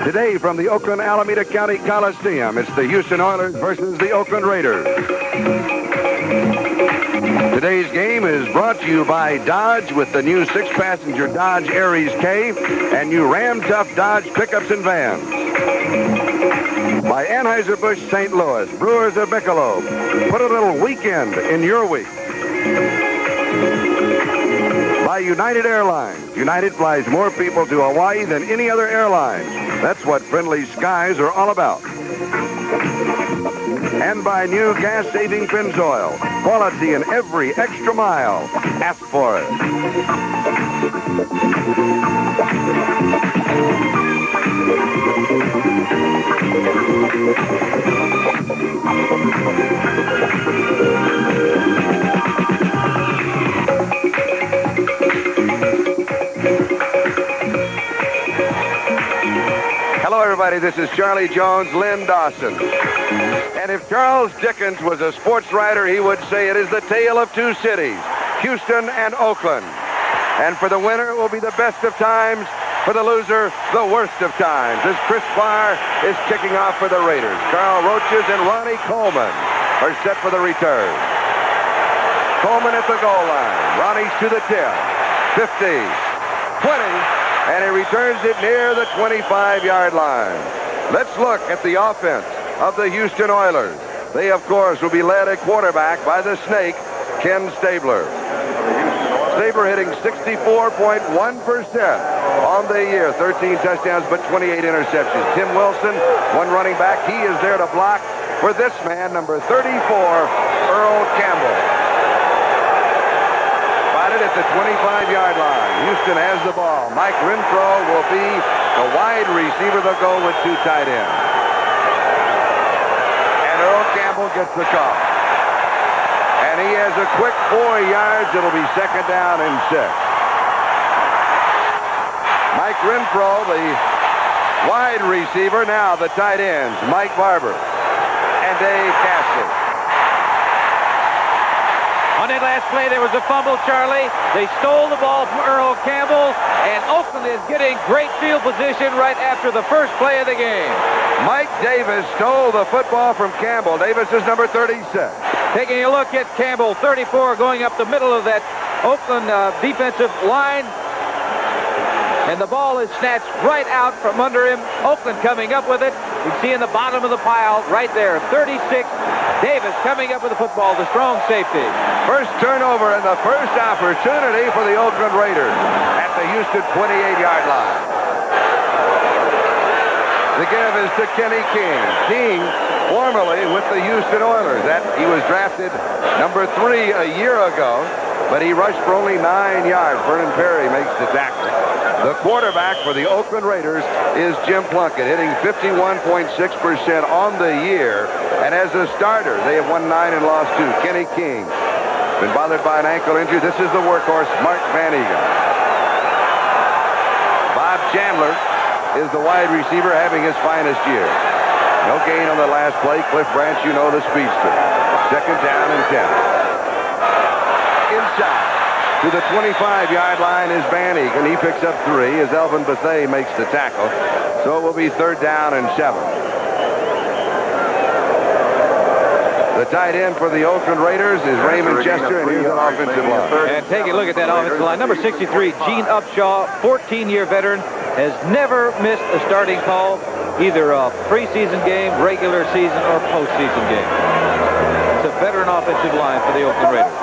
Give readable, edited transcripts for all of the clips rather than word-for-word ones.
Today from the Oakland Alameda County Coliseum, it's the Houston Oilers versus the Oakland Raiders. Today's game is brought to you by Dodge with the new 6-passenger Dodge Aries K and new Ram Tough Dodge pickups and vans. By Anheuser-Busch St. Louis, Brewers of Michelob. Put a little weekend in your week. By United Airlines. United flies more people to Hawaii than any other airline. That's what friendly skies are all about. And by new gas-saving Pennzoil. Quality in every extra mile. Ask for it. Hello, everybody. This is Charlie Jones, Lynn Dawson. And if Charles Dickens was a sports writer, he would say it is the tale of two cities, Houston and Oakland. And for the winner, it will be the best of times. For the loser, the worst of times. As Chris Farr is kicking off for the Raiders. Carl Roaches and Ronnie Coleman are set for the return. Coleman at the goal line. Ronnie's to the 10, 50, 20, and he returns it near the 25-yard line. Let's look at the offense of the Houston Oilers. They, of course, will be led at quarterback by the Snake, Ken Stabler. Stabler hitting 64.1% on the year. 13 touchdowns, but 28 interceptions. Tim Wilson, one running back. He is there to block for this man, number 34, Earl Campbell. Spotted at the 25-yard line. Houston has the ball. Mike Renfro will be the wide receiver. They'll go with two tight ends. And Earl Campbell gets the call. And he has a quick 4 yards. It'll be second down and 6. Mike Renfro, the wide receiver. Now the tight ends, Mike Barber and Dave Castley. On that last play, there was a fumble, Charlie. They stole the ball from Earl Campbell, and Oakland is getting great field position right after the first play of the game. Mike Davis stole the football from Campbell. Davis is number 36. Taking a look at Campbell, 34, going up the middle of that Oakland defensive line. And the ball is snatched right out from under him. Oakland coming up with it. You can see in the bottom of the pile right there, 36. Davis coming up with the football, the strong safety. First turnover and the first opportunity for the Oakland Raiders at the Houston 28-yard line. The give is to Kenny King. King, formerly with the Houston Oilers. He was drafted number 3 a year ago, but he rushed for only 9 yards. Vernon Perry makes the tackle. The quarterback for the Oakland Raiders is Jim Plunkett, hitting 51.6% on the year. And as a starter, they have won 9 and lost 2. Kenny King, been bothered by an ankle injury. This is the workhorse, Mark Van Egan. Bob Chandler is the wide receiver having his finest year. No gain on the last play. Cliff Branch, you know, the speedster. Second down and 10. Inside to the 25-yard line is Van Egan. He picks up 3 as Elvin Bethea makes the tackle. So it will be third down and 7. The tight end for the Oakland Raiders is Raymond Chester, and here's an offensive line. And take a look at that offensive line. Number 63, Gene Upshaw, 14-year veteran, has never missed a starting call, either a preseason game, regular season, or postseason game. It's a veteran offensive line for the Oakland Raiders.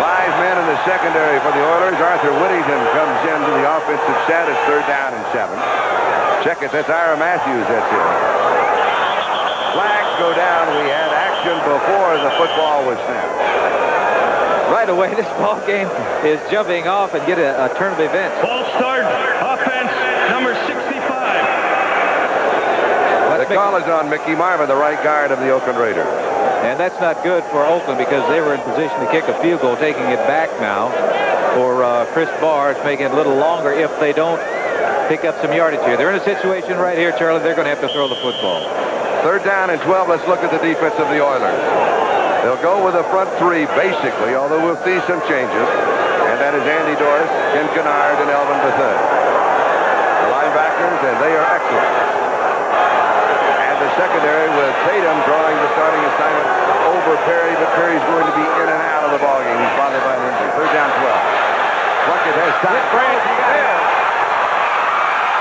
5 men in the secondary for the Oilers. Arthur Whittington comes into the offensive set as third down and 7. Check it, that's Ira Matthews that's it. Flags go down. We had action before the football was snapped. Right away, this ball game is jumping off and get a turn of events. Ball start, offense, number 65. The call is on Mickey Marvin, the right guard of the Oakland Raiders. And that's not good for Oakland because they were in position to kick a field goal, taking it back now for Chris Barr. It's making it a little longer if they don't pick up some yardage here. They're in a situation right here, Charlie, they're going to have to throw the football. Third down and 12. Let's look at the defense of the Oilers. They'll go with a front 3, basically, although we'll see some changes. And that is Andy Doris, Ken Kennard, and Elvin Bethea. in. They are excellent. And the secondary with Tatum drawing the starting assignment over Perry, but Perry's going to be in and out of the ballgame. He's bothered by an injury. Third down 12. Plunkett has time.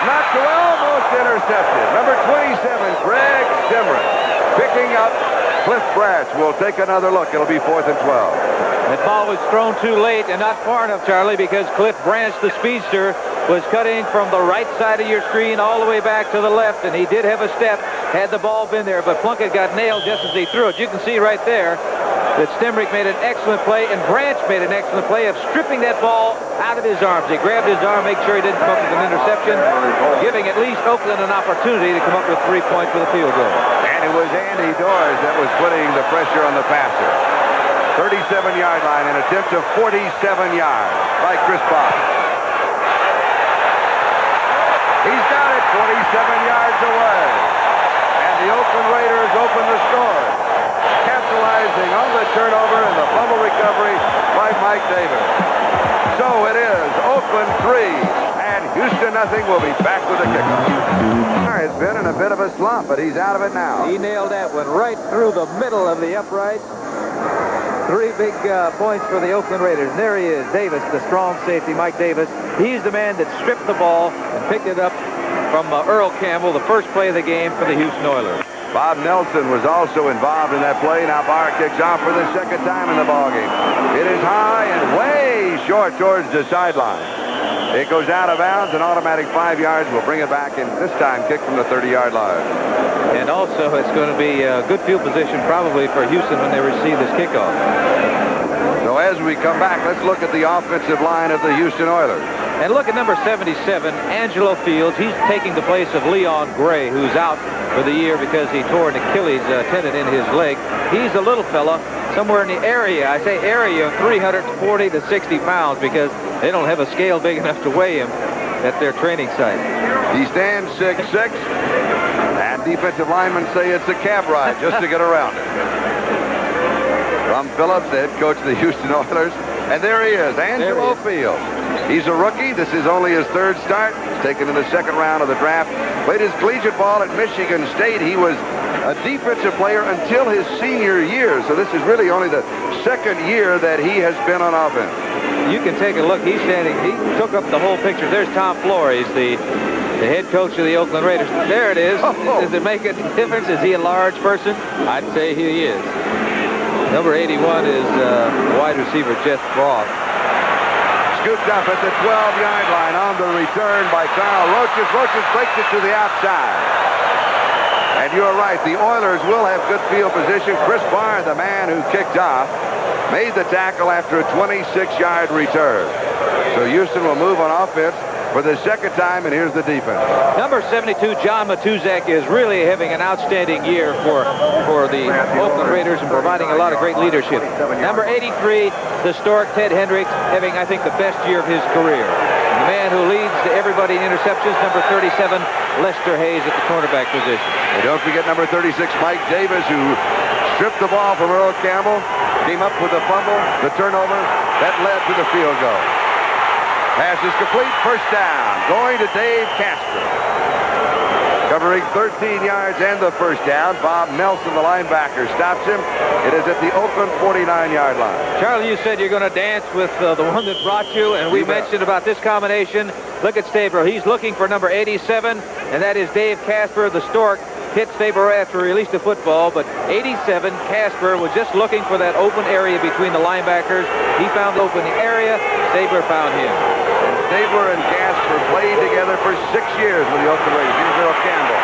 Knocked away, almost intercepted. Number 27, Greg Stimmer, picking up Cliff Branch. Will take another look. It'll be 4th and 12. That ball was thrown too late and not far enough, Charlie, because Cliff Branch, the speedster, was cutting from the right side of your screen all the way back to the left, and he did have a step had the ball been there, but Plunkett got nailed just as he threw it. You can see right there that Stemrick made an excellent play, and Branch made an excellent play of stripping that ball out of his arms. He grabbed his arm, make sure he didn't come up with an interception, giving at least Oakland an opportunity to come up with 3 points with a field goal. And it was Andy Doors that was putting the pressure on the passer. 37-yard line, an attempt of 47 yards by Chris Bob. He's got it 47 yards away. And the Oakland Raiders open the score, capitalizing on the turnover and the fumble recovery by Mike Davis. So it is Oakland 3 and Houston nothing. We'll be back with the kickoff. Has been in a bit of a slump, but he's out of it now. He nailed that one right through the middle of the upright. 3 big points for the Oakland Raiders. And there he is, Davis, the strong safety, Mike Davis. He's the man that stripped the ball and picked it up from Earl Campbell, the first play of the game for the Houston Oilers. Bob Nelson was also involved in that play. Now Barr kicks off for the second time in the ballgame. It is high and way short towards the sideline. It goes out of bounds, an automatic 5 yards. We'll bring it back, and this time kick from the 30-yard line. And also, it's going to be a good field position probably for Houston when they receive this kickoff. So as we come back, let's look at the offensive line of the Houston Oilers. And look at number 77, Angelo Fields. He's taking the place of Leon Gray, who's out for the year because he tore an Achilles tendon in his leg. He's a little fella, somewhere in the area, I say area, of 340 to 60 pounds because they don't have a scale big enough to weigh him at their training site. He stands 6'6", and defensive linemen say it's a cab ride just to get around it. Rum Phillips, the head coach of the Houston Oilers, and there he is, Angelo Fields. He's a rookie. This is only his 3rd start. He's taken in the 2nd round of the draft. Played his collegiate ball at Michigan State. He was a defensive player until his senior year. So this is really only the 2nd year that he has been on offense. You can take a look. He's standing. He took up the whole picture. There's Tom Flores, the head coach of the Oakland Raiders. There it is. Does it make a difference? Is he a large person? I'd say he is. Number 81 is wide receiver Jeff Frost. Scooped up at the 12-yard line on the return by Carl Roaches. Roaches breaks it to the outside. And you're right, the Oilers will have good field position. Chris Barr, the man who kicked off, made the tackle after a 26-yard return. So Houston will move on offense for the 2nd time, and here's the defense. Number 72, John Matuzak, is really having an outstanding year for the Oakland Raiders and providing a lot of great leadership. Number 83, the Stork, Ted Hendricks, having, I think, the best year of his career. The man who leads everybody in interceptions, number 37, Lester Hayes at the cornerback position. And don't forget number 36, Mike Davis, who stripped the ball from Earl Campbell, came up with the fumble, the turnover, that led to the field goal. Pass is complete, 1st down, going to Dave Casper. Covering 13 yards and the 1st down. Bob Nelson, the linebacker, stops him. It is at the Oakland 49-yard line. Charlie, you said you're going to dance with the one that brought you, and we mentioned about this combination. Look at Stabler. He's looking for number 87, and that is Dave Casper, the Stork. Hit Stabler after he released the football, but 87, Casper, was just looking for that open area between the linebackers. He found the open area. Stabler found him. And Stabler and Casper played together for 6 years with the Oakland Raiders. Here's Earl Campbell.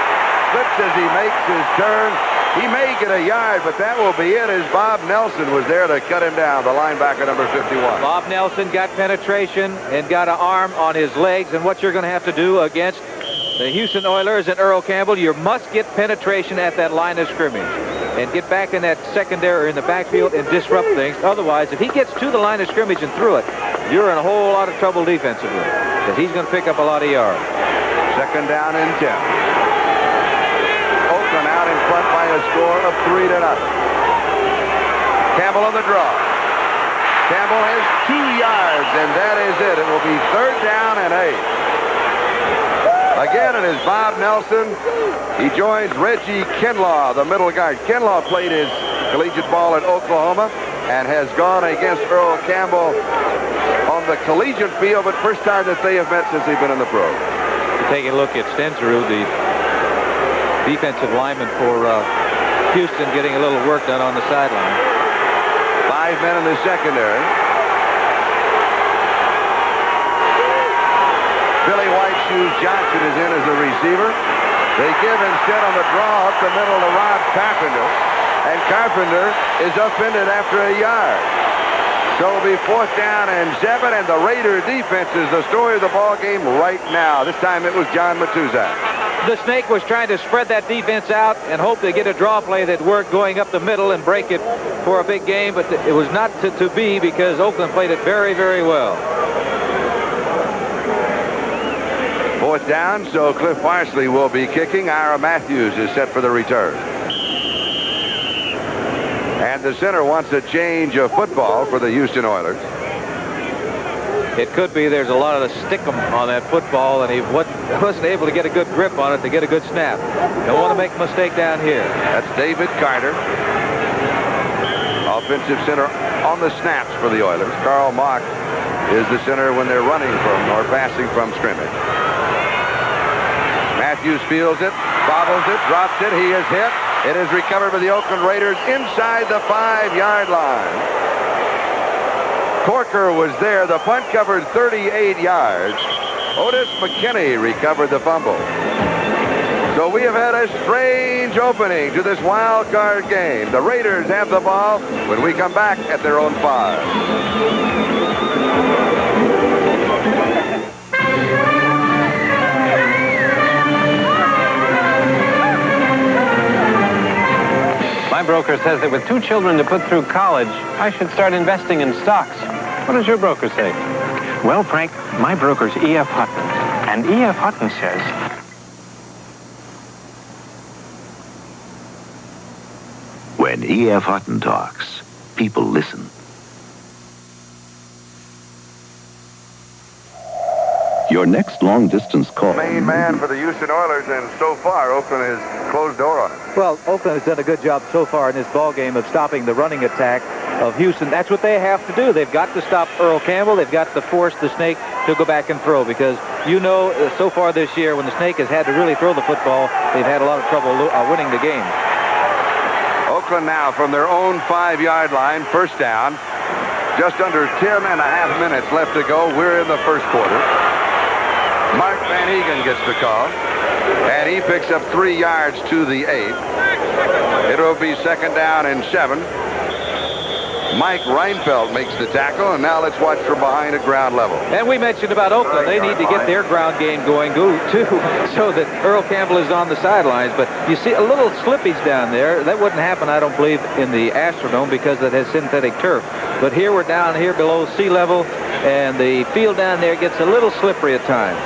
Slips as he makes his turn. He may get a yard, but that will be it as Bob Nelson was there to cut him down, the linebacker number 51. Bob Nelson got penetration and got an arm on his legs, and what you're going to have to do against the Houston Oilers and Earl Campbell, you must get penetration at that line of scrimmage and get back in that secondary or in the backfield and disrupt things. Otherwise, if he gets to the line of scrimmage and through it, you're in a whole lot of trouble defensively because he's going to pick up a lot of yards. 2nd down and 10. Oakland out in front by a score of 3-0. Campbell on the draw. Campbell has 2 yards, and that is it. It will be 3rd down and 8. Again, it is Bob Nelson. He joins Reggie Kinlaw, the middle guard. Kinlaw played his collegiate ball at Oklahoma and has gone against Earl Campbell on the collegiate field, but first time that they have met since they've been in the pros. Taking a look at Stensrud, the defensive lineman for Houston, getting a little work done on the sideline. 5 men in the secondary. Billy White Shoes Johnson is in as a receiver. They give instead on the draw up the middle to Rob Carpenter. And Carpenter is upended after a yard. So it'll be 4th down and 7, and the Raider defense is the story of the ball game right now. This time it was John Matuzak. The Snake was trying to spread that defense out and hope to get a draw play that worked going up the middle and break it for a big game, but it was not to be because Oakland played it very, very well. 4th down, so Cliff Parsley will be kicking. Ira Matthews is set for the return. And the center wants a change of football for the Houston Oilers. It could be there's a lot of stickum on that football, and he wasn't able to get a good grip on it to get a good snap. Don't want to make a mistake down here. That's David Carter, offensive center on the snaps for the Oilers. Carl Mock is the center when they're running from or passing from scrimmage. Matthews fields it, bobbles it, drops it. He is hit. It is recovered by the Oakland Raiders inside the 5-yard line. Corker was there. The punt covered 38 yards. Otis McKinney recovered the fumble. So we have had a strange opening to this wild card game. The Raiders have the ball when we come back at their own 5. My broker says that with 2 children to put through college, I should start investing in stocks. What does your broker say? Well, Frank, my broker's E.F. Hutton. And E.F. Hutton says... When E.F. Hutton talks, people listen. Your next long-distance call. Main man for the Houston Oilers, and so far, Oakland has closed the door on it. Well, Oakland has done a good job so far in this ball game of stopping the running attack of Houston. That's what they have to do. They've got to stop Earl Campbell. They've got to force the Snake to go back and throw because, you know, so far this year, when the Snake has had to really throw the football, they've had a lot of trouble winning the game. Oakland now from their own 5-yard line, 1st down. Just under 10.5 minutes left to go. We're in the first quarter. Mark Van Eegen gets the call, and he picks up 3 yards to the 8. It'll be 2nd down and 7. Mike Reinfeldt makes the tackle, and now let's watch from behind at ground level. And we mentioned about Oakland. They need to get their ground game going, too, so that Earl Campbell is on the sidelines. But you see a little slippage down there. That wouldn't happen, I don't believe, in the Astrodome because it has synthetic turf. But here we're down here below sea level, and the field down there gets a little slippery at times.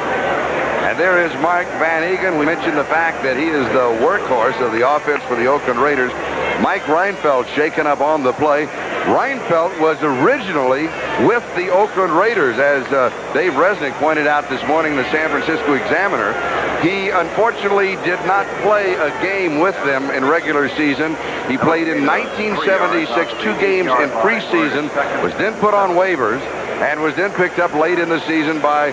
And there is Mark Van Eegen. We mentioned the fact that he is the workhorse of the offense for the Oakland Raiders. Mike Reinfeldt shaken up on the play. Reinfeldt was originally with the Oakland Raiders, as Dave Resnick pointed out this morning in the San Francisco Examiner. He unfortunately did not play a game with them in regular season. He played in 1976, 2 games in preseason, was then put on waivers, and was then picked up late in the season by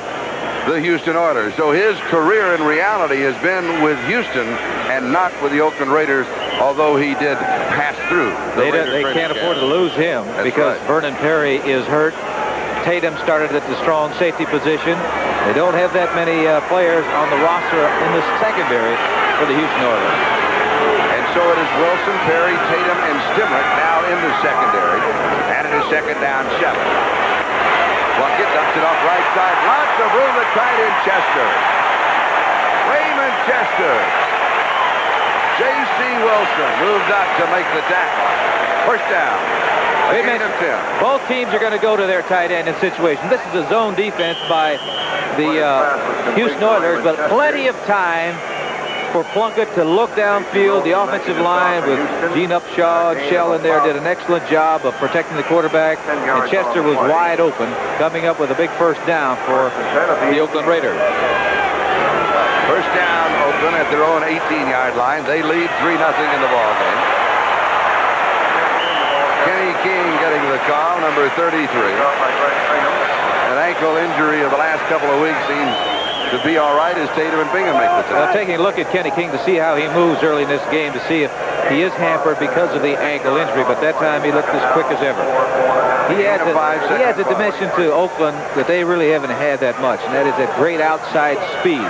the Houston Oilers. So his career in reality has been with Houston and not with the Oakland Raiders, although he did pass through. They can't afford to lose him. That's because right. Vernon Perry is hurt. Tatum started at the strong safety position. They don't have that many players on the roster in the secondary for the Houston Oilers. And so it is Wilson, Perry, Tatum, and Stimrick now in the secondary. And it is 2nd down 7. Plunkett dumps it off right side. Lots of room at tight end Chester. Raymond Chester. J.C. Wilson moves out to make the tackle. 1st down. Both teams are going to go to their tight end in situation. This is a zone defense by the Houston Oilers, but plenty of time for Plunkett to look downfield. The offensive line with Gene Upshaw and Shell in there did an excellent job of protecting the quarterback, and Chester was wide open, coming up with a big 1st down for the Oakland Raiders. First down, Oakland at their own 18-yard line. They lead 3-0 in the ball game. Kenny King getting the call, number 33. An ankle injury of the last couple of weeks seems to be all right as Tatum and Bingham make the time. Well, taking a look at Kenny King to see how he moves early in this game, to see if he is hampered because of the ankle injury, but that time he looked as quick as ever. He adds a dimension to Oakland that they really haven't had that much, and that is that great outside speed.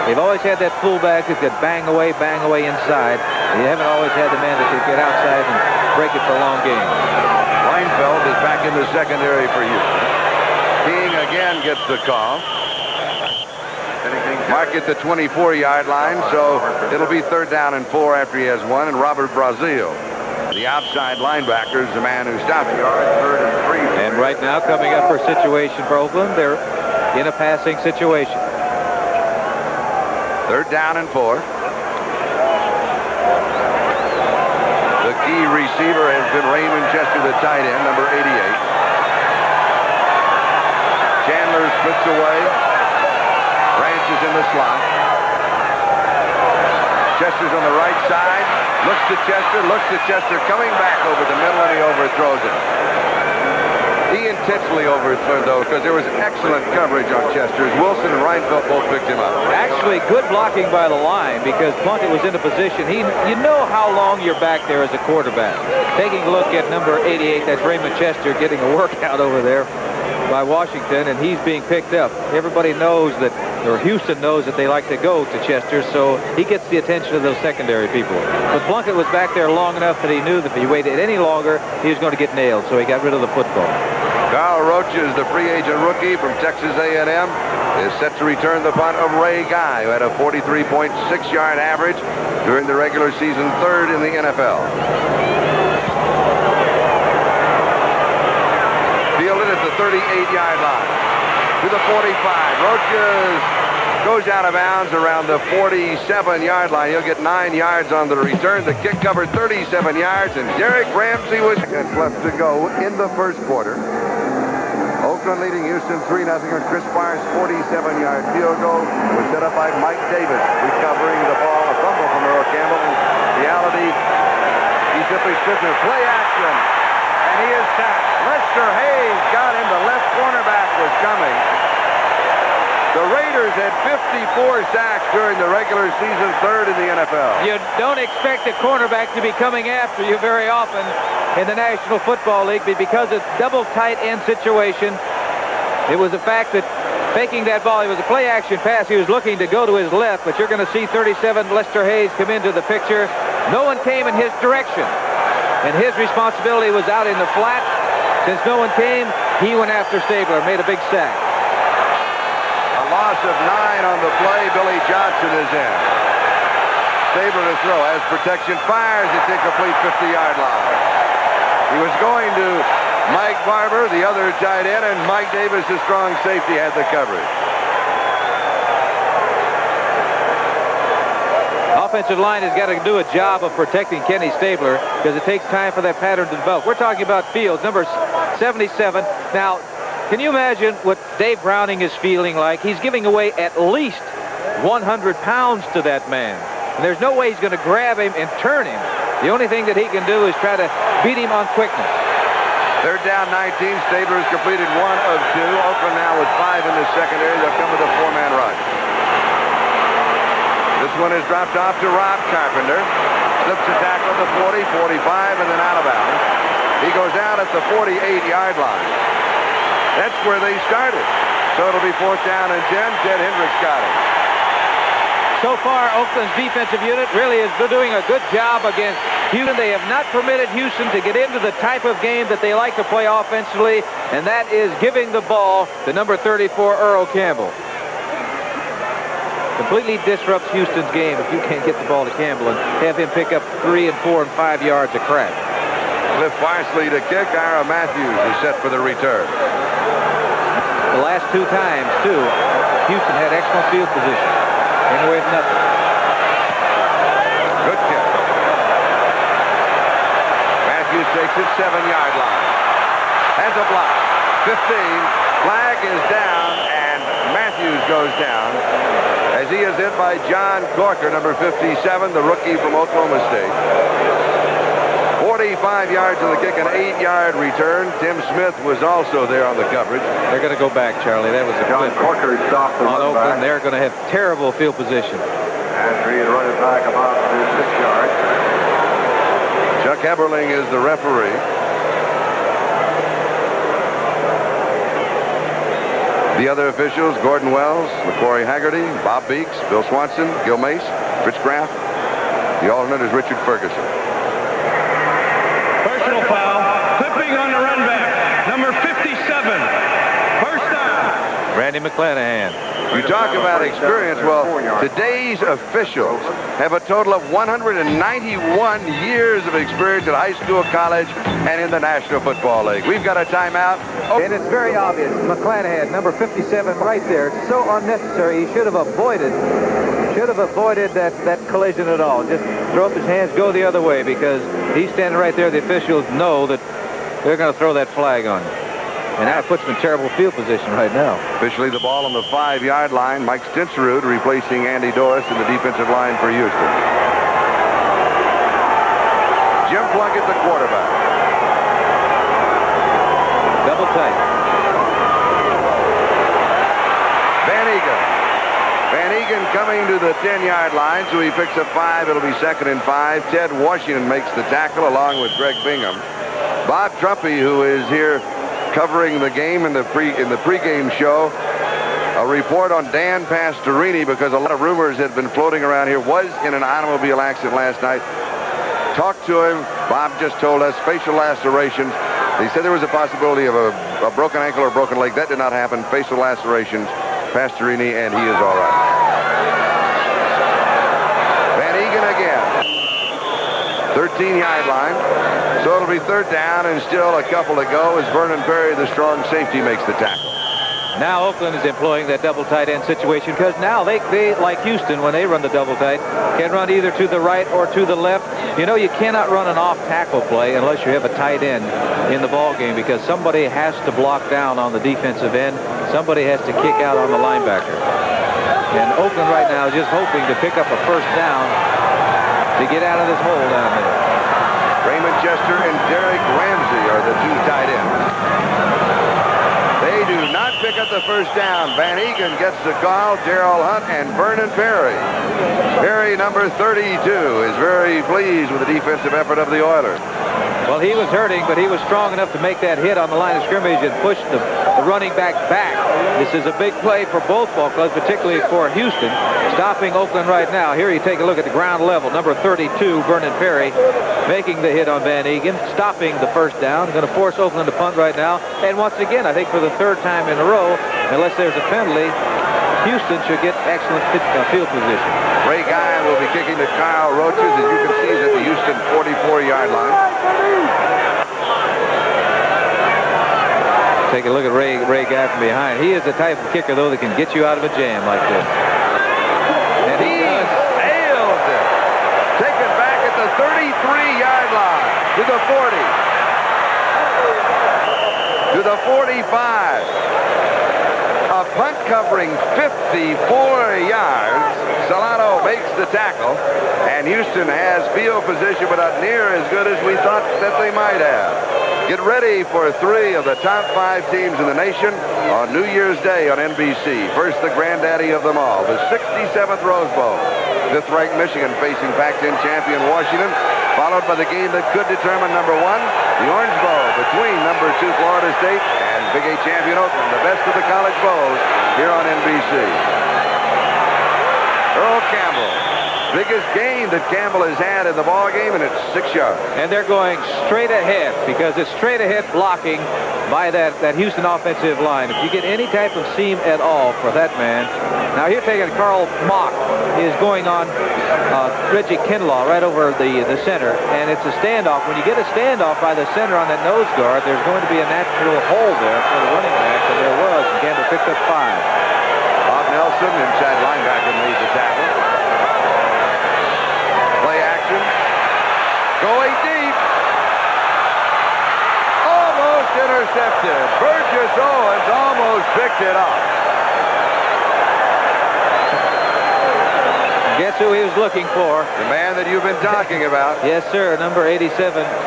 They've always had that fullback that could bang away inside. They haven't always had the man that could get outside and break it for long games. Weinfeld is back in the secondary for Houston. King again gets the call. Mark at the 24-yard line, so it'll be 3rd down and 4 after he has one. And Robert Brazil, the outside linebacker, is the man who stopped it. And right now, coming up for a situation for Oakland, they're in a passing situation. 3rd down and 4. The key receiver has been Raymond Chester, the tight end, number 88. Chandler splits away. Branch is in the slot. Chester's on the right side. Looks to Chester, coming back over the middle, and he overthrows it. He intentionally overthrew, though, because there was excellent coverage on Chester. Wilson and Reinfeldt both picked him up. Actually, good blocking by the line, because Plunkett was in a position. You know how long you're back there as a quarterback. Taking a look at number 88, that's Raymond Chester, getting a workout over there by Washington, and he's being picked up. Everybody knows that, or Houston knows that they like to go to Chester, so he gets the attention of those secondary people. But Plunkett was back there long enough that he knew that if he waited any longer, he was going to get nailed, so he got rid of the football. Carl Roach is the free agent rookie from Texas A&M. Is set to return the punt of Ray Guy, who had a 43.6-yard average during the regular season, 3rd in the NFL. Fielded at the 38-yard line. To the 45. Roach goes out of bounds around the 47-yard line. He'll get 9 yards on the return. The kick covered 37 yards, and Derek Ramsey was left to go in the first quarter. Oakland leading Houston 3-0 on Chris Barnes' 47-yard field goal. It was set up by Mike Davis, recovering the ball, a fumble from Earl Campbell. In reality, he simply stood there, play action, and he is sacked. Lester Hayes got him. The left cornerback was coming. The Raiders had 54 sacks during the regular season, 3rd in the NFL. You don't expect a cornerback to be coming after you very often in the National Football League, but because it's double tight end situation, it was the fact that faking that ball, it was a play action pass. He was looking to go to his left, but you're going to see 37 Lester Hayes come into the picture. No one came in his direction, and his responsibility was out in the flat. Since no one came, he went after Stabler, made a big sack. A loss of 9 on the play. Billy Johnson is in. Stabler to throw, as protection, fires. It's incomplete, 50-yard line. He was going to Mike Barber, the other tight end, and Mike Davis, the strong safety, had the coverage. Offensive line has got to do a job of protecting Kenny Stabler because it takes time for that pattern to develop. We're talking about Fields, number 77. Now, can you imagine what Dave Browning is feeling like? He's giving away at least 100 pounds to that man. And there's no way he's going to grab him and turn him. The only thing that he can do is try to beat him on quickness. 3rd down, 19. Stabler has completed 1 of 2. Oakland now with 5 in the secondary. They'll come with a 4-man rush. This one is dropped off to Rob Carpenter. Slips a tackle at the 40, 45, and then out of bounds. He goes out at the 48-yard line. That's where they started. So it'll be 4th down and 10. Ted Hendricks got it. So far, Oakland's defensive unit really is doing a good job against Houston. They have not permitted Houston to get into the type of game that they like to play offensively, and that is giving the ball to number 34, Earl Campbell. Completely disrupts Houston's game if you can't get the ball to Campbell and have him pick up 3 and 4 and 5 yards of crack. Cliff Parsley to kick. Ira Matthews is set for the return. The last 2 times, too, Houston had excellent field position. Came away with nothing. Good kick. Matthews takes it 7-yard line. Has a block. 15. Flag is down, and Matthews goes down as he is hit by John Corker, number 57, the rookie from Oklahoma State. 45 yards on the kick, an 8-yard return. Tim Smith was also there on the coverage. They're going to go back, Charlie. That was a John clip Corker stopped the on run Oakland. back. They're going to have terrible field position. After he had run it back about 6 yards. Chuck Eberling is the referee. The other officials, Gordon Wells, LaCory Haggerty, Bob Beeks, Bill Swanson, Gil Mace, Rich Graff. The alternate is Richard Ferguson. Personal foul. Clipping on the run back. Number 57. First down. Randy McClanahan. You talk about experience. Well, today's officials have a total of 191 years of experience at high school, college, and in the National Football League. We've got a timeout. And it's very obvious. McClanahan, number 57, right there. It's so unnecessary. He should have avoided that collision at all. Just throw up his hands, go the other way, because he's standing right there. The officials know that they're going to throw that flag on him. And that puts him in terrible field position right now. Officially the ball on the 5-yard line. Mike Stinserud replacing Andy Doris in the defensive line for Houston. Jim Plunkett, the quarterback. Double tight. Van Egan coming to the 10-yard line, so he picks up 5. It'll be 2nd and 5. Ted Washington makes the tackle along with Greg Bingham. Bob Trumpy, who is here covering the game in the pregame show. A report on Dan Pastorini, because a lot of rumors had been floating around here, was in an automobile accident last night. Talked to him. Bob just told us facial lacerations. He said there was a possibility of a broken ankle or broken leg. That did not happen. Facial lacerations. Pastorini, and he is all right. Van Egan again. 13-yard line. So it'll be 3rd down and still a couple to go as Vernon Perry, the strong safety, makes the tackle. Now Oakland is employing that double tight end situation, because now they like Houston, when they run the double tight, can run either to the right or to the left. You know, you cannot run an off tackle play unless you have a tight end in the ball game, because somebody has to block down on the defensive end. Somebody has to kick out on the linebacker. And Oakland right now is just hoping to pick up a 1st down to get out of this hole down there. Raymond Chester and Derek Ramsey are the 2 tight ends. They do not pick up the 1st down. Van Egan gets the call. Darrell Hunt and Vernon Perry. Perry, number 32, is very pleased with the defensive effort of the Oilers. Well, he was hurting, but he was strong enough to make that hit on the line of scrimmage and push the running back back. This is a big play for both ball clubs, particularly for Houston, stopping Oakland right now. Here you take a look at the ground level. Number 32, Vernon Perry, making the hit on Van Egan, stopping the 1st down. Going to force Oakland to punt right now. And once again, I think for the 3rd time in a row, unless there's a penalty, Houston should get excellent field position. Ray Guy will be kicking to Kyle Roaches. As you can see, he's at the Houston 44-yard line. Take a look at Ray Guy from behind. He is the type of kicker, though, that can get you out of a jam like this. And he does. Nails it. Taken back at the 33-yard line to the 40. To the 45. A punt covering 54 yards. Solano makes the tackle, and Houston has field position, but not near as good as we thought that they might have. Get ready for 3 of the top 5 teams in the nation on New Year's Day on NBC. First, the granddaddy of them all, the 67th Rose Bowl. 5th-ranked Michigan facing Pac-10 champion Washington, followed by the game that could determine number 1, the Orange Bowl between number 2 Florida State and Big 8 champion Oakland, the best of the college bowls here on NBC. Earl Campbell, biggest gain that Campbell has had in the ball game, and it's 6 yards. And they're going straight ahead, because it's straight ahead blocking by that Houston offensive line. If you get any type of seam at all for that man. Now here taking Carl Mock is going on Reggie Kinlaw right over the center, and it's a standoff. When you get a standoff by the center on that nose guard, there's going to be a natural hole there for the running back, and there was, and Campbell picked up 5. Bob Nelson, inside linebacker, made the tackle. Play action. Going deep. Almost intercepted. Burgess Owens almost picked it up. Guess who he was looking for? The man that you've been talking about. Yes, sir. Number 87,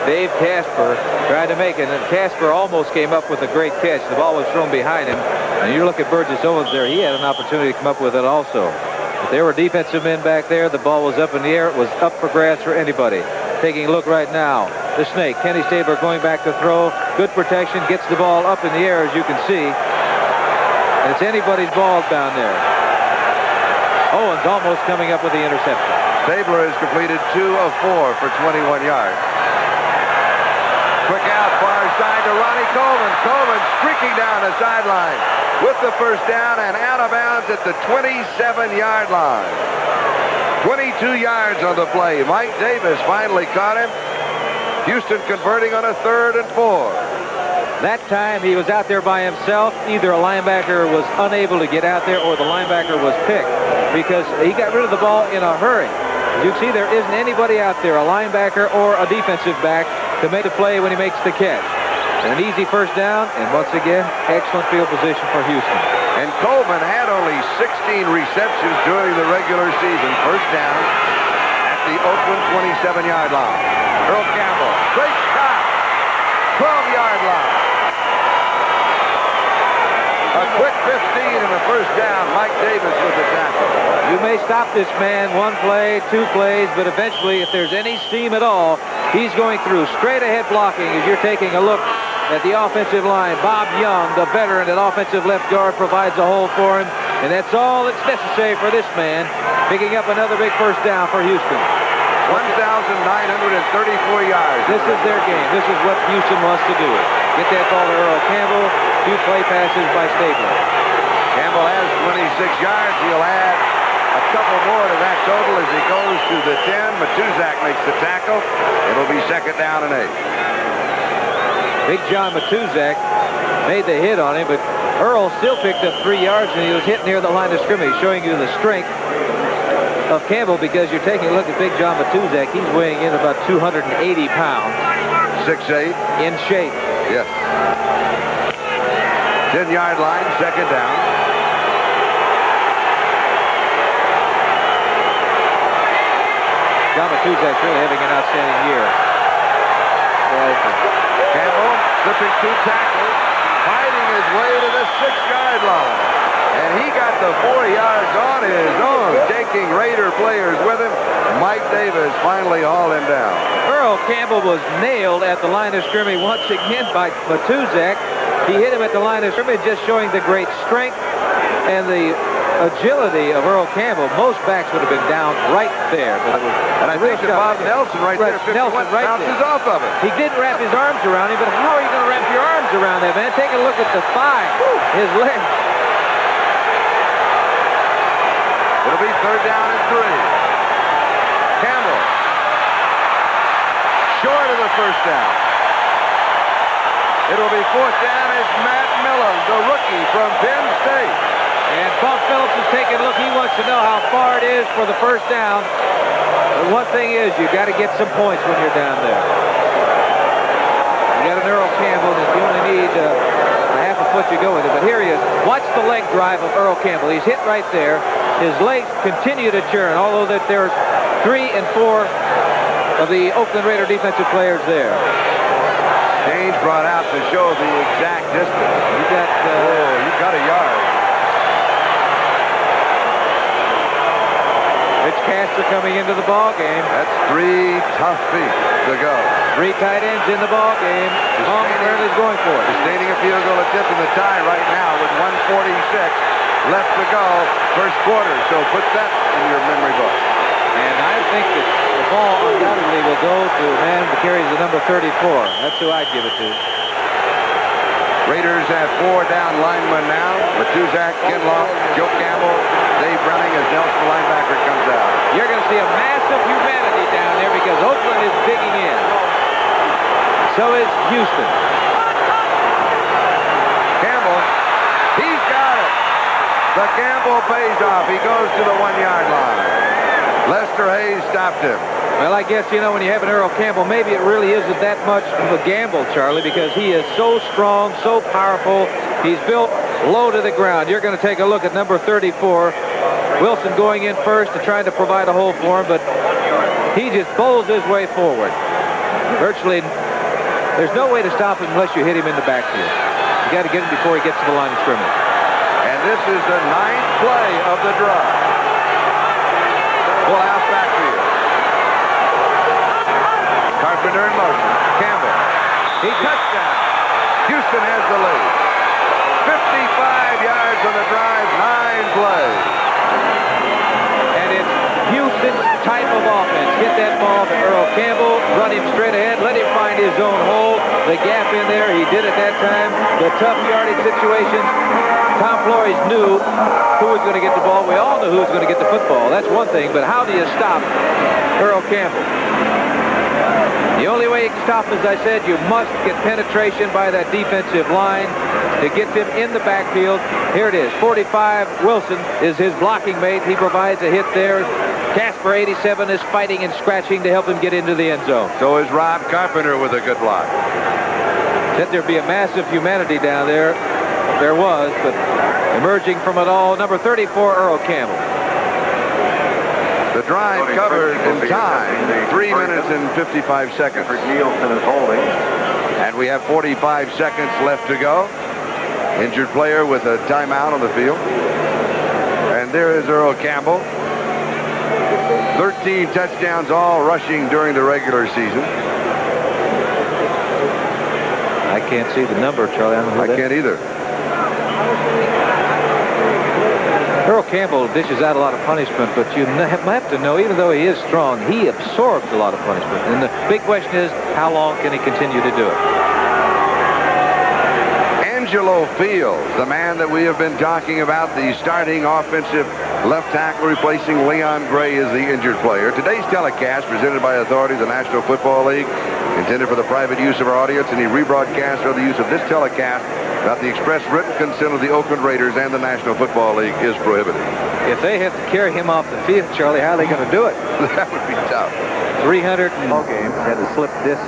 Dave Casper, tried to make it. And Casper almost came up with a great catch. The ball was thrown behind him. And you look at Burgess Owens there. He had an opportunity to come up with it also. But there were defensive men back there. The ball was up in the air. It was up for grabs for anybody. Taking a look right now. The snake, Kenny Stabler, going back to throw. Good protection. Gets the ball up in the air, as you can see. And it's anybody's ball down there. Owens almost coming up with the interception. Stabler has completed 2 of 4 for 21 yards. Quick out, far side to Ronnie Coleman. Coleman streaking down the sideline with the first down and out of bounds at the 27-yard line. 22 yards on the play. Mike Davis finally caught him. Houston converting on a 3rd and 4. That time he was out there by himself. Either a linebacker was unable to get out there or the linebacker was picked because he got rid of the ball in a hurry. As you can see, there isn't anybody out there, a linebacker or a defensive back, to make the play when he makes the catch. And an easy first down, and once again, excellent field position for Houston. And Coleman had only 16 receptions during the regular season. First down at the Oakland 27-yard line. Earl Campbell, great shot, 12-yard line. A quick 15 and a first down. Mike Davis with the tackle. You may stop this man 1 play, 2 plays, but eventually, if there's any seam at all, he's going through straight ahead blocking as you're taking a look at the offensive line. Bob Young, the veteran at offensive left guard, provides a hole for him, and that's all that's necessary for this man, picking up another big first down for Houston. 1,934 yards. This is their game. This is what Houston wants to do. Get that ball to Earl Campbell. 2 play passes by Stabler. Campbell has 26 yards. He'll add a couple more to that total as he goes to the 10. Matuzak makes the tackle. It'll be 2nd down and 8. Big John Matuzak made the hit on him, but Earl still picked up 3 yards, and he was hit near the line of scrimmage, showing you the strength of Campbell, because you're taking a look at Big John Matuzak. He's weighing in about 280 pounds. 6'8". In shape. Yes. 10-yard line, 2nd down. John Matuzak's really having an outstanding year. Campbell slipping 2 tackles, fighting his way to the 6-yard line. And he got the 4 yards on his own, taking Raider players with him. Mike Davis finally hauled him down. Earl Campbell was nailed at the line of scrimmage once again by Matuzak. He hit him at the line of scrimmage, just showing the great strength and the agility of Earl Campbell. Most backs would have been down right there. But it was and I think that Bob Nelson right there, 51, bounces off of it. He didn't wrap his arms around him, but how are you going to wrap your arms around that, man? Take a look at the thigh, his leg. It'll be 3rd down and 3. Campbell short of the first down. It'll be 4th down as Matt Millen, the rookie from Penn State. And Buck Phillips is taking a look. He wants to know how far it is for the first down. But one thing is, you got to get some points when you're down there. You got an Earl Campbell, and you only need a half a foot to go with it. But here he is. Watch the leg drive of Earl Campbell. He's hit right there. His legs continue to churn, although that there's 3 and 4 of the Oakland Raider defensive players there. Change brought out to show the exact distance. You got a yard. Rich Castor coming into the ball game. That's 3 tough feet to go. 3 tight ends in the ball game. Tom is going for it. Sustaining a field goal attempt in the tie right now with 1:46 left to go, first quarter. So put that in your memory book. And I think that the ball undoubtedly will go to a man who carries the number 34. That's who I'd give it to. Raiders have 4 down linemen now. Matuzak, Kinlaw, Joe Campbell, Dave Browning as Nelson, the linebacker, comes out. You're going to see a massive humanity down there because Oakland is digging in. So is Houston. Campbell, he's got it. The gamble pays off. He goes to the 1-yard line. Lester Hayes stopped him. Well, I guess, you know, when you have an Earl Campbell, maybe it really isn't that much of a gamble, Charlie, because he is so strong, so powerful. He's built low to the ground. You're going to take a look at number 34, Wilson going in first and trying to provide a hole for him, but he just bowls his way forward. Virtually, there's no way to stop him unless you hit him in the backfield. You got to get him before he gets to the line of scrimmage. And this is the 9th play of the drive. Full house backfield. Carpenter in motion. Campbell. He touchdown. Houston has the lead. 55 yards on the drive, 9 plays. And it's Houston's type of offense. Get that ball to Earl Campbell, run him straight ahead, let him find his own hole. The gap in there, he did at that time. The tough yardage situations. Tom Flores knew who was going to get the ball. We all knew who was going to get the football. That's one thing, but how do you stop Earl Campbell? The only way you can stop, as I said, you must get penetration by that defensive line to get them in the backfield. Here it is. 45, Wilson is his blocking mate. He provides a hit there. Casper, 87, is fighting and scratching to help him get into the end zone. So is Rob Carpenter with a good block. Said there'd be a massive humanity down there. There was, but emerging from it all, number 34, Earl Campbell. The drive covered in time, 3 minutes and 55 seconds. Nielsen is holding. And we have 45 seconds left to go. Injured player with a timeout on the field. And there is Earl Campbell. 13 touchdowns, all rushing during the regular season. I can't see the number, Charlie. I can't either. Earl Campbell dishes out a lot of punishment, but you have to know, even though he is strong, he absorbs a lot of punishment. And the big question is, how long can he continue to do it? Angelo Fields, the man that we have been talking about, the starting offensive left tackle replacing Leon Gray, is the injured player. Today's telecast, presented by authority of the National Football League, intended for the private use of our audience, and the rebroadcast or the use of this telecast without the express written consent of the Oakland Raiders and the National Football League is prohibited. If they have to carry him off the field, Charlie, how are they going to do it? That would be tough. 300 games, had a slip disc,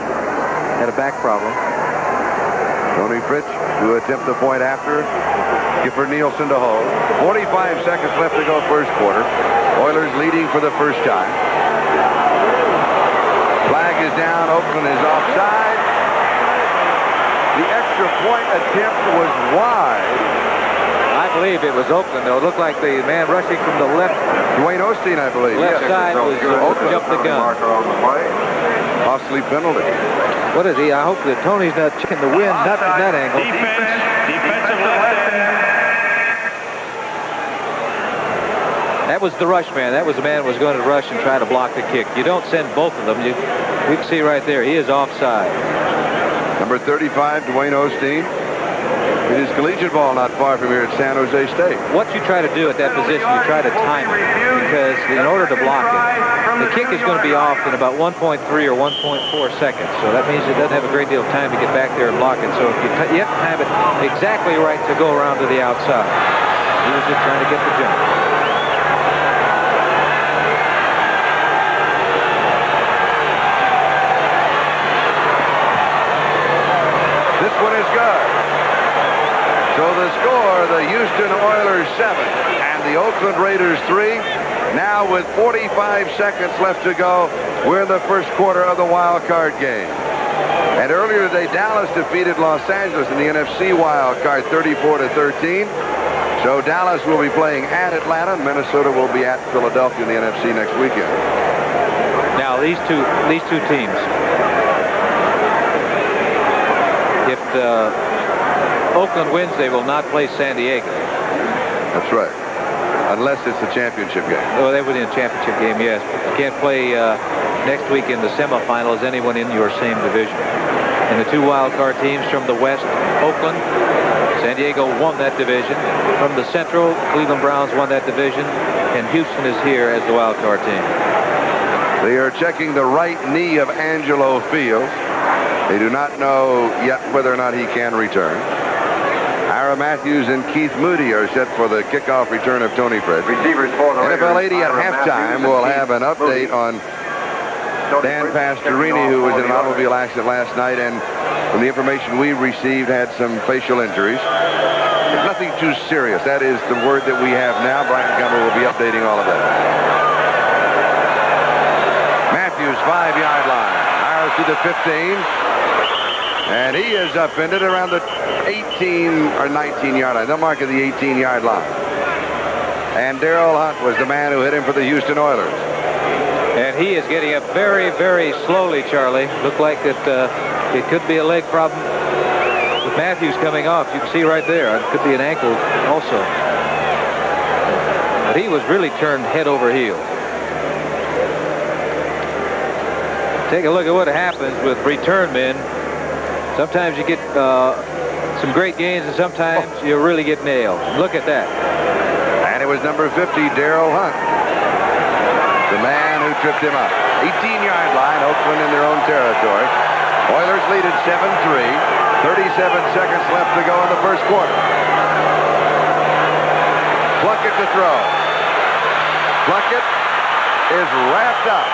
had a back problem. Tony Fritsch to attempt the point after. Gifford Nielsen to hold. 45 seconds left to go first quarter. Oilers leading for the first time. Flag is down. Oakland is offside. The extra point attempt was wide. I believe it was Oakland, though. It looked like the man rushing from the left. Dwayne Osteen, I believe. Left side was jumped the gun. Costly penalty. What is he? I hope that Tony's not checking the wind, not from that angle. Defensive left end. That was the rush man. That was the man who was going to rush and try to block the kick. You don't send both of them. We can see right there, he is offside. Number 35, Dwayne Osteen. It is collegiate ball not far from here at San Jose State. What you try to do at that position, you try to time it, because in order to block it, the kick is going to be off in about 1.3 or 1.4 seconds. So that means it doesn't have a great deal of time to get back there and block it. So if you have to time it exactly right to go around to the outside. He was just trying to get the jump. This one is good. So the score, the Houston Oilers 7 and the Oakland Raiders 3. Now with 45 seconds left to go, we're in the first quarter of the wild card game. And earlier today, Dallas defeated Los Angeles in the NFC wild card 34-13. So Dallas will be playing at Atlanta. Minnesota will be at Philadelphia in the NFC next weekend. Now these two teams, if Oakland wins, they will not play San Diego. That's right. Unless it's a championship game. Oh, they would in a championship game, yes. But you can't play next week in the semifinals anyone in your same division. And the two wild card teams from the West, Oakland, San Diego won that division. From the Central, Cleveland Browns won that division. And Houston is here as the wild card team. They are checking the right knee of Angelo Fields. They do not know yet whether or not he can return. Ira Matthews and Keith Moody are set for the kickoff return of Tony Fritsch. NFL 80 at halftime will have an update on Dan Pastorini, who was in an automobile accident last night, and from the information we received, had some facial injuries. nothing too serious. That is the word that we have now. Brian Gumbel will be updating all of that. Matthews, 5-yard line. Fires to the 15. And he is upended around the 18 or 19-yard line. They'll mark at the 18-yard line. And Darrell Hunt was the man who hit him for the Houston Oilers. And he is getting up very, very slowly, Charlie. Looked like it could be a leg problem with Matthews coming off. You can see right there. It could be an ankle also. But he was really turned head over heels. Take a look at what happens with return men. Sometimes you get some great gains, and sometimes you really get nailed. Look at that. And it was number 50, Darrell Hunt, the man who tripped him up. 18-yard line, Oakland in their own territory. Oilers lead at 7-3. 37 seconds left to go in the first quarter. Plunkett to throw. Plunkett is wrapped up.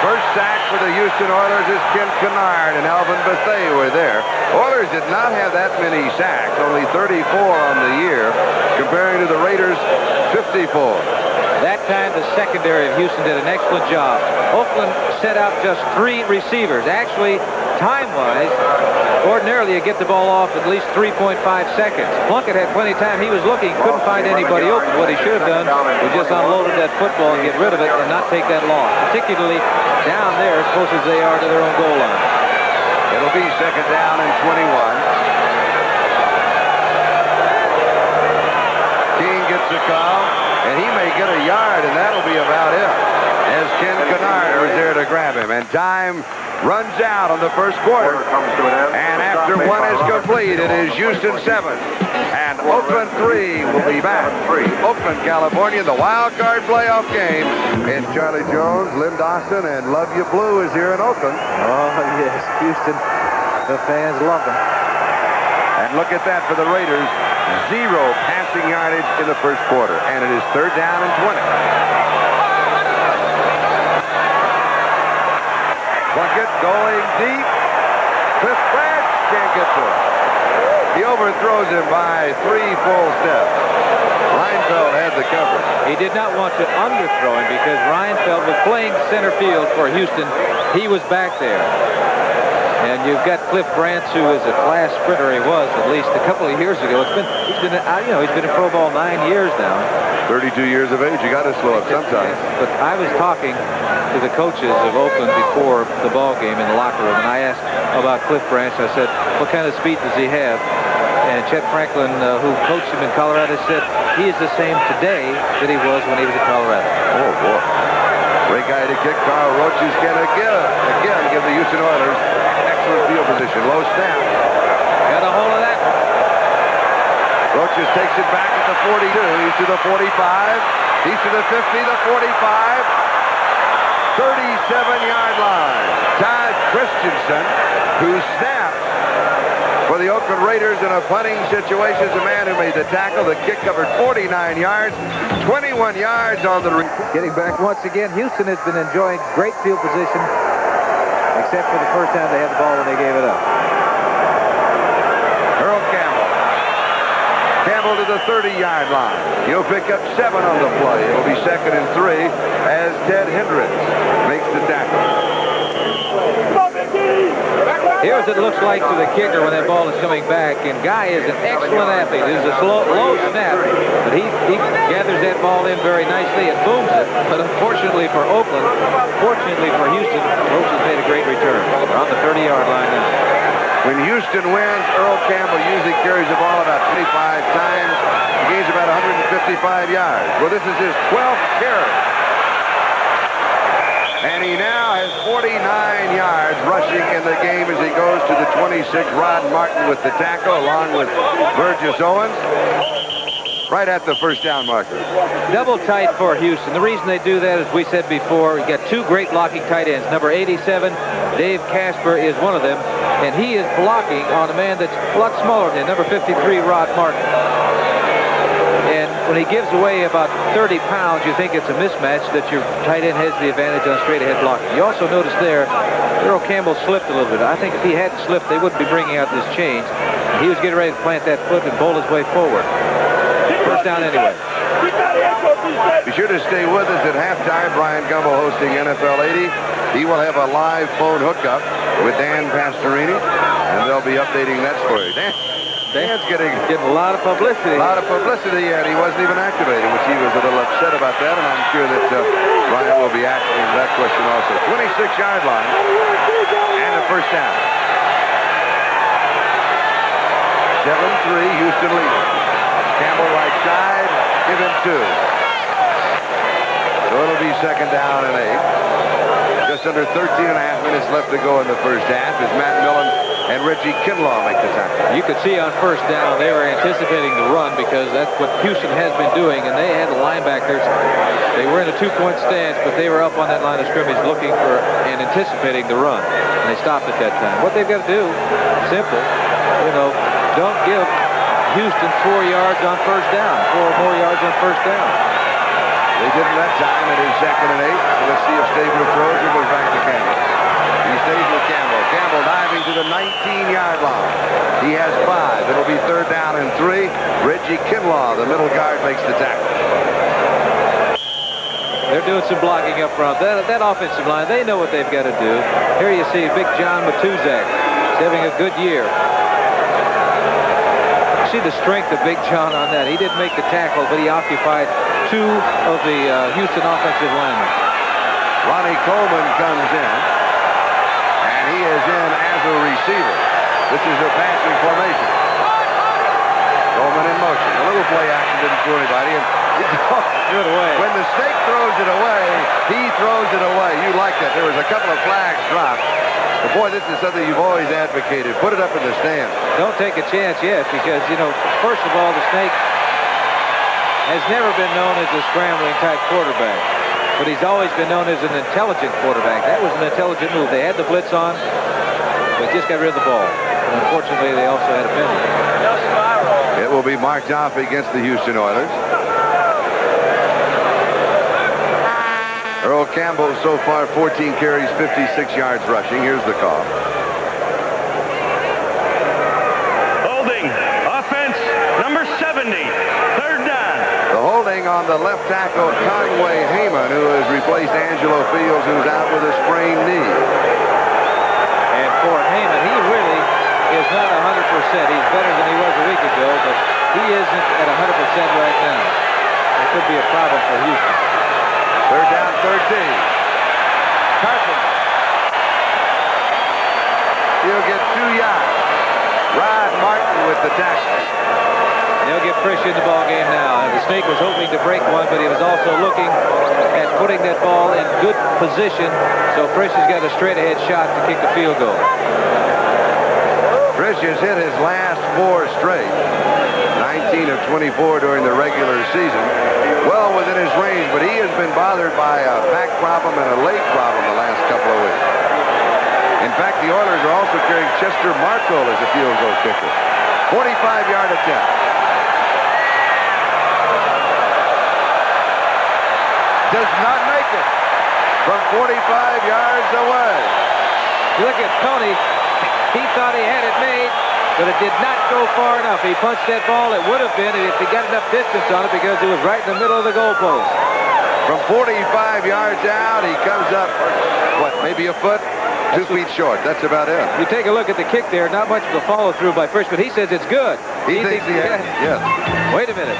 First sack for the Houston Oilers is Ken Kennard, and Alvin Bethea were there. Oilers did not have that many sacks, only 34 on the year, comparing to the Raiders' 54. That time, the secondary of Houston did an excellent job. Oakland set out just 3 receivers. Actually, time-wise, ordinarily you get the ball off at least 3.5 seconds. Plunkett had plenty of time. He was looking, couldn't find anybody open. What he should have done was just unloaded that football and get rid of it and not take that loss, particularly down there as close as they are to their own goal line. It'll be second down and 21. King gets a call, and he may get a yard, and that'll be about it, as Ken Kennard was there to grab him. And time runs out on the first quarter. And after one is complete, it is Houston 7 and Oakland 3. Will be back. Oakland, California, the wild card playoff game. And Charlie Jones, Lynn Dawson, and Love You Blue is here in Oakland. Oh, yes, Houston. The fans love them. And look at that for the Raiders. 0 passing yardage in the first quarter. And it is third down and 20. Plunkett going deep. Cliff Branch can't get to it. He overthrows him by 3 full steps. Reinfeldt had the coverage. He did not want to underthrow him because Reinfeldt was playing center field for Houston. He was back there. And you've got Cliff Branch, who is a class sprinter. He was at least a couple of years ago. He's been in pro ball 9 years now. 32 years of age. You got to slow up sometimes. But I was talking to the coaches of Oakland before the ball game in the locker room, and I asked about Cliff Branch. I said, "What kind of speed does he have?" And Chet Franklin, who coached him in Colorado, said he is the same today that he was when he was at Colorado. Oh boy! Great guy to kick. Carl Roach is going to again give the Houston Oilers excellent field position. Low snap. Got a hold of that. Roaches takes it back at the 42. He's to the 45. He's to the 50, the 45. 37-yard line. Todd Christensen, who snapped for the Oakland Raiders in a punting situation, is the man who made the tackle. The kick covered 49 yards, 21 yards on the... Getting back once again, Houston has been enjoying great field position, except for the first time they had the ball when they gave it up. Earl Campbell. Campbell to the 30-yard line. He'll pick up 7 on the play. It'll be second and 3 as Ted Hendricks makes the tackle. Here's what it looks like to the kicker when that ball is coming back. And Guy is an excellent athlete. It is a low snap, but he gathers that ball in very nicely and booms it. But unfortunately for Oakland, fortunately for Houston, Roach has made a great return. They're on the 30-yard line now. When Houston wins, Earl Campbell usually carries the ball about 25 times. He gains about 155 yards. Well, this is his 12th carry. And he now has 49 yards rushing in the game as he goes to the 26. Rod Martin with the tackle along with Burgess Owens. Right at the first down marker. Double tight for Houston. The reason they do that, as we said before, you got 2 great blocking tight ends. Number 87, Dave Casper, is one of them. And he is blocking on a man that's a lot smaller than number 53, Rod Martin. And when he gives away about 30 pounds, you think it's a mismatch that your tight end has the advantage on straight ahead blocking. You also notice there, Earl Campbell slipped a little bit. I think if he hadn't slipped, they wouldn't be bringing out this change. He was getting ready to plant that foot and bowl his way forward. First down anyway. Be sure to stay with us at halftime. Brian Gumbel hosting NFL 80. He will have a live phone hookup with Dan Pastorini, and they'll be updating that story. Dan's getting a lot of publicity. A lot of publicity, and he wasn't even activated, which he was a little upset about that, and I'm sure that Brian will be asking that question also. 26-yard line, and a first down. 7-3, Houston leading. Campbell right side, give him 2. So it'll be second down and 8. Just under 13 and a half minutes left to go in the first half as Matt Millen and Reggie Kinlaw make the tackle. You could see on first down they were anticipating the run because that's what Houston has been doing, and they had the linebackers. They were in a two-point stance, but they were up on that line of scrimmage looking for and anticipating the run, and they stopped at that time. What they've got to do, simple, don't give Houston 4 yards on first down, 4 more yards on first down. They didn't that time. It is second and 8. So let's see if Stabler throws or goes back to Campbell. He stays with Campbell. Campbell diving to the 19-yard line. He has 5. It'll be third down and 3. Reggie Kinlaw, the middle guard, makes the tackle. They're doing some blocking up front. That offensive line, they know what they've got to do. Here you see Big John Matuzak. He's having a good year. See the strength of Big John on that. He didn't make the tackle, but he occupied 2 of the Houston offensive linemen. Ronnie Coleman comes in, and he is in as a receiver. This is a passing formation. Coleman in motion. A little play action didn't fool anybody. And threw it away. When the snake throws it away, he throws it away. You like that. There was a couple of flags dropped. But boy, this is something you've always advocated. Put it up in the stand. Don't take a chance yet because, first of all, the snake has never been known as a scrambling type quarterback. But he's always been known as an intelligent quarterback. That was an intelligent move. They had the blitz on. They just got rid of the ball. And unfortunately, they also had a penalty. It will be marked off against the Houston Oilers. Earl Campbell so far 14 carries, 56 yards rushing. Here's the call. Holding. Offense number 70. Third down. The holding on the left tackle, Conway Heyman, who has replaced Angelo Fields, who's out with a sprained knee. And for Heyman, he really is not 100%. He's better than he was a week ago, but he isn't at 100% right now. That could be a problem for Houston. Third down, 13. Carson. He'll get 2 yards. Rod Martin with the tackle. They'll get Frisch in the ball game now. And the snake was hoping to break one, but he was also looking at putting that ball in good position. So Frisch has got a straight-ahead shot to kick the field goal. Frisch has hit his last 4 straight. 19 of 24 during the regular season. Well within his range, but he has been bothered by a back problem and a leg problem the last couple of weeks. In fact, the Oilers are also carrying Chester Marco as a field goal kicker. 45-yard attempt. Does not make it from 45 yards away. Look at Tony. He thought he had it made, but it did not go far enough. He punched that ball. It would have been if he got enough distance on it because it was right in the middle of the goalpost. From 45 yards out, he comes up, maybe a foot, 2 feet short. That's about it. You take a look at the kick there. Not much of a follow-through by Frisch, but he says it's good. He thinks he has it, yes. Wait a minute.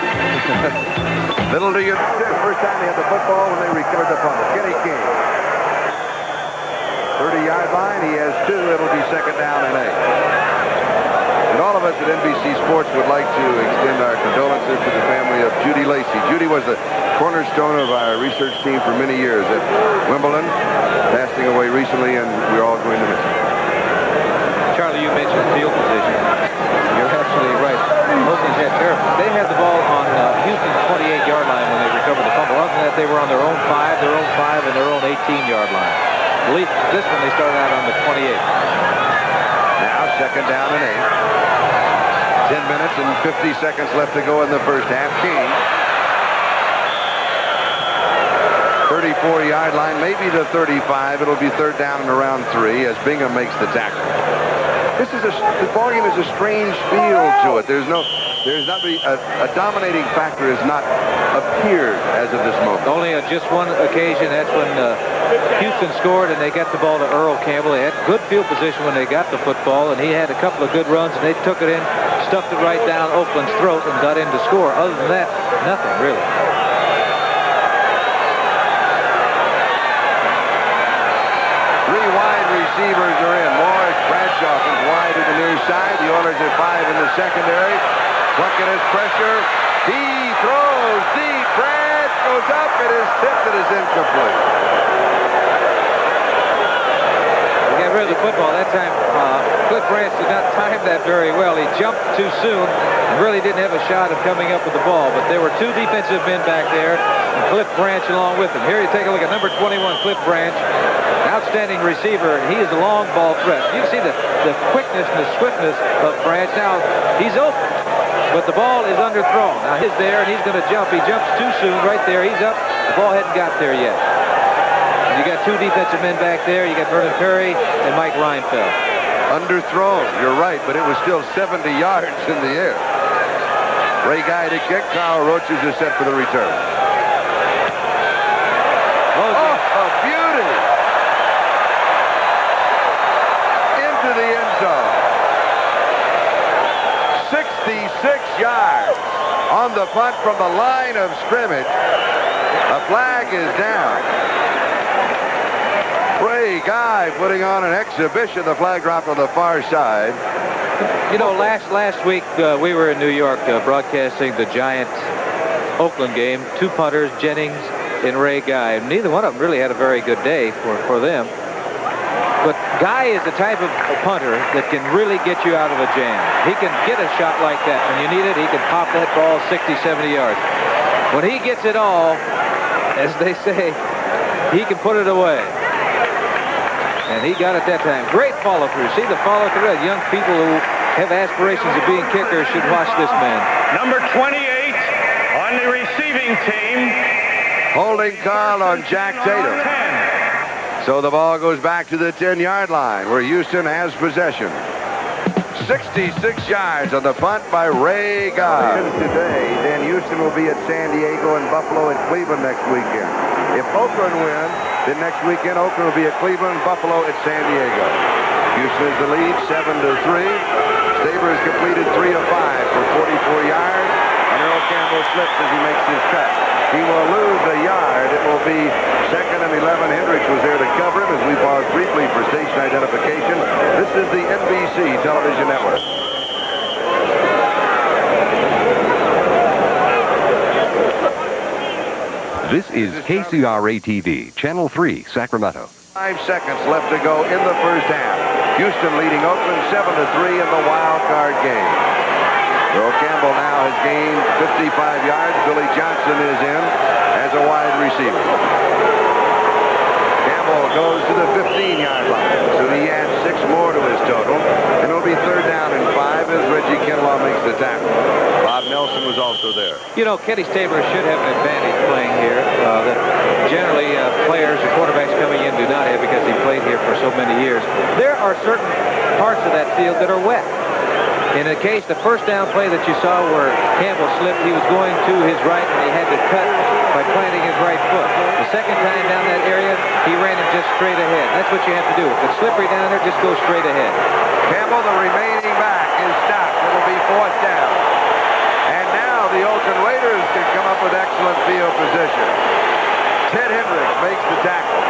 Little do you know, first time they had the football when they recovered the punt. Kenny King. 30-yard line. He has 2. It'll be second down and 8. And all of us at NBC Sports would like to extend our condolences to the family of Judy Lacey. Judy was the cornerstone of our research team for many years at Wimbledon, passing away recently, and we're all going to miss her. Charlie, you mentioned field position. You're absolutely right. Oakland's had terrible. They had the ball on Houston's 28-yard line when they recovered the fumble. Other than that, they were on their own 5, and their own 18-yard line. At least this one, they started out on the 28. Now, second down and 8. 10 minutes and 50 seconds left to go in the first half. King 34-yard line, maybe the 35. It'll be third down and around 3 as Bingham makes the tackle. This is the ball game is a strange feel to it. There's not a dominating factor has not appeared as of this moment. Only on just one occasion. That's when Houston scored and they got the ball to Earl Campbell. They had good field position when they got the football, and he had a couple of good runs, and they took it in, stuffed it right down Oakland's throat, and got in to score. Other than that, nothing really. Three wide receivers are in. Morris, Bradshaw comes wide to the near side. The Oilers at 5 in the secondary. Plunkett has pressure. He throws deep. Brad goes up. It is tipped. It is incomplete. They got rid of the football. That time, Cliff Branch did not time that very well. He jumped too soon and really didn't have a shot of coming up with the ball. But there were 2 defensive men back there, and Cliff Branch along with him. Here you take a look at number 21, Cliff Branch. Outstanding receiver, and he is a long ball threat. You can see the quickness and the swiftness of Branch. Now, he's open, but the ball is underthrown. Now, he's there, and he's going to jump. He jumps too soon right there. He's up. The ball hadn't got there yet. And you got 2 defensive men back there. You got Vernon Perry and Mike Reinfeldt. Underthrown, you're right, but it was still 70 yards in the air. Ray Guy to kick. Carl Roaches is set for the return. Oh, a beauty! To the end zone. 66 yards on the punt from the line of scrimmage. A flag is down. Ray Guy putting on an exhibition. The flag dropped on the far side. You know, last week we were in New York broadcasting the Giant Oakland game. 2 punters, Jennings and Ray Guy. And neither one of them really had a very good day for them. But Guy is the type of punter that can really get you out of a jam. He can get a shot like that. When you need it, he can pop that ball 60, 70 yards. When he gets it all, as they say, he can put it away. And he got it that time. Great follow-through. See the follow-through? Young people who have aspirations of being kickers should watch this man. Number 28 on the receiving team. Holding call on Jack Tatum. So the ball goes back to the 10-yard line where Houston has possession. 66 yards on the punt by Ray Guy. Today, then Houston will be at San Diego and Buffalo and Cleveland next weekend. If Oakland win, then next weekend Oakland will be at Cleveland, Buffalo at San Diego. Houston is the lead, 7-3. Stabers completed 3 of 5 for 44 yards. And Earl Campbell slips as he makes his cut. He will lose a yard. It will be 2nd and 11. Hendricks was there to cover him as we pause briefly for station identification. This is the NBC television network. This is KCRA-TV, Channel 3, Sacramento. 5 seconds left to go in the first half. Houston leading Oakland 7-3 in the wild card game. Earl Campbell now has gained 55 yards. Billy Johnson is in as a wide receiver. Campbell goes to the 15-yard line, so he adds 6 more to his total. And it'll be 3rd down and 5 as Reggie Kinlaw makes the tackle. Bob Nelson was also there. You know, Kenny Stabler should have an advantage playing here that generally players or quarterbacks coming in do not have because he played here for so many years. There are certain parts of that field that are wet. In the case, the first down play that you saw where Campbell slipped, he was going to his right and he had to cut by planting his right foot. The second time down that area, he ran him just straight ahead. That's what you have to do. If it's slippery down there, just go straight ahead. Campbell, the remaining back, is stopped. It'll be 4th down. And now the Oakland Raiders can come up with excellent field position. Ted Hendricks makes the tackle.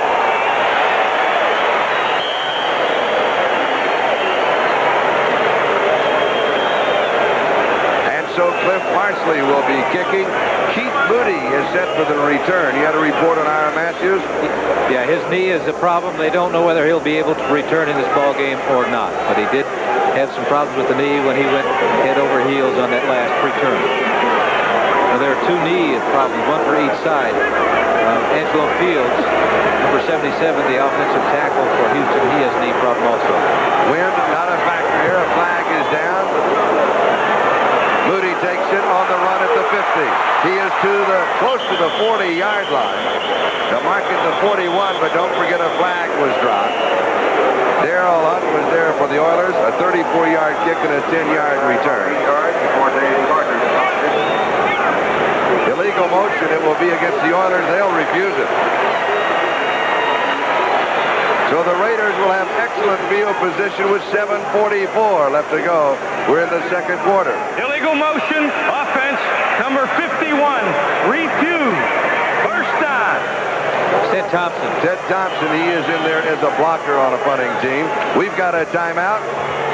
So Cliff Parsley will be kicking. Keith Moody is set for the return. You had a report on Ira Matthews? Yeah, his knee is a problem. They don't know whether he'll be able to return in this ball game or not. But he did have some problems with the knee when he went head over heels on that last return. Now, there are 2 knee problems, one for each side. Angelo Fields, number 77, the offensive tackle for Houston, he has a knee problem also. Wind, not a factor here. A flag is down. Moody takes it on the run at the 50. He is close to the 40-yard line. The mark is the 41, but don't forget a flag was dropped. Darrell Hunt was there for the Oilers, a 34-yard kick and a 10-yard return. Illegal motion, it will be against the Oilers. They'll refuse it. So the Raiders will have excellent field position with 7:44 left to go. We're in the second quarter. Illegal motion, offense, number 51, refused. First down. Ted Thompson. Ted Thompson, he is in there as a blocker on a punting team. We've got a timeout,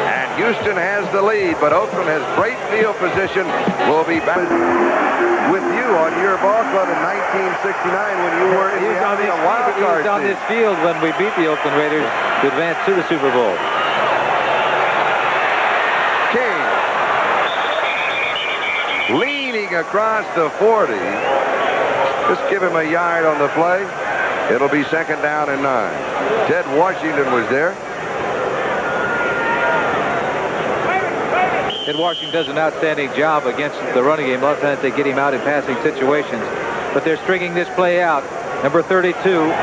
and Houston has the lead, but Oakland has great field position. We'll be back with you on your ball club in 1969 when you were in the Wildcard Came. He was on this field when we beat the Oakland Raiders to advance to the Super Bowl. King leaning across the 40. Just give him a yard on the play. It'll be second down and 9. Ted Washington was there. Ted Washington does an outstanding job against the running game. A lot of times they get him out in passing situations, but they're stringing this play out. Number 32,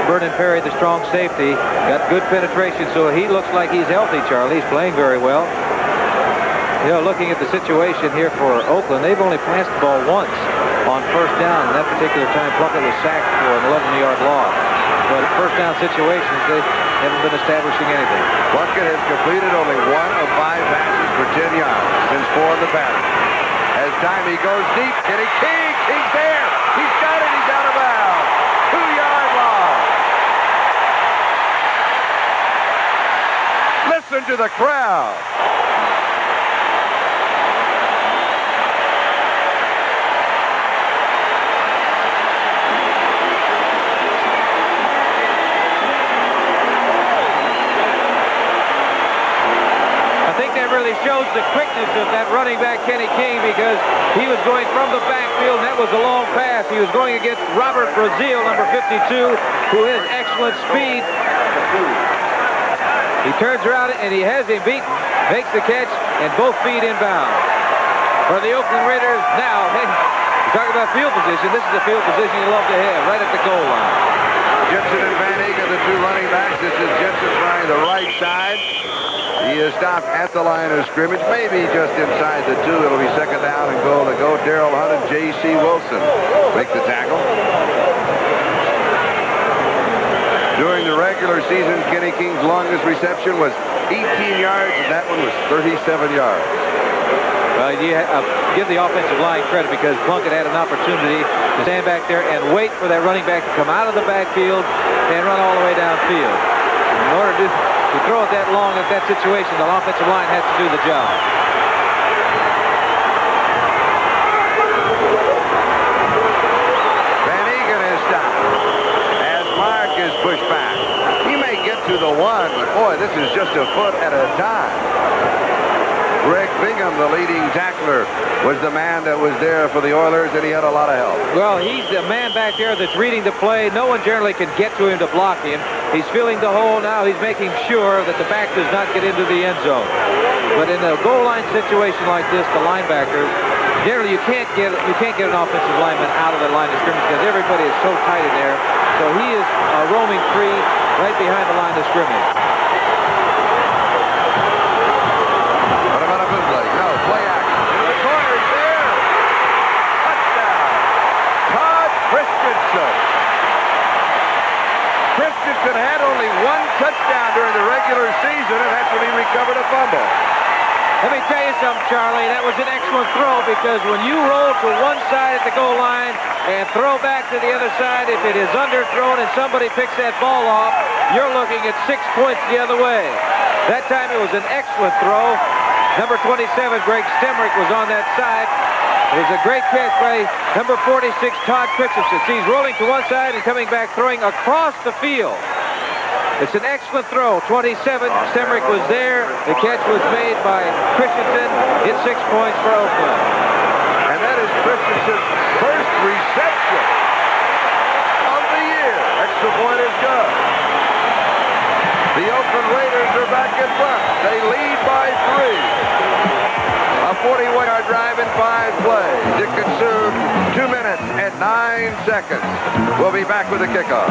Vernon Perry, the strong safety, got good penetration, so he looks like he's healthy, Charlie. He's playing very well. You know, looking at the situation here for Oakland, they've only passed the ball once on first down. And that particular time, Plunkett was sacked for an 11-yard loss. But first down situations, they haven't been establishing anything. Plunkett has completed only 1 of 5 passes for 10 yards since 4 in the pattern. As time he goes deep, Kenny King, he's there. He's got it. He's out of bounds. 2-yard line. Listen to the crowd. Really shows the quickness of that running back, Kenny King, because he was going from the backfield, and that was a long pass. He was going against Robert Brazil, number 52, who has excellent speed. He turns around, and he has him beaten, makes the catch, and both feet inbound. For the Oakland Raiders now, hey, you talk about field position, this is the field position you love to have, right at the goal line. Jensen and Van Eegen, the 2 running backs. This is Jensen trying the right side. He is stopped at the line of scrimmage, maybe just inside the 2. It'll be second down and goal to go. Darrell Hunt and J.C. Wilson make the tackle. During the regular season, Kenny King's longest reception was 18 yards, and that one was 37 yards. Well, you give the offensive line credit because Plunkett had an opportunity to stand back there and wait for that running back to come out of the backfield and run all the way downfield. In order to throw it that long at that situation, the offensive line has to do the job. Van Eegen is stopped as Mark is pushed back. He may get to the 1, but boy, this is just a foot at a time. Greg Bingham, the leading tackler, was the man that was there for the Oilers, and he had a lot of help. Well, he's the man back there that's reading the play. No one generally can get to him to block him. He's filling the hole now. He's making sure that the back does not get into the end zone. But in a goal line situation like this, the linebackers, generally you can't get an offensive lineman out of the line of scrimmage because everybody is so tight in there. So he is roaming free right behind the line of scrimmage. Christensen had only 1 touchdown during the regular season, and that's when he recovered a fumble. Let me tell you something, Charlie. That was an excellent throw because when you roll to one side at the goal line and throw back to the other side, if it is underthrown and somebody picks that ball off, you're looking at 6 points the other way. That time it was an excellent throw. Number 27, Greg Stemrick, was on that side. It was a great catch by number 46, Todd Christensen. He's rolling to one side and coming back, throwing across the field. It's an excellent throw. 27, Stemrick was there. The catch was made by Christensen. It's 6 points for Oakland. And that is Christensen's first reception of the year. Extra point is good. The Oakland Raiders are back in front. They lead by 3. A 41-yard drive in 5 plays. It consumed minutes and 9 seconds. We'll be back with the kickoff.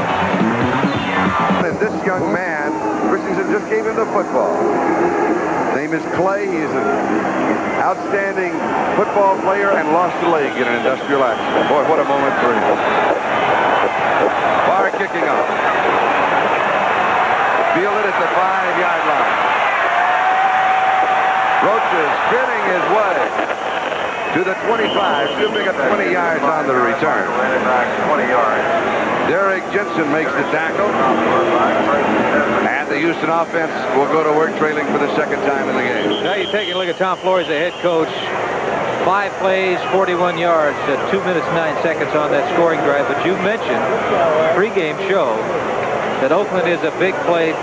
And this young man, Christensen just gave him the football. His name is Clay. He's an outstanding football player and lost a leg in an industrial accident. Boy, what a moment for him. Bar kicking off. Fielded at the 5-yard line. Roach is spinning his way to the 25. Should pick up 20 yards on the return. 20 yards. Derek Jensen makes the tackle. And the Houston offense will go to work trailing for the second time in the game. Now you take a look at Tom Flores, the head coach. 5 plays, 41 yards, 2 minutes, 9 seconds on that scoring drive. But you mentioned pregame show that Oakland is a big play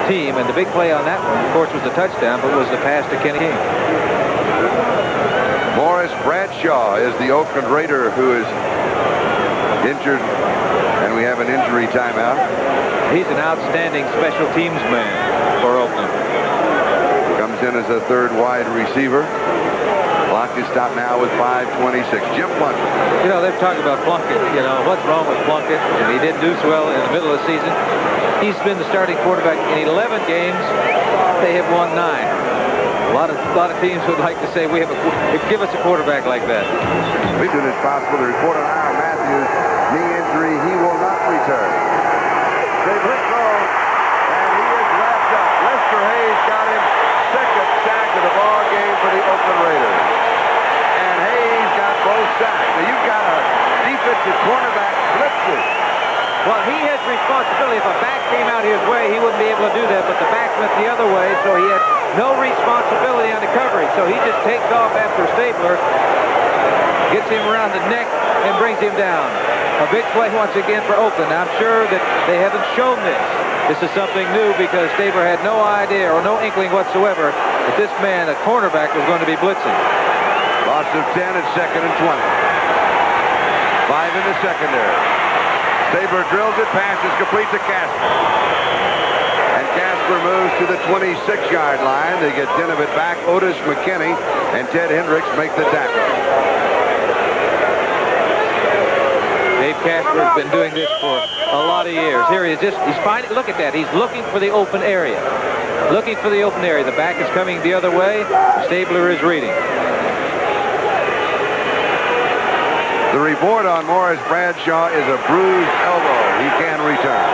team, and the big play on that one, of course, was the touchdown, but was the pass to Kenny King. Morris Bradshaw is the Oakland Raider who is injured, and we have an injury timeout. He's an outstanding special teams man for Oakland. Comes in as a third wide receiver. Clock is stopped now with 5:26. Jim Plunkett. You know, they've talked about Plunkett. You know, what's wrong with Plunkett? And he didn't do so well in the middle of the season. He's been the starting quarterback in 11 games. They have won 9. A lot of teams would like to say, give us a quarterback like that. As soon as possible, the report on Aaron Matthews, knee injury, he will not return. They've let go, and he is wrapped up. Lester Hayes got him second sack of the ball game for the Oakland Raiders. And Hayes got both sacks. Now you've got a defensive cornerback blitzing. Well, he has responsibility. If a back came out his way, he wouldn't be able to do that, but the back went the other way, so he had no responsibility on the coverage. So he just takes off after Stabler, gets him around the neck, and brings him down. A big play once again for Oakland. I'm sure that they haven't shown this. This is something new because Stabler had no idea or no inkling whatsoever that this man, a cornerback, was going to be blitzing. Loss of 10 at 2nd and 20. 5 in the secondary. Stabler drills it, passes complete to Casper. And Casper moves to the 26-yard line. They get Dinovit back. Otis McKinney and Ted Hendricks make the tackle. Dave Casper has been doing this for a lot of years. Here he is. He's finding. Look at that. He's looking for the open area. Looking for the open area. The back is coming the other way. Stabler is reading. The report on Morris Bradshaw is a bruised elbow. He can return.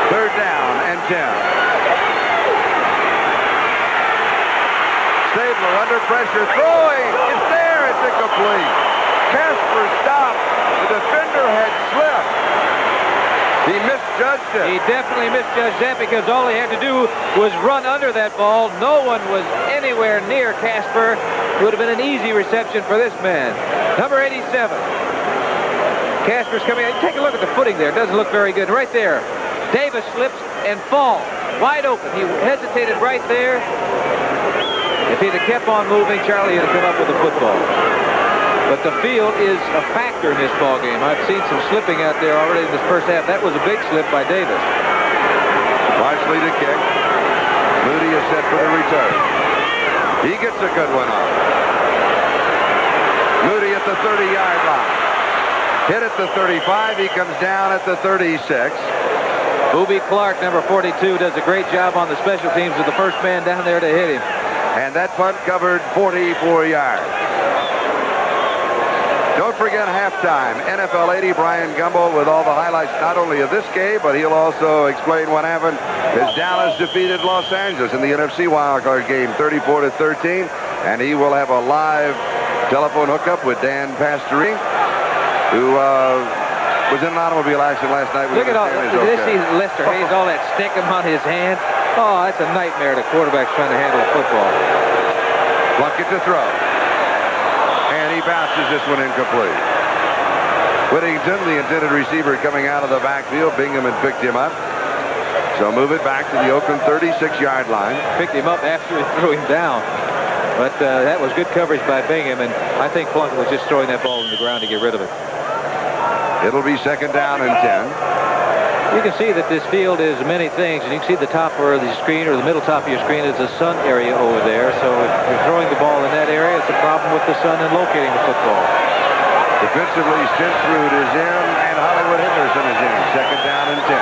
3rd down and 10. Stabler under pressure, throwing. It's there. It's incomplete. Casper stopped. The defender had slipped. He misjudged it. He definitely misjudged that because all he had to do was run under that ball. No one was anywhere near Casper. It would have been an easy reception for this man. Number 87. Casper's coming in. Take a look at the footing there. It doesn't look very good. Right there. Davis slips and falls. Wide open. He hesitated right there. If he'd have kept on moving, Charlie would have come up with the football. But the field is a factor in this ball game. I've seen some slipping out there already in this first half. That was a big slip by Davis. Wisely to kick. Moody is set for the return. He gets a good one off. Moody at the 30-yard line. Hit at the 35. He comes down at the 36. Boobie Clark, number 42, does a great job on the special teams with the first man down there to hit him. And that punt covered 44 yards. Don't forget halftime. NFL 80, Brian Gumbel with all the highlights not only of this game, but he'll also explain what happened as Dallas defeated Los Angeles in the NFC Wildcard Game 34-13. And he will have a live telephone hookup with Dan Pastorini, who was in an automobile accident last night. Look at all this. See Lester Hayes, all that stickum on his hand. Oh, that's a nightmare. The quarterback's trying to handle the football. Plunkett to throw. And he bounces this one incomplete. Whittington, the intended receiver, coming out of the backfield. Bingham had picked him up. So move it back to the Oakland 36-yard line. Picked him up after he threw him down. But that was good coverage by Bingham, and I think Plunkett was just throwing that ball on the ground to get rid of it. It'll be 2nd down and 10. You can see that this field is many things, and you can see the top of the screen or the middle top of your screen is a sun area over there. So if you're throwing the ball in that area, it's a problem with the sun and locating the football. Defensively, Stensrud is in, and Hollywood Henderson is in. Second down and 10.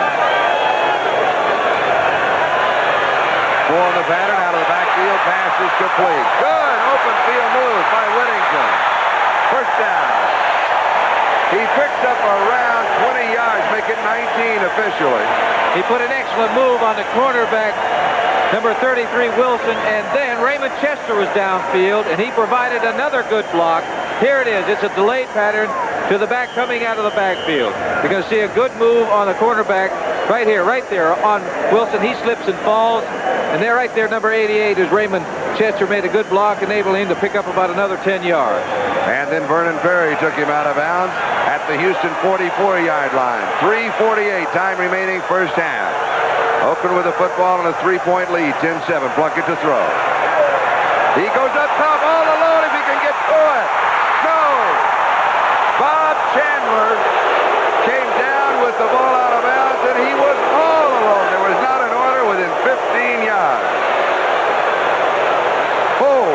4 on the pattern, out of the backfield, pass is complete. Good open field move by Whittington. First down. He picks up around 20 yards, make it 19 officially. He put an excellent move on the cornerback, number 33, Wilson, and then Raymond Chester was downfield, and he provided another good block. Here it is. It's a delayed pattern to the back coming out of the backfield. You're going to see a good move on the cornerback right here, right there on Wilson. He slips and falls, and there, right there, number 88 is Raymond Chester, made a good block, enabling him to pick up about another 10 yards. And then Vernon Ferry took him out of bounds at the Houston 44-yard line. 3:48, time remaining, first half. Oakland with the football and a 3-point lead, 10-7. Plunkett to throw. He goes up top all alone if he can get to it. No! Bob Chandler came down with the ball out of bounds, and he was all alone. There was not an order within 15 yards. Oh!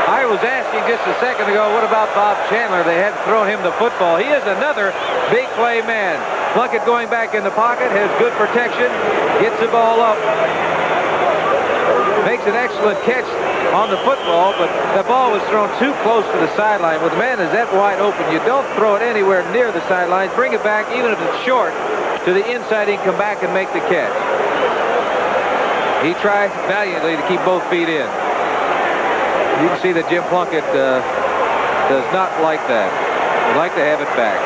I was asking just a second ago, what about Bob Chandler? They had to throw him the football. He is another big play man. Plunkett going back in the pocket, has good protection, gets the ball up, makes an excellent catch on the football, but the ball was thrown too close to the sideline. When the man is that wide open, you don't throw it anywhere near the sideline. Bring it back, even if it's short, to the inside. He can come back and make the catch. He tries valiantly to keep both feet in. You can see that Jim Plunkett does not like that. He'd like to have it back.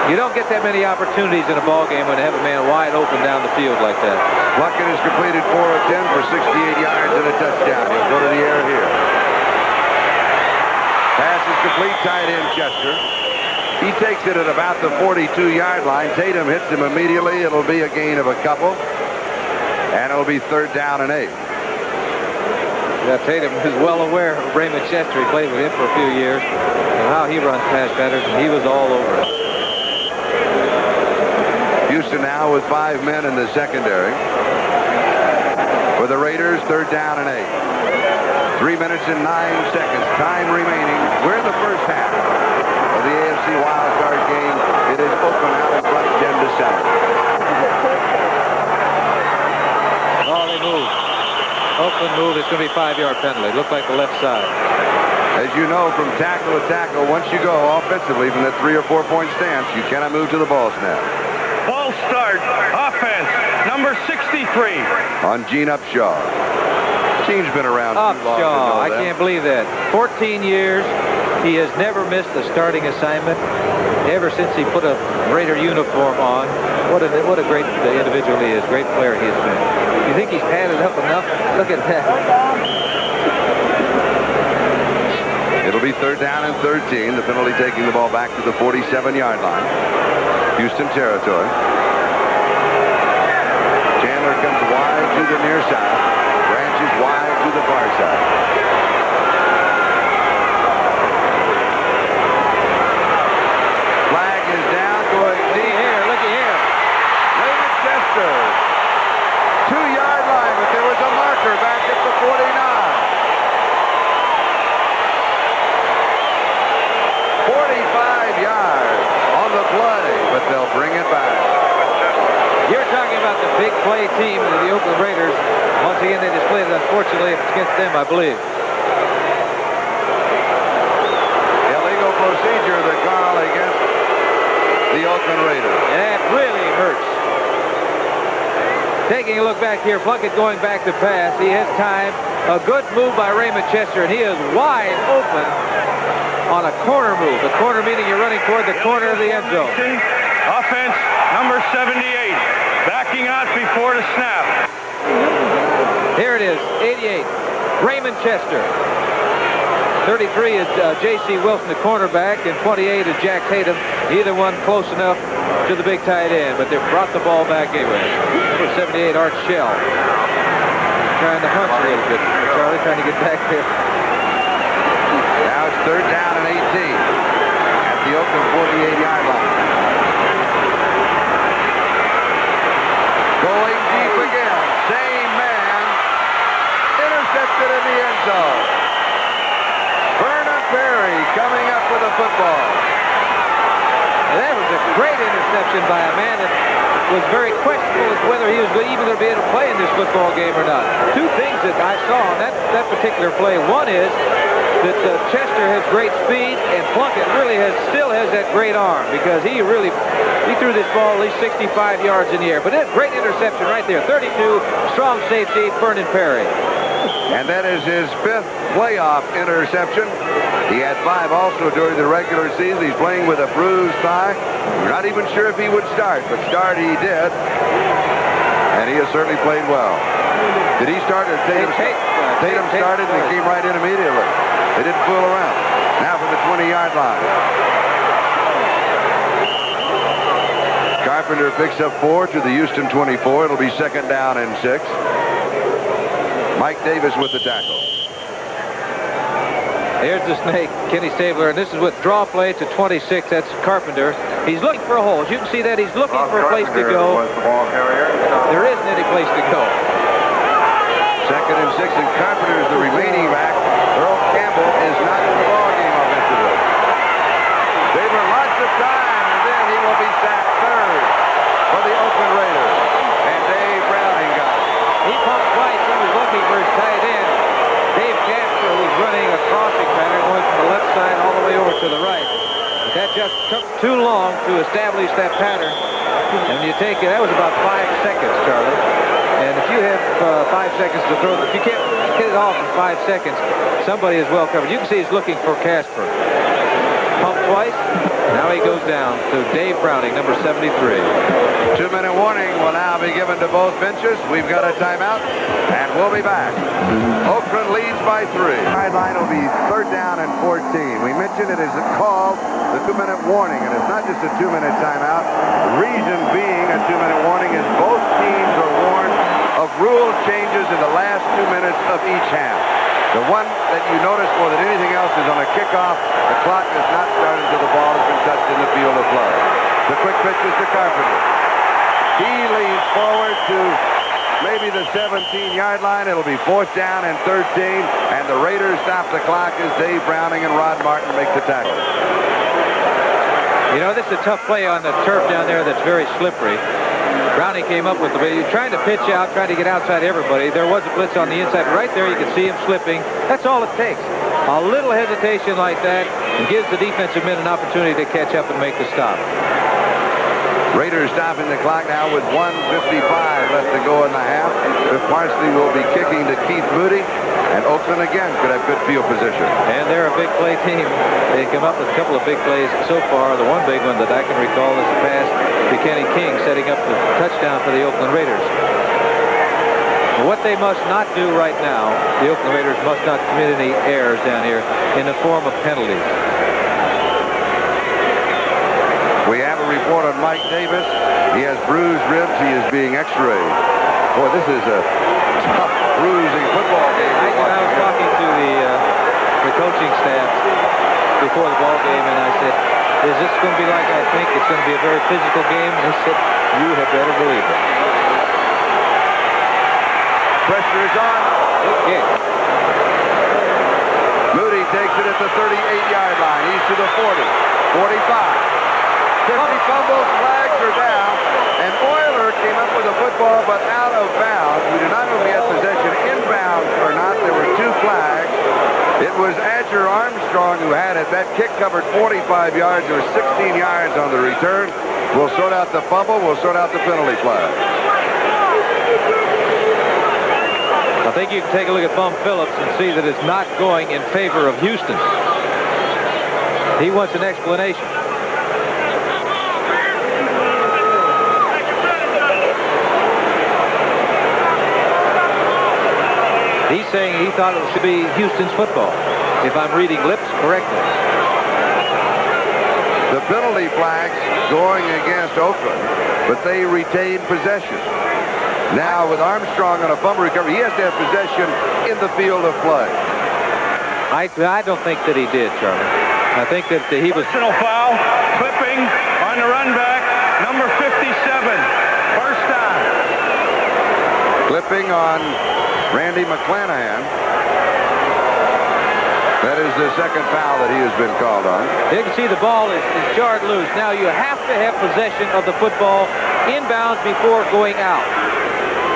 You don't get that many opportunities in a ball game when you have a man wide open down the field like that. Plunkett has completed 4 of 10 for 68 yards and a touchdown. He'll go to the air here. Pass is complete, tight end Chester. He takes it at about the 42-yard line. Tatum hits him immediately. It'll be a gain of a couple. And it'll be third down and 8. Yeah, Tatum is well aware of Raymond Chester. He played with him for a few years and how he runs pass patterns, and he was all over it. Houston now with 5 men in the secondary. For the Raiders, third down and 8. 3 minutes and 9 seconds. Time remaining. We're in the first half of the AFC Wildcard Game. It is Oakland out in front 10-7. Oh, they move. Oakland move. It's going to be a 5-yard penalty. Looked like the left side. As you know, from tackle to tackle, once you go offensively from that 3 or 4 point stance, you cannot move to the ball snap. Ball start. Offense. Number 63. On Gene Upshaw. Team's been around too long to know Upshaw. I that. can't believe that. 14 years. He has never missed a starting assignment ever since he put a Raider uniform on. What a great individual he is. Great player he has been. You think he's padded up enough? Look at that. It'll be third down and 13. The penalty taking the ball back to the 47-yard line. Houston territory. Chandler comes wide to the near side. Branches wide to the far side. Flag is down, going deep. Looky here. Raymond Chester. 2-yard line, but there was a marker back at the 49. 45 yards on the play, but they'll bring it back. You're talking about the big play team of the Oakland Raiders. Once again, they displayed it, unfortunately, it's against them, I believe. Illegal procedure, the call against the Oakland Raiders. That really hurts. Taking a look back here, Plunkett going back to pass. He has time. A good move by Raymond Chester, and he is wide open on a corner move. The corner meaning you're running toward the corner of the end zone. Offense, number 78. Backing out before the snap. Here it is, 88. Raymond Chester. 33 is J.C. Wilson, the cornerback, and 28 is Jack Tatum. Either one close enough to the big tight end, but they brought the ball back anyway. Number 78, Art Shell. Trying to hunch a little bit. Charlie trying to get back there. Now it's third down and 18 at the Oakland 48-yard line. great interception by a man that was very questionable as whether he was even going to be able to play in this football game or not. Two things that I saw on that particular play. One is that Chester has great speed, and Plunkett really still has that great arm, because he threw this ball at least 65 yards in the air. But a great interception right there. 32, strong safety, Vernon Perry. And that is his 5th playoff interception. He had 5 also during the regular season. He's playing with a bruised thigh. We're not even sure if he would start, but start he did. And he has certainly played well. Did he start or Tatum? Tatum started and he came right in immediately. They didn't fool around. Now from the 20-yard line. Carpenter picks up 4 to the Houston 24. It'll be 2nd down and 6. Mike Davis with the tackle. Here's the snake, Kenny Stabler, and this is with draw play to 26. That's Carpenter. He's looking for a hole. As you can see that he's looking for a place to go. There isn't any place to go. 2nd and 6, and Carpenter is the remaining back. Earl Campbell is not in the ballgame offensively. Gave her lots of time, and then he will be sacked 3rd for the Oakland Raiders. And Dave Browning got it. He pumped twice. He was looking for his tight end. Dave Casper was running a crossing pattern going from the left side all the way over to the right. But that just took too long to establish that pattern. And when you take it, that was about 5 seconds, Charlie. And if you have 5 seconds to throw, if you can't get it off in 5 seconds, somebody is well covered. You can see he's looking for Casper. Pump twice. Now he goes down to Dave Browning, number 73. 2-minute warning will now be given to both benches. We've got a timeout, and we'll be back. Oakland leads by 3. Sideline will be 3rd down and 14. We mentioned it is called the 2-minute warning, and it's not just a 2-minute timeout. The reason being a 2-minute warning is both teams are warned of rule changes in the last 2 minutes of each half. The one that you notice more than anything else is on a kickoff, the clock does not start until the ball has been touched in the field of play. The quick pitch is to Carpenter. He leads forward to maybe the 17-yard line. It'll be 4th down and 13, and the Raiders stop the clock as Dave Browning and Rod Martin make the tackle. You know, this is a tough play on the turf down there that's very slippery. Browning came up with the bait. He's trying to pitch out, trying to get outside everybody. There was a blitz on the inside. Right there, you can see him slipping. That's all it takes. A little hesitation like that and gives the defensive men an opportunity to catch up and make the stop. Raiders stopping the clock now with 1:55 left to go in the half. If Parsley will be kicking to Keith Moody, and Oakland again could have good field position. And they're a big play team. They come up with a couple of big plays so far. The one big one that I can recall is the pass to Kenny King, setting up the touchdown for the Oakland Raiders. What they must not do right now, the Oakland Raiders must not commit any errors down here in the form of penalties. We have a report on Mike Davis. He has bruised ribs. He is being x-rayed. Boy, this is a tough, bruising football game. I was talking to the coaching staff before the ball game, and I said, is this going to be like I think? It's going to be a very physical game? And they said, you had better believe it. Pressure is on. Okay. Moody takes it at the 38-yard line. He's to the 40, 45. 50 fumbles, flags are down, and Euler came up with a football but out of bounds. We do not know if he had possession inbounds or not. There were 2 flags. It was Adger Armstrong who had it. That kick covered 45 yards. There was 16 yards on the return. We'll sort out the fumble. We'll sort out the penalty flag. I think you can take a look at Bum Phillips and see that it's not going in favor of Houston. He wants an explanation. He's saying he thought it should be Houston's football, if I'm reading lips correctly. The penalty flags going against Oakland, but they retain possession. Now with Armstrong on a fumble recovery, he has to have possession in the field of play. I don't think that he did, Charlie. I think that he was... Personal foul, clipping on the run back, number 57, 1st down. Clipping on Randy McClanahan. That is the second foul that he has been called on. You can see the ball is jarred loose. Now you have to have possession of the football inbounds before going out.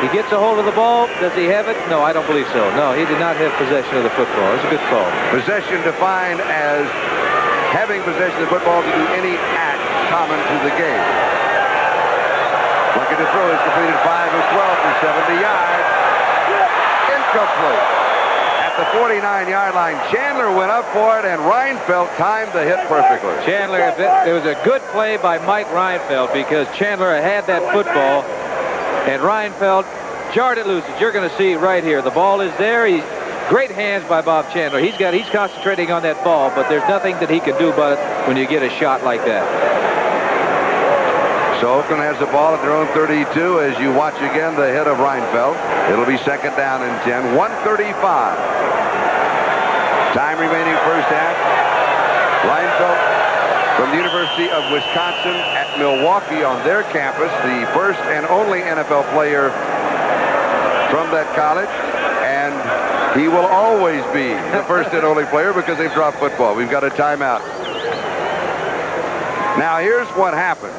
He gets a hold of the ball. Does he have it? No, I don't believe so. No, he did not have possession of the football. It's a good call. Possession defined as having possession of the football to do any act common to the game. Looking to throw is completed 5 of 12 for 70 yards. Incomplete. At the 49-yard line, Chandler went up for it, and Reinfeldt timed the hit perfectly. Chandler, it was a good play by Mike Reinfeldt because Chandler had that football, and Reinfeldt jarred it loose. As you're going to see right here, the ball is there. Great hands by Bob Chandler. He's concentrating on that ball, but there's nothing that he can do about it when you get a shot like that. So Oakland has the ball at their own 32 as you watch again the hit of Reinfeldt. It'll be second down and 10. 1:35. Time remaining first half. Reinfeldt from the University of Wisconsin at Milwaukee on their campus, the first and only NFL player from that college. And he will always be the first and only player because they've dropped football. We've got a timeout. Now here's what happens.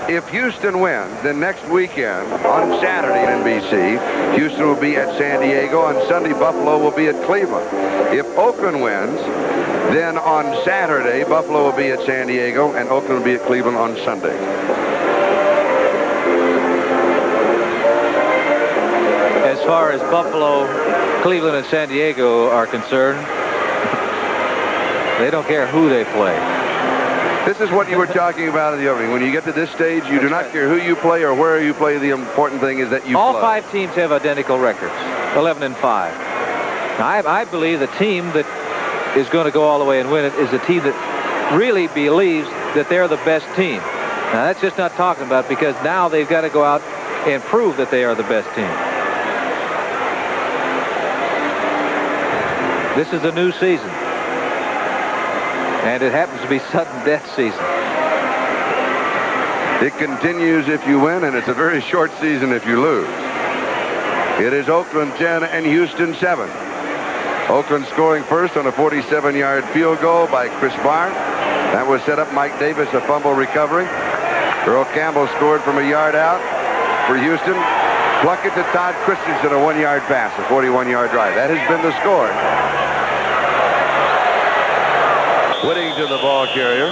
If Houston wins, then next weekend on Saturday in NBC, Houston will be at San Diego. On Sunday, Buffalo will be at Cleveland. If Oakland wins, then on Saturday, Buffalo will be at San Diego, and Oakland will be at Cleveland on Sunday. As far as Buffalo, Cleveland, and San Diego are concerned, they don't care who they play. This is what you were talking about in the opening. When you get to this stage, you do not care who you play or where you play. The important thing is that you all play. 5 teams have identical records, 11 and 5. Now, I believe the team that is going to go all the way and win it is a team that really believes that they're the best team. Now, that's just not talking about, because now they've got to go out and prove that they are the best team. This is a new season. And it happens to be sudden death season. It continues if you win, and it's a very short season if you lose. It is Oakland 10 and Houston 7. Oakland scoring first on a 47-yard field goal by Chris Barnes. That was set up Mike Davis, a fumble recovery. Earl Campbell scored from a yard out for Houston. Plunkett to Todd Christensen, a 1-yard pass, a 41-yard drive. That has been the score. Whitting to the ball carrier.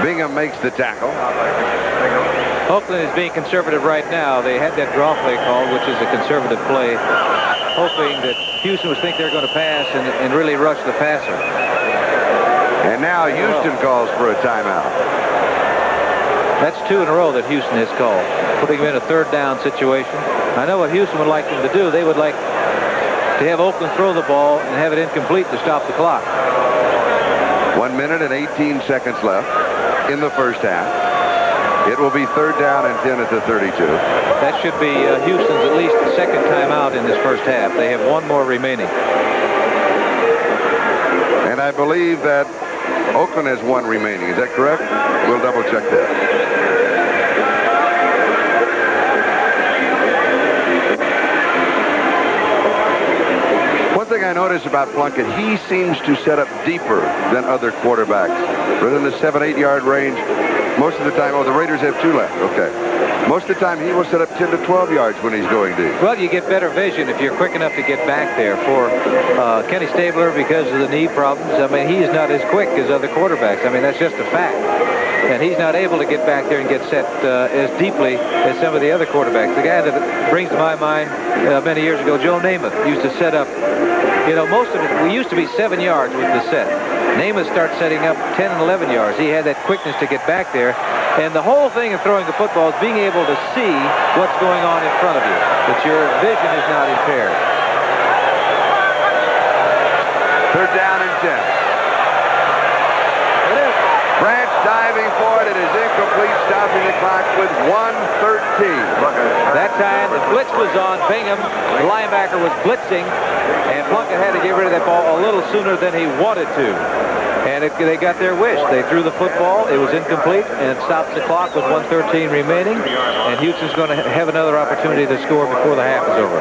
Bingham makes the tackle. Oakland is being conservative right now. They had that draw play call, which is a conservative play, hoping that Houston would think they're going to pass and really rush the passer. And now Houston calls for a timeout. That's 2 in a row that Houston has called, putting them in a third down situation. I know what Houston would like them to do. They would like to have Oakland throw the ball and have it incomplete to stop the clock. 1 minute and 18 seconds left in the first half. It will be third down and 10 at the 32. That should be Houston's at least second timeout in this first half. They have 1 more remaining. And I believe that Oakland has 1 remaining. Is that correct? We'll double check that. One thing I notice about Plunkett, he seems to set up deeper than other quarterbacks. Within the 7-8 yard range, most of the time. Oh, the Raiders have 2 left. Okay. Most of the time, he will set up 10 to 12 yards when he's going deep. Well, you get better vision if you're quick enough to get back there. For Kenny Stabler, because of the knee problems, I mean, he is not as quick as other quarterbacks. I mean, that's just a fact. And he's not able to get back there and get set as deeply as some of the other quarterbacks. The guy that brings to my mind many years ago, Joe Namath, used to set up, you know, most of it, we used to be 7 yards with the set. Namath starts setting up 10 and 11 yards. He had that quickness to get back there. And the whole thing of throwing the football is being able to see what's going on in front of you, that your vision is not impaired. Third down and 10. Branch diving for it. It is incomplete, stopping the clock with 1:13. That time the blitz was on Bingham. The linebacker was blitzing, and Plunkett had to get rid of that ball a little sooner than he wanted to. And they got their wish. They threw the football. It was incomplete, and it stops the clock with 1:13 remaining. And Houston's going to have another opportunity to score before the half is over.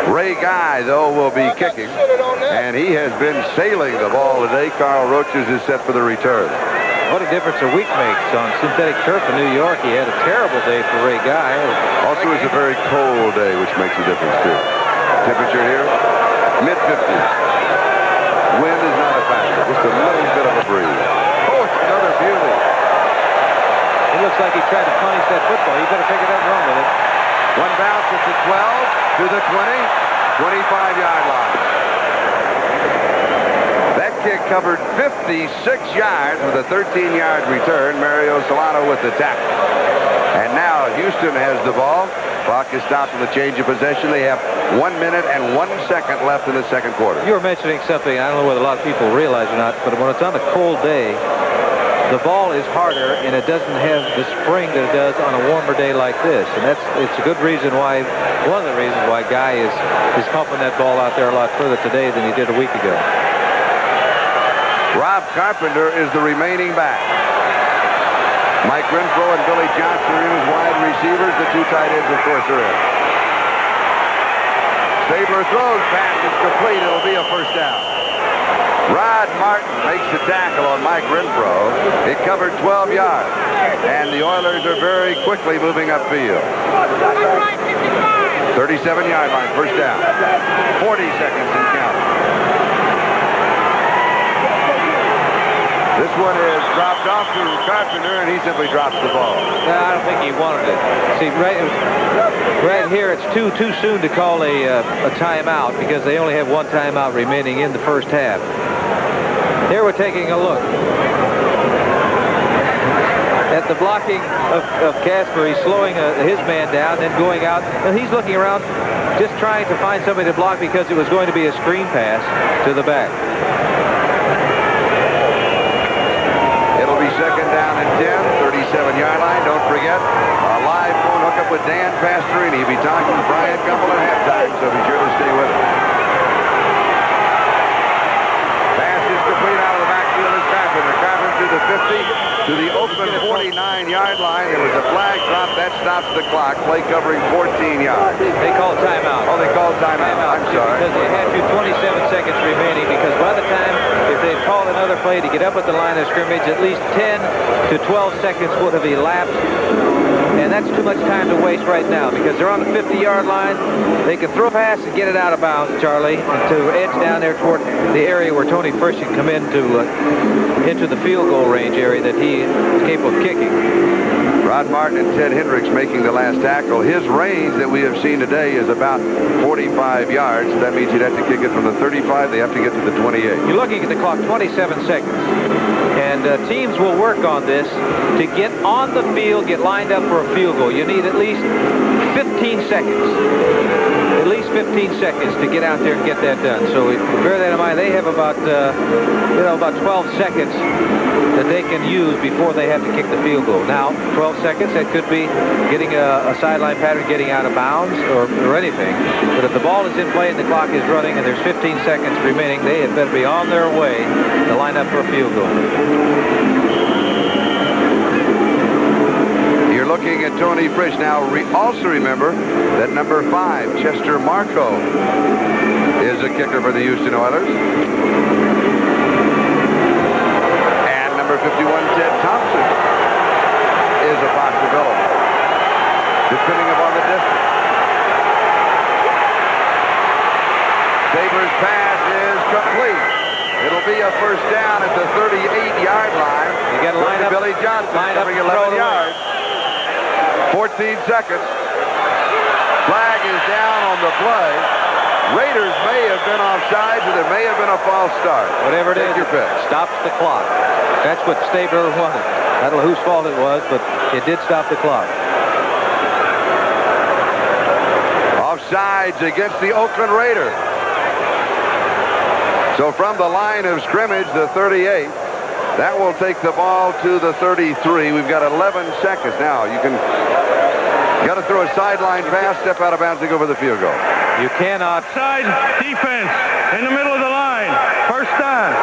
Ray Guy, though, will be kicking, and he has been sailing the ball today. Carl Roaches is set for the return. What a difference a week makes on synthetic turf in New York. He had a terrible day for Ray Guy. Also, it's a very cold day, which makes a difference, too. Temperature here, mid-50s. Wind is not a factor, just a little bit of a breeze. Oh, it's another beauty. It looks like he tried to punish that football. You better pick it up and run with it. One bounce at the 12, to the 20, 25-yard line. That kick covered 56 yards with a 13-yard return. Mario Solano with the tackle. And now Houston has the ball. Clock is stopped on the change of possession. They have 1 minute and 1 second left in the second quarter. You were mentioning something, I don't know whether a lot of people realize or not, but when it's on a cold day, the ball is harder and it doesn't have the spring that it does on a warmer day like this. And it's a good reason why, one of the reasons why Guy is pumping that ball out there a lot further today than he did a week ago. Rob Carpenter is the remaining back. Mike Renfro and Billy Johnson are in as wide receivers. The two tight ends, of course, are in. Stabler throws, pass is complete. It'll be a first down. Rod Martin makes the tackle on Mike Renfro. It covered 12 yards. And the Oilers are very quickly moving upfield. 37-yard line, first down. 40 seconds and counting. This one is dropped off to Carpenter, and he simply drops the ball. No, I don't think he wanted it. See, right here, it's too soon to call a timeout because they only have one timeout remaining in the first half. Here we're taking a look at the blocking of Casper. He's slowing his man down, then going out. And he's looking around, just trying to find somebody to block because it was going to be a screen pass to the back. It'll be second down and 10, 37-yard line. Don't forget, a live phone hookup with Dan Pastorini. He'll be talking to Brian Gumbel at halftime, so be sure to stay with us. Complete out of the backfield is Carpenter. Carpenter to the 50, to the Oakland 49-yard line. There was a flag drop. That stops the clock. Play covering 14 yards. They call timeout. Oh, they call timeout. I'm sorry. Because they had 27 seconds remaining, because by the time, if they'd called another play to get up at the line of scrimmage, at least 10 to 12 seconds would have elapsed. And that's too much time to waste right now because they're on the 50-yard line. They can throw a pass and get it out of bounds, Charlie, and to edge down there toward the area where Tony Frisch can come into the field goal range area that he is capable of kicking. Rod Martin and Ted Hendricks making the last tackle. His range that we have seen today is about 45 yards. That means he'd have to kick it from the 35. They have to get to the 28. You're looking at the clock, 27 seconds. And teams will work on this to get on the field, get lined up for a field goal. You need at least 15 seconds. At least 15 seconds to get out there and get that done. So bear that in mind. They have about 12 seconds that they can use before they have to kick the field goal. Now, 12 seconds, that could be getting a sideline pattern, getting out of bounds, or anything. But if the ball is in play and the clock is running and there's 15 seconds remaining, they had better be on their way to line up for a field goal. You're looking at Tony Frisch. Now, also remember that number 5, Chester Marco, is a kicker for the Houston Oilers. And number 51, Ted Thompson, is a possibility, depending upon the distance. Stabler's pass is complete. It'll be a first down at the 38-yard line. You got to line up. Billy Johnson covering 11 yards. 14 seconds. Flag is down on the play. Raiders may have been offsides, or there may have been a false start. Whatever it is, your pick. Stops the clock. That's what Stabler wanted. I don't know whose fault it was, but it did stop the clock. Offsides against the Oakland Raiders. So from the line of scrimmage, the 38, that will take the ball to the 33. We've got 11 seconds now. You got to throw a sideline pass, step out of bounds, and go for the field goal. You cannot. Side defense in the middle of the line. First down.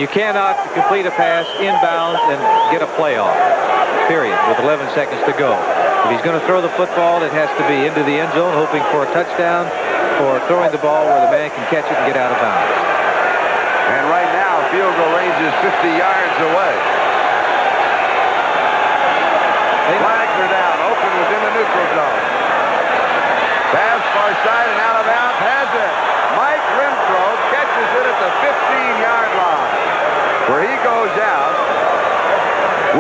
You cannot complete a pass inbounds and get a playoff, period, with 11 seconds to go. If he's going to throw the football, it has to be into the end zone, hoping for a touchdown. for throwing the ball where the man can catch it and get out of bounds. And right now, field goal range is 50 yards away. Flags are down. Oakland was in the neutral zone. Pass far side and out of bounds. Has it. Mike Renfro catches it at the 15-yard line, where he goes out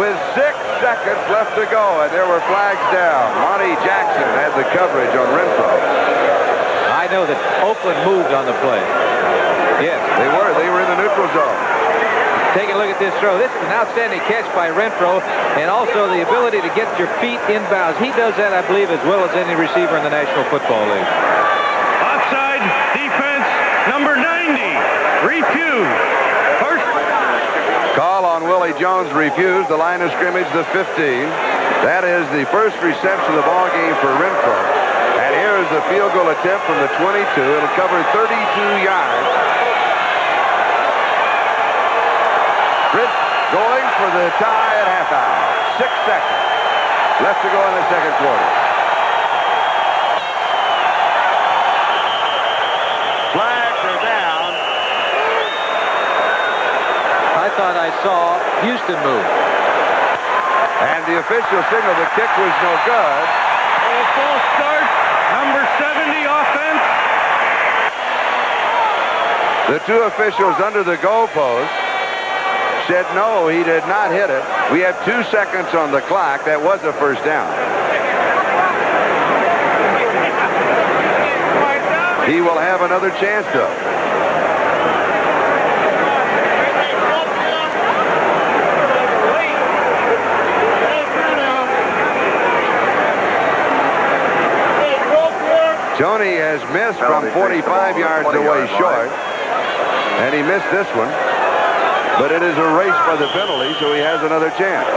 with 6 seconds left to go, and there were flags down. Monty Jackson had the coverage on Renfro. I know that Oakland moved on the play. Yes. They were in the neutral zone. Take a look at this throw. This is an outstanding catch by Renfro, and also the ability to get your feet inbounds. He does that, I believe, as well as any receiver in the National Football League. Offside defense, number 90, refused. First. Call on Willie Jones refused. The line of scrimmage, the 15. That is the first reception of the ball game for Renfro. And here is the field goal attempt from the 22. It'll cover 32 yards. Fritz going for the tie at half hour. 6 seconds left to go in the second quarter. Flags are down. I thought I saw Houston move. And the official signal the kick was no good. A false start, number 70 offense. The 2 officials under the goalpost said no, he did not hit it. We have 2 seconds on the clock. That was a first down. He will have another chance, though. Tony has missed from 45 yards away short, and he missed this one. But it is a race by the penalty, so he has another chance.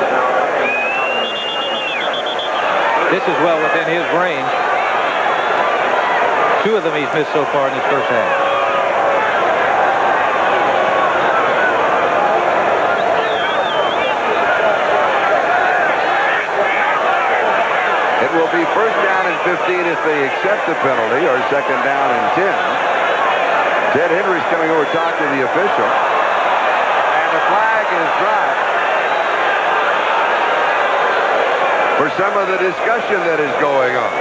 This is well within his range. 2 of them he's missed so far in his first half. It will be first down and 15 if they accept the penalty, or second down and 10. Ted Henry's coming over to talk to the official. The flag is dropped for some of the discussion that is going on.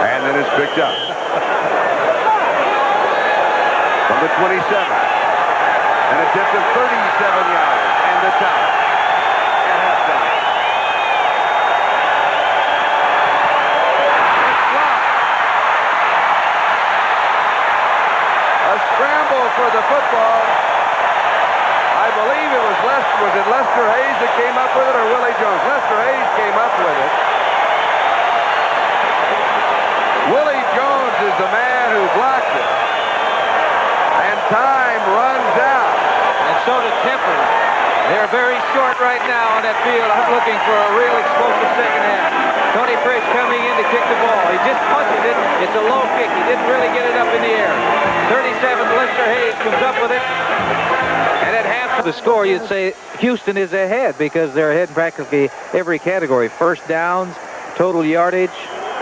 And then it's picked up. From the 27. An attempt of 37 yards and the tie. At halftime. Scramble for the football. I believe it was Lester Hayes that came up with it, or Willie Jones? Lester Hayes came up with it. Willie Jones is the man who blocked it. And time runs out. And so does temper. They're very short right now on that field. I'm looking for a real explosive second half. Tony Fritz coming in to kick the ball. He just punches it. It's a low kick. He didn't really get it up in the air. 37, Lester Hayes comes up with it. And at half of the score, you'd say Houston is ahead because they're ahead in practically every category. First downs, total yardage,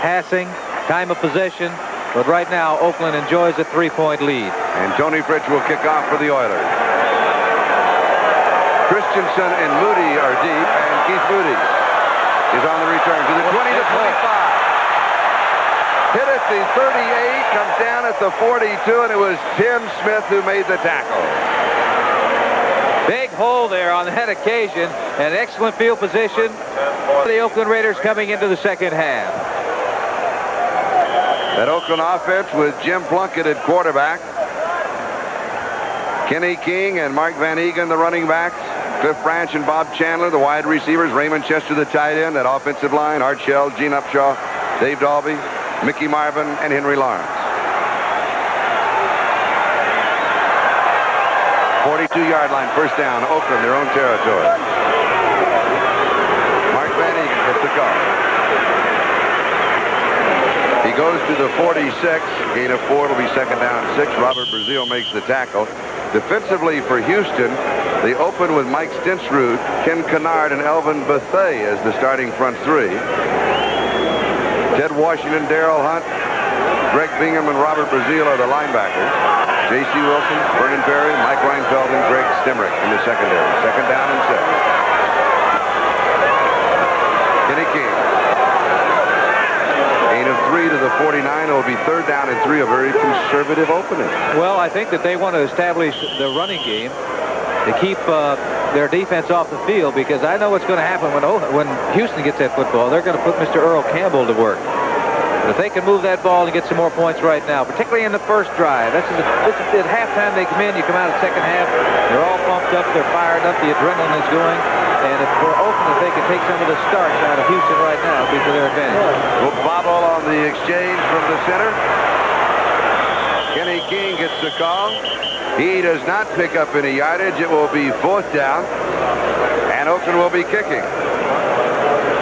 passing, time of possession. But right now, Oakland enjoys a 3-point lead. And Tony Fritz will kick off for the Oilers. Christensen and Moody are deep, and Keith Moody is on the return to the 20 to 25. Hit at the 38, comes down at the 42, and it was Tim Smith who made the tackle. Big hole there on that occasion, and excellent field position for the Oakland Raiders coming into the second half. That Oakland offense with Jim Plunkett at quarterback. Kenny King and Mark Van Eegen, the running backs. Cliff Branch and Bob Chandler, the wide receivers. Raymond Chester, the tight end. That offensive line, Art Shell, Gene Upshaw, Dave Dalby, Mickey Marvin, and Henry Lawrence. 42-yard line, first down, Oakland, their own territory. Mark Van Eegen gets the call. He goes to the 46. Gain of 4. It'll be second down 6. Robert Brazil makes the tackle. Defensively for Houston, they open with Mike Stinsrud, Ken Kennard, and Elvin Bethea as the starting front 3. Ted Washington, Darrell Hunt, Greg Bingham, and Robert Brazil are the linebackers. J.C. Wilson, Vernon Berry, Mike Reinfeld, and Greg Stemrick in the secondary. Second down and 6. Kenny King. Gain of 3 to the 49. It will be third down and 3, a very conservative opening. Well, I think that they want to establish the running game to keep their defense off the field, because I know what's going to happen when Houston gets that football. They're going to put Mr. Earl Campbell to work. But if they can move that ball and get some more points right now, particularly in the first drive. This is at halftime they come in, you come out at second half, they're all pumped up, they're fired up, the adrenaline is going. And if for Oakland, if they can take some of the starch out of Houston right now, it'll be for their advantage. Will bobble on the exchange from the center. Kenny King gets the call. He does not pick up any yardage. It will be fourth down, and Oakland will be kicking.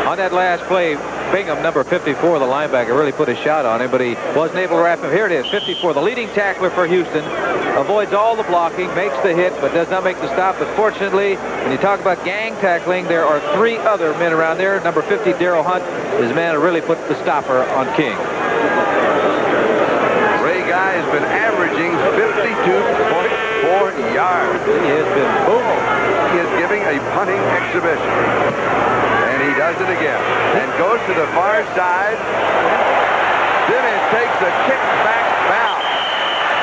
On that last play, Bingham, number 54, the linebacker, really put a shot on him, but he wasn't able to wrap him. Here it is, 54, the leading tackler for Houston. Avoids all the blocking, makes the hit, but does not make the stop. But fortunately, when you talk about gang tackling, there are 3 other men around there. Number 50, Darrell Hunt, is the man who really put the stopper on King. Ray Guy has been averaging 52.4 yards. He has been booming. He is giving a punting exhibition. And he does it again. And goes to the far side. Then it takes a kick-back bounce.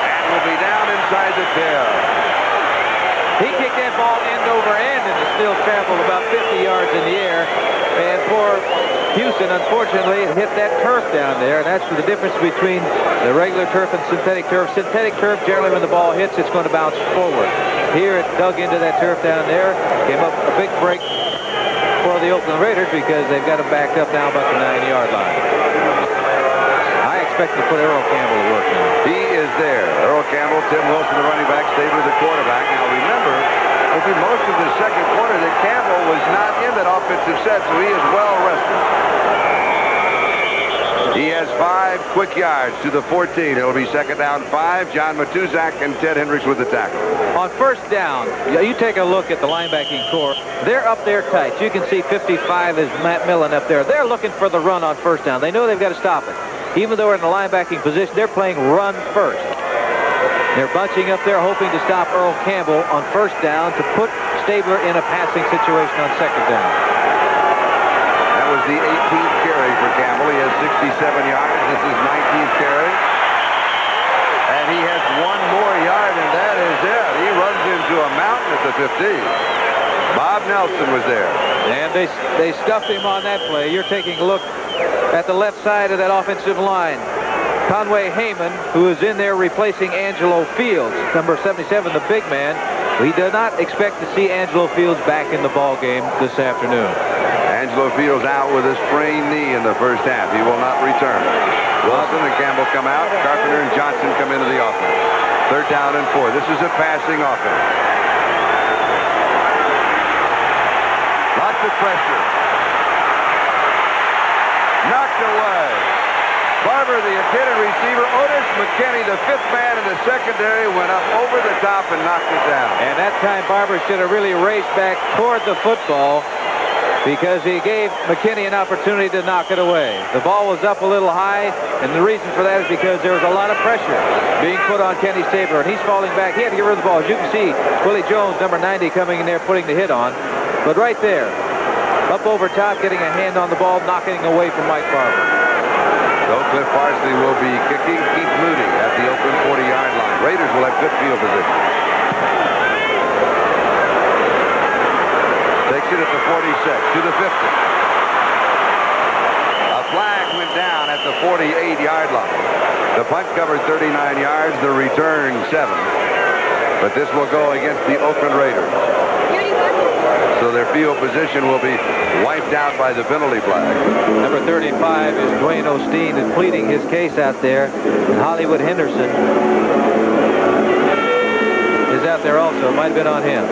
And will be down inside the 10. He kicked that ball end over end, and it still traveled about 50 yards in the air. And for Houston, unfortunately, it hit that turf down there, and that's the difference between the regular turf and synthetic turf. Synthetic turf, generally when the ball hits, it's going to bounce forward. Here, it dug into that turf down there, came up a big break for the Oakland Raiders because they've got them backed up now about the 9-yard line. I expect to put Earl Campbell to work now. He is there. Earl Campbell, Tim Wilson, the running back, stayed with the quarterback. Now, remember, it'll be most of the second quarter that Campbell was not in that offensive set, so he is well rested. He has 5 quick yards to the 14. It'll be second down 5. John Matuzak and Ted Hendricks with the tackle. On first down, you take a look at the linebacking core. They're up there tight. You can see 55 is Matt Millen up there. They're looking for the run on first down. They know they've got to stop it. Even though they're in the linebacking position, they're playing run first. They're bunching up there, hoping to stop Earl Campbell on first down to put Stabler in a passing situation on second down. That was the 18th carry for Campbell. He has 67 yards. This is 19th carry. And he has 1 more yard, and that is it. He runs into a mountain at the 15. Bob Nelson was there. And they stuffed him on that play. You're taking a look at the left side of that offensive line. Conway Heyman, who is in there replacing Angelo Fields, number 77, the big man. We do not expect to see Angelo Fields back in the ball game this afternoon. Angelo Fields out with a sprained knee in the first half. He will not return. Wilson and Campbell come out. Carpenter and Johnson come into the offense. Third down and 4. This is a passing offense. Lots of pressure. Knocked away. Barber, the intended receiver. Otis McKinney, the 5th man in the secondary, went up over the top and knocked it down. And that time Barber should have really raced back toward the football because he gave McKinney an opportunity to knock it away. The ball was up a little high, and the reason for that is because there was a lot of pressure being put on Kenny Stabler, and he's falling back. He had to get rid of the ball. As you can see, Willie Jones, number 90, coming in there, putting the hit on. But right there, up over top, getting a hand on the ball, knocking away from Mike Barber. So Cliff Parsley will be kicking. Keith Moody at the Oakland 40-yard line. Raiders will have good field position. Takes it at the 46 to the 50. A flag went down at the 48-yard line. The punt covered 39 yards. The return 7. But this will go against the Oakland Raiders. So their field position will be wiped out by the penalty flag. Number 35 is Dwayne Osteen, is pleading his case out there. And Hollywood Henderson is out there also. It might have been on him.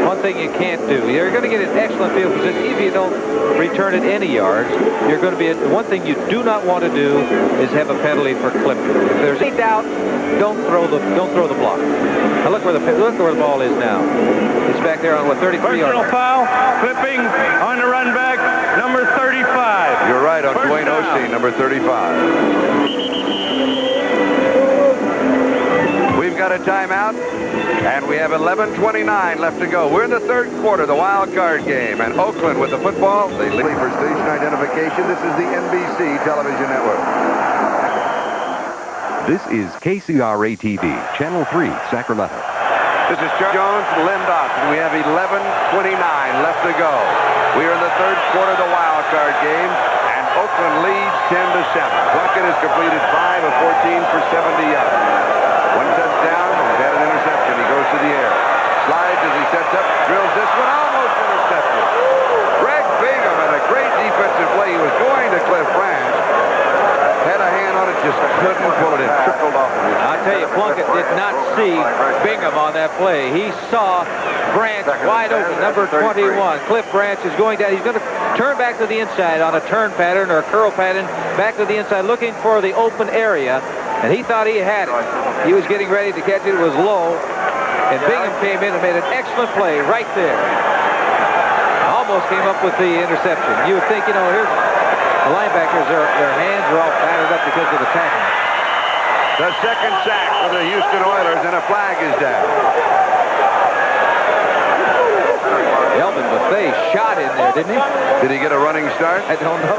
One thing you can't do, you're going to get an excellent field position if you don't return it any yards. You're going to be one thing you do not want to do is have a penalty for clipping. If there's any doubt, don't throw the block. Now look where the ball is now. It's back there on what, 33 yards. Personal foul, clipping on the run back, number 35. Osteen, number 35. We've got a timeout, and we have 11:29 left to go. We're in the third quarter, the wild card game, and Oakland with the football. They lead for station identification. This is the NBC television network. This is KCRA-TV, Channel 3, Sacramento. This is Charlie Jones, Lynn Dawson. We have 11:29 left to go. We are in the third quarter of the wild card game, and Oakland leads 10-7. Plunkett has completed 5 of 14 for 70 yards. One touchdown, he's had an interception. He goes to the air. Slides as he sets up, drills this one, almost intercepted. Greg Bingham had a great defensive play. He was going to Cliff Branch. Had a hand on it, just couldn't pull it. It trickled off of his. I'll tell you, Plunkett did not see Bingham on that play. He saw Branch wide open, number 21. Cliff Branch is going down. He's going to turn back to the inside on a turn pattern or a curl pattern, back to the inside, looking for the open area. And he thought he had it. He was getting ready to catch it. It was low. And Bingham came in and made an excellent play right there. Almost came up with the interception. You would think, you know, here's the linebackers, their hands are all battered up because of the tackling. The second sack for the Houston Oilers, and a flag is down. Elvin Buffet shot in there, didn't he? Did he get a running start? I don't know.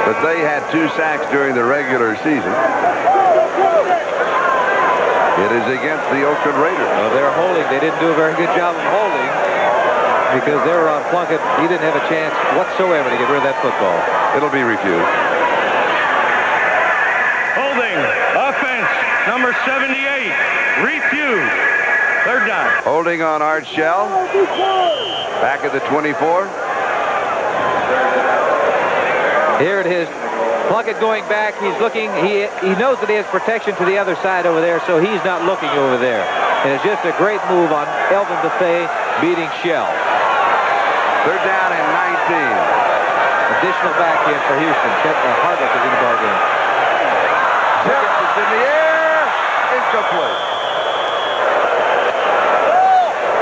But they had 2 sacks during the regular season. It is against the Oakland Raiders. Well, they're holding. They didn't do a very good job of holding because they were on Plunkett. He didn't have a chance whatsoever to get rid of that football. It'll be refused. Holding. Offense. Number 78. Refused. Third down. Holding on Art Shell. Back at the 24. Here it is. Plunkett going back. He's looking. He knows that he has protection to the other side over there, so he's not looking over there. And it's just a great move on Elvin Buffet beating Shell. Third down and 19. Additional back in for Houston. Hardwick is in the ballgame. It's in the air. Incomplete.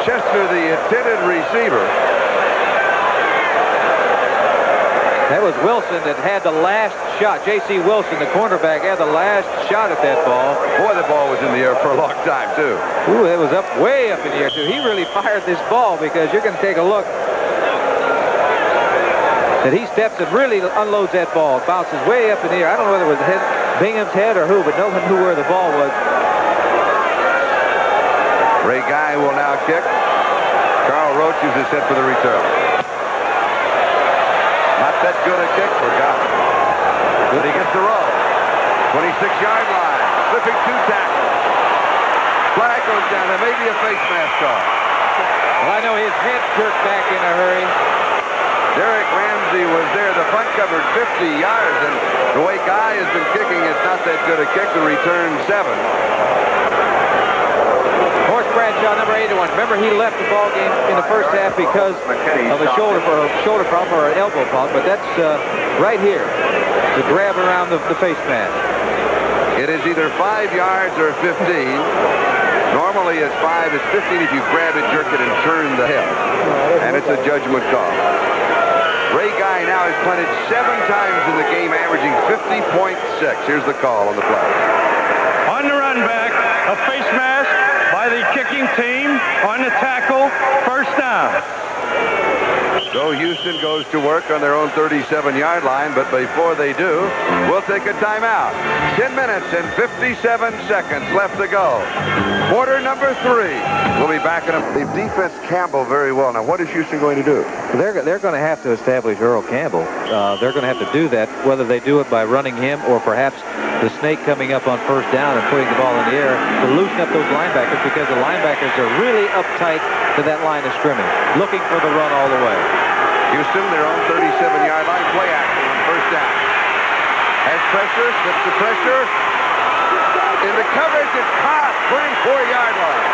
Chester, the intended receiver. That was Wilson that had the last shot. J.C. Wilson, the cornerback, had the last shot at that ball. Boy, the ball was in the air for a long time, too. Ooh, it was up way up in the air, too. He really fired this ball because you're going to take a look. That he steps and really unloads that ball. It bounces way up in the air. I don't know whether it was Bingham's head or who, but no one knew where the ball was. Ray Guy will now kick. Carl Roach is set for the return. Not that good a kick for Guy. But he gets the roll. 26-yard line. Slipping 2 tackles. Flag goes down. There may be a face mask off. Well, I know his head jerked back in a hurry. Derek Ramsey was there. The punt covered 50 yards, and the way Guy has been kicking, it's not that good a kick. The return 7. Horst Bradshaw, number 81. Remember, he left the ball game in the first half because of a shoulder problem or an elbow problem, but that's right here to grab around the face mask. It is either 5 yards or 15. Normally it's 5. It's 15 if you grab it, jerk it, and turn the hip. And it's a judgment call. Ray Guy now has punted 7 times in the game, averaging 50.6. Here's the call on the play. On the run back, a face mask by the kicking team. On the tackle, first down. So Houston goes to work on their own 37-yard line, but before they do, we'll take a timeout. 10 minutes and 57 seconds left to go. Quarter number 3. We'll be back in a... They've defensed Campbell very well. Now, what is Houston going to do? They're going to have to establish Earl Campbell. They're going to have to do that, whether they do it by running him or perhaps the snake coming up on first down and putting the ball in the air to loosen up those linebackers, because the linebackers are really uptight to that line of scrimmage, looking for the run all the way. Houston, their own 37-yard line, play action on first down. Has pressure, slips the pressure. In the coverage, it's caught, 24-yard line.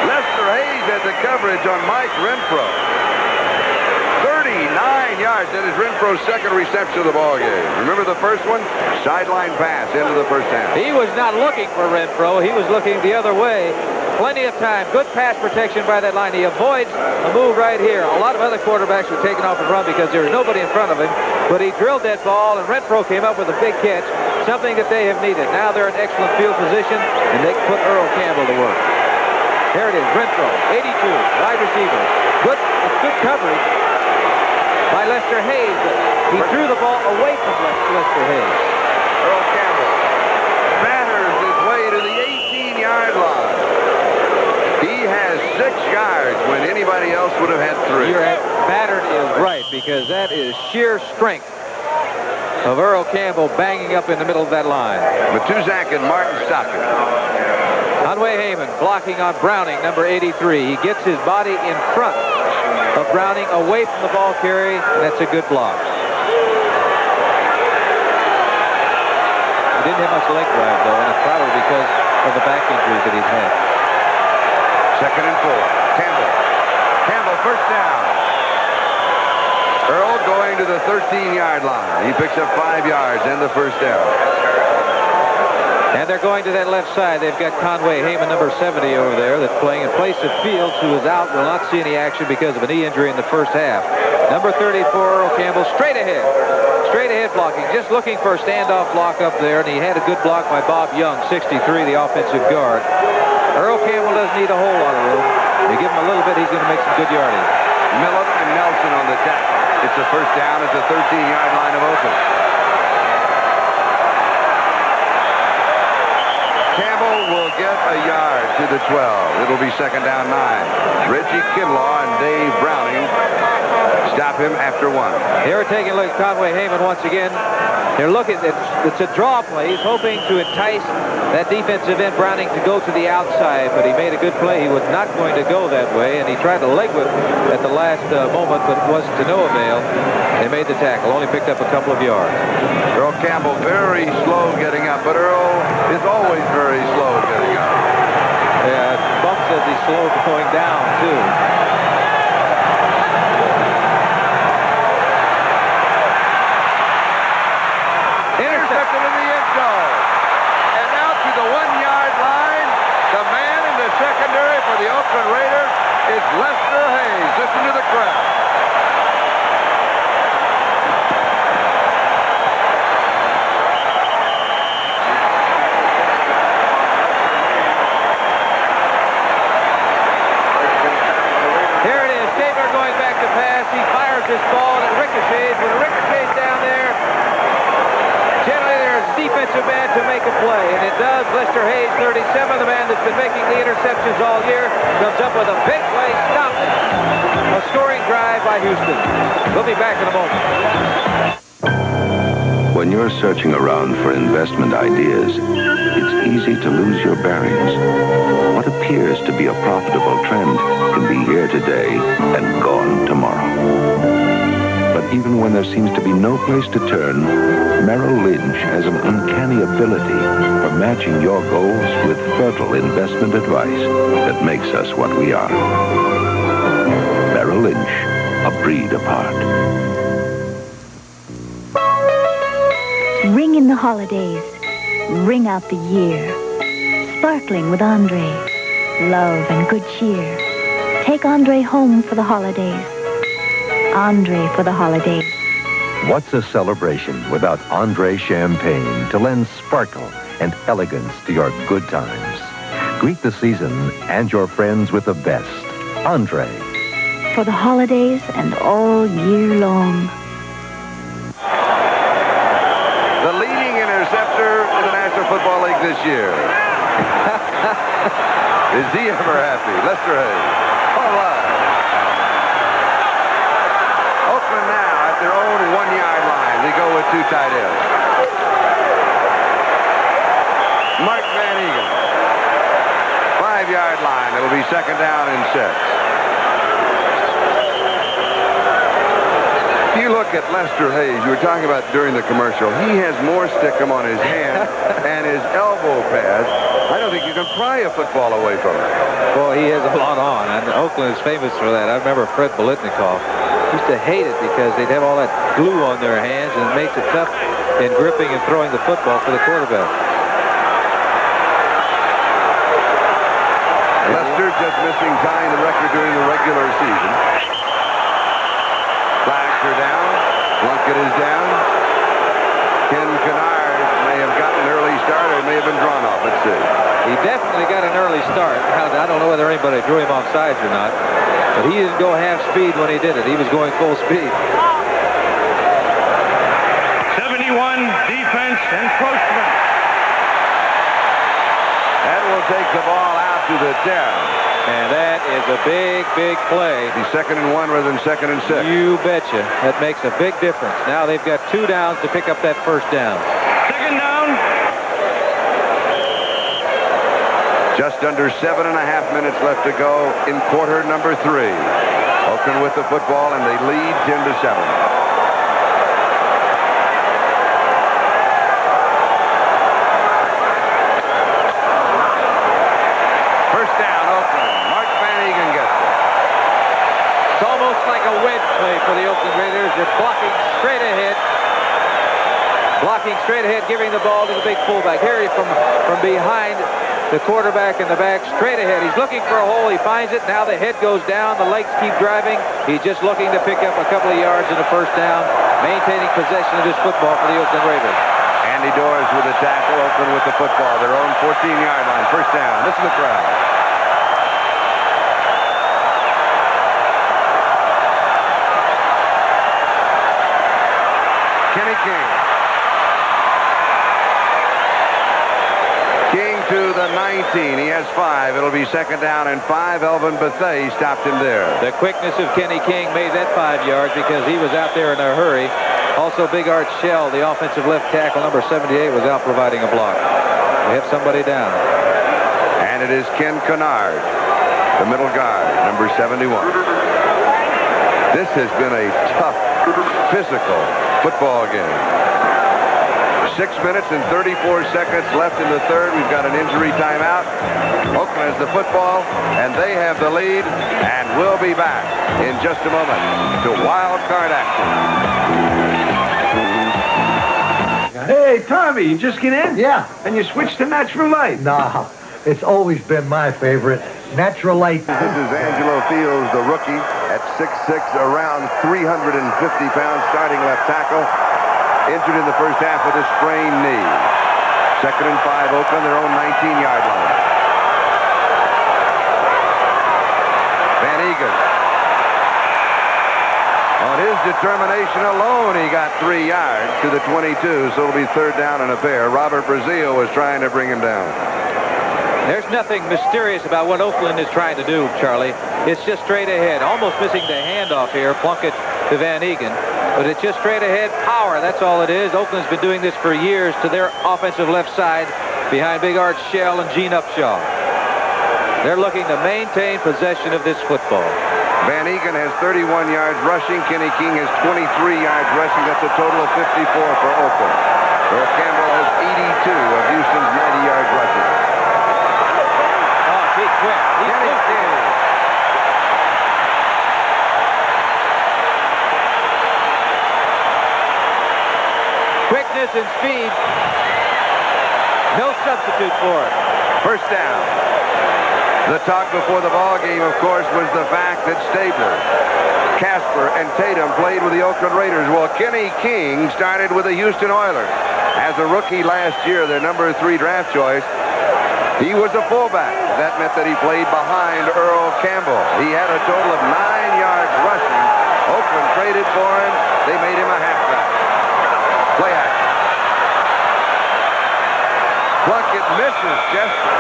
Lester Hayes had the coverage on Mike Renfro. 39 yards. That is Renfro's second reception of the ball game. Remember the first one? Sideline pass into the first half. He was not looking for Renfro. He was looking the other way. Plenty of time. Good pass protection by that line. He avoids a move right here. A lot of other quarterbacks were taken off and run because there was nobody in front of him. But he drilled that ball, and Renfro came up with a big catch, something that they have needed. Now they're in excellent field position, and they can put Earl Campbell to work. Here it is, Renfro, 82, wide receiver. Good coverage by Lester Hayes. He threw the ball away from Lester Hayes. Earl Campbell batters his way to the 18-yard line. He has 6 yards when anybody else would have had 3. Battered is right, because that is sheer strength of Earl Campbell banging up in the middle of that line. Matuzak and Martin stop him. Conway Heyman blocking on Browning, number 83. He gets his body in front of Browning, away from the ball carrier, and that's a good block. He didn't have much leg drive, though, and it's probably because of the back injuries that he's had. 2nd and 4. Campbell, first down. Earl going to the 13-yard line. He picks up 5 yards and the first down. And they're going to that left side. They've got Conway Heyman, number 70, over there, that's playing in place of Fields, who is out, will not see any action because of a knee injury in the first half. Number 34, Earl Campbell, straight ahead. Straight ahead blocking, just looking for a standoff block up there, and he had a good block by Bob Young, 63, the offensive guard. Earl Campbell doesn't need a whole lot of room. You give him a little bit, he's going to make some good yardage. Miller and Nelson on the tackle. It's a first down at the 13-yard line of Oakland. Campbell will get a yard to the 12. It'll be 2nd down 9. Reggie Kinlaw and Dave Browning stop him after 1. They were taking a look at Conway Heyman once again. They're looking, it's a draw play. He's hoping to entice that defensive end Browning to go to the outside, but he made a good play. He was not going to go that way, and he tried to leg whip at the last moment, but it wasn't to no avail. They made the tackle, only picked up a couple of yards. Earl Campbell very slow getting up, but Earl is always very slow getting up. Yeah, Bump says he's slow going down, too. Intercepted in the end zone. And out to the 1-yard line, the man in the secondary for the Oakland Raiders is Lester Hayes. Listen to the crowd. Here it is, Tabor going back to pass. He fires this ball and it ricochets. When it ricochets down there, generally there's a defensive man to make a play, and it does. Lester Hayes, 37, the man that's been making the interceptions all year, comes up with a big play, stops it. A scoring drive by Houston. We'll be back in a moment. When you're searching around for investment ideas, it's easy to lose your bearings. What appears to be a profitable trend can be here today and gone tomorrow. But even when there seems to be no place to turn, Merrill Lynch has an uncanny ability for matching your goals with fertile investment advice that makes us what we are. Merrill Lynch, a breed apart. Ring in the holidays. Ring out the year. Sparkling with Andre. Love and good cheer. Take Andre home for the holidays. Andre for the holidays. What's a celebration without Andre champagne to lend sparkle and elegance to your good times? Greet the season and your friends with the best. Andre. For the holidays and all year long. The leading interceptor in the National Football League this year. Is he ever happy? Lester Hayes. All right. Oakland now at their own 1-yard line. They go with 2 tight ends. Mark Van Egan. 5-yard line. It'll be 2nd down and 6. If you look at Lester Hayes, you were talking about during the commercial, he has more stickum on his hand and his elbow pads. I don't think you can pry a football away from him. Boy, he has a lot on, and Oakland is famous for that. I remember Fred Biletnikoff used to hate it because they'd have all that glue on their hands, and it makes it tough in gripping and throwing the football for the quarterback. just missing tying the record during the regular season. Flags are down. Plunkett is down. Ken Kennard may have gotten an early start or may have been drawn off. Let's see. He definitely got an early start. I don't know whether anybody drew him off sides or not, but he didn't go half speed when he did it. He was going full speed. 71, defense, encroachment. That will take the ball out to the 10. And that is a big, big play. He's 2nd and 1 rather than 2nd and 6. You betcha. That makes a big difference. Now they've got 2 downs to pick up that first down. Second down. Just under 7.5 minutes left to go in quarter number 3. Oakland with the football, and they lead 10-7. First down, Oakland. Mark Van Egan gets it. It's almost like a wedge play for the Oakland Raiders. They're blocking straight ahead. Blocking straight ahead, giving the ball to the big fullback. Here from behind the quarterback in the back, straight ahead. He's looking for a hole. He finds it. Now the head goes down. The legs keep driving. He's just looking to pick up a couple of yards in the first down, maintaining possession of this football for the Oakland Raiders. Andy Doors with a tackle. Oakland with the football. Their own 14-yard line. First down. Listen to the crowd. Kenny King. King to the 19. He has 5. It'll be 2nd down and 5. Elvin Bethea stopped him there. The quickness of Kenny King made that 5 yards because he was out there in a hurry. Also, Big Art Shell, the offensive left tackle, number 78, was out providing a block. They have somebody down. And it is Ken Kennard, the middle guard, number 71. This has been a tough, physical football game. 6 minutes and 34 seconds left in the third. We've got an injury timeout. Oakland has the football, and they have the lead. And we'll be back in just a moment to wild card action. Hey, Tommy, you just get in? Yeah. And you switched to natural light? Nah, it's always been my favorite. Natural light. This is Angelo Fields, the rookie, at 6'6", around 350 pounds, starting left tackle. Injured in the first half with a sprained knee. 2nd and 5, Oakland, their own 19-yard line. Van Egan. On his determination alone, he got 3 yards to the 22, so it'll be 3rd down and a pair. Robert Brazil was trying to bring him down. There's nothing mysterious about what Oakland is trying to do, Charlie. It's just straight ahead. Almost missing the handoff here. Plunkett to Van Egan. But it's just straight ahead power. That's all it is. Oakland's been doing this for years to their offensive left side behind Big Art Shell and Gene Upshaw. They're looking to maintain possession of this football. Van Egan has 31 yards rushing. Kenny King has 23 yards rushing. That's a total of 54 for Oakland. Earl Campbell has 82 of Houston's 90 yards rushing. Oh, he's quick. He's quick. Quickness and speed. No substitute for it. First down. The talk before the ball game, of course, was the fact that Stabler, Casper, and Tatum played with the Oakland Raiders. Well, Kenny King started with the Houston Oilers. As a rookie last year, their number 3 draft choice, he was a fullback. That meant that he played behind Earl Campbell. He had a total of 9 yards rushing. Oakland traded for him. They made him a halfback. Play action. Plunkett misses Chester.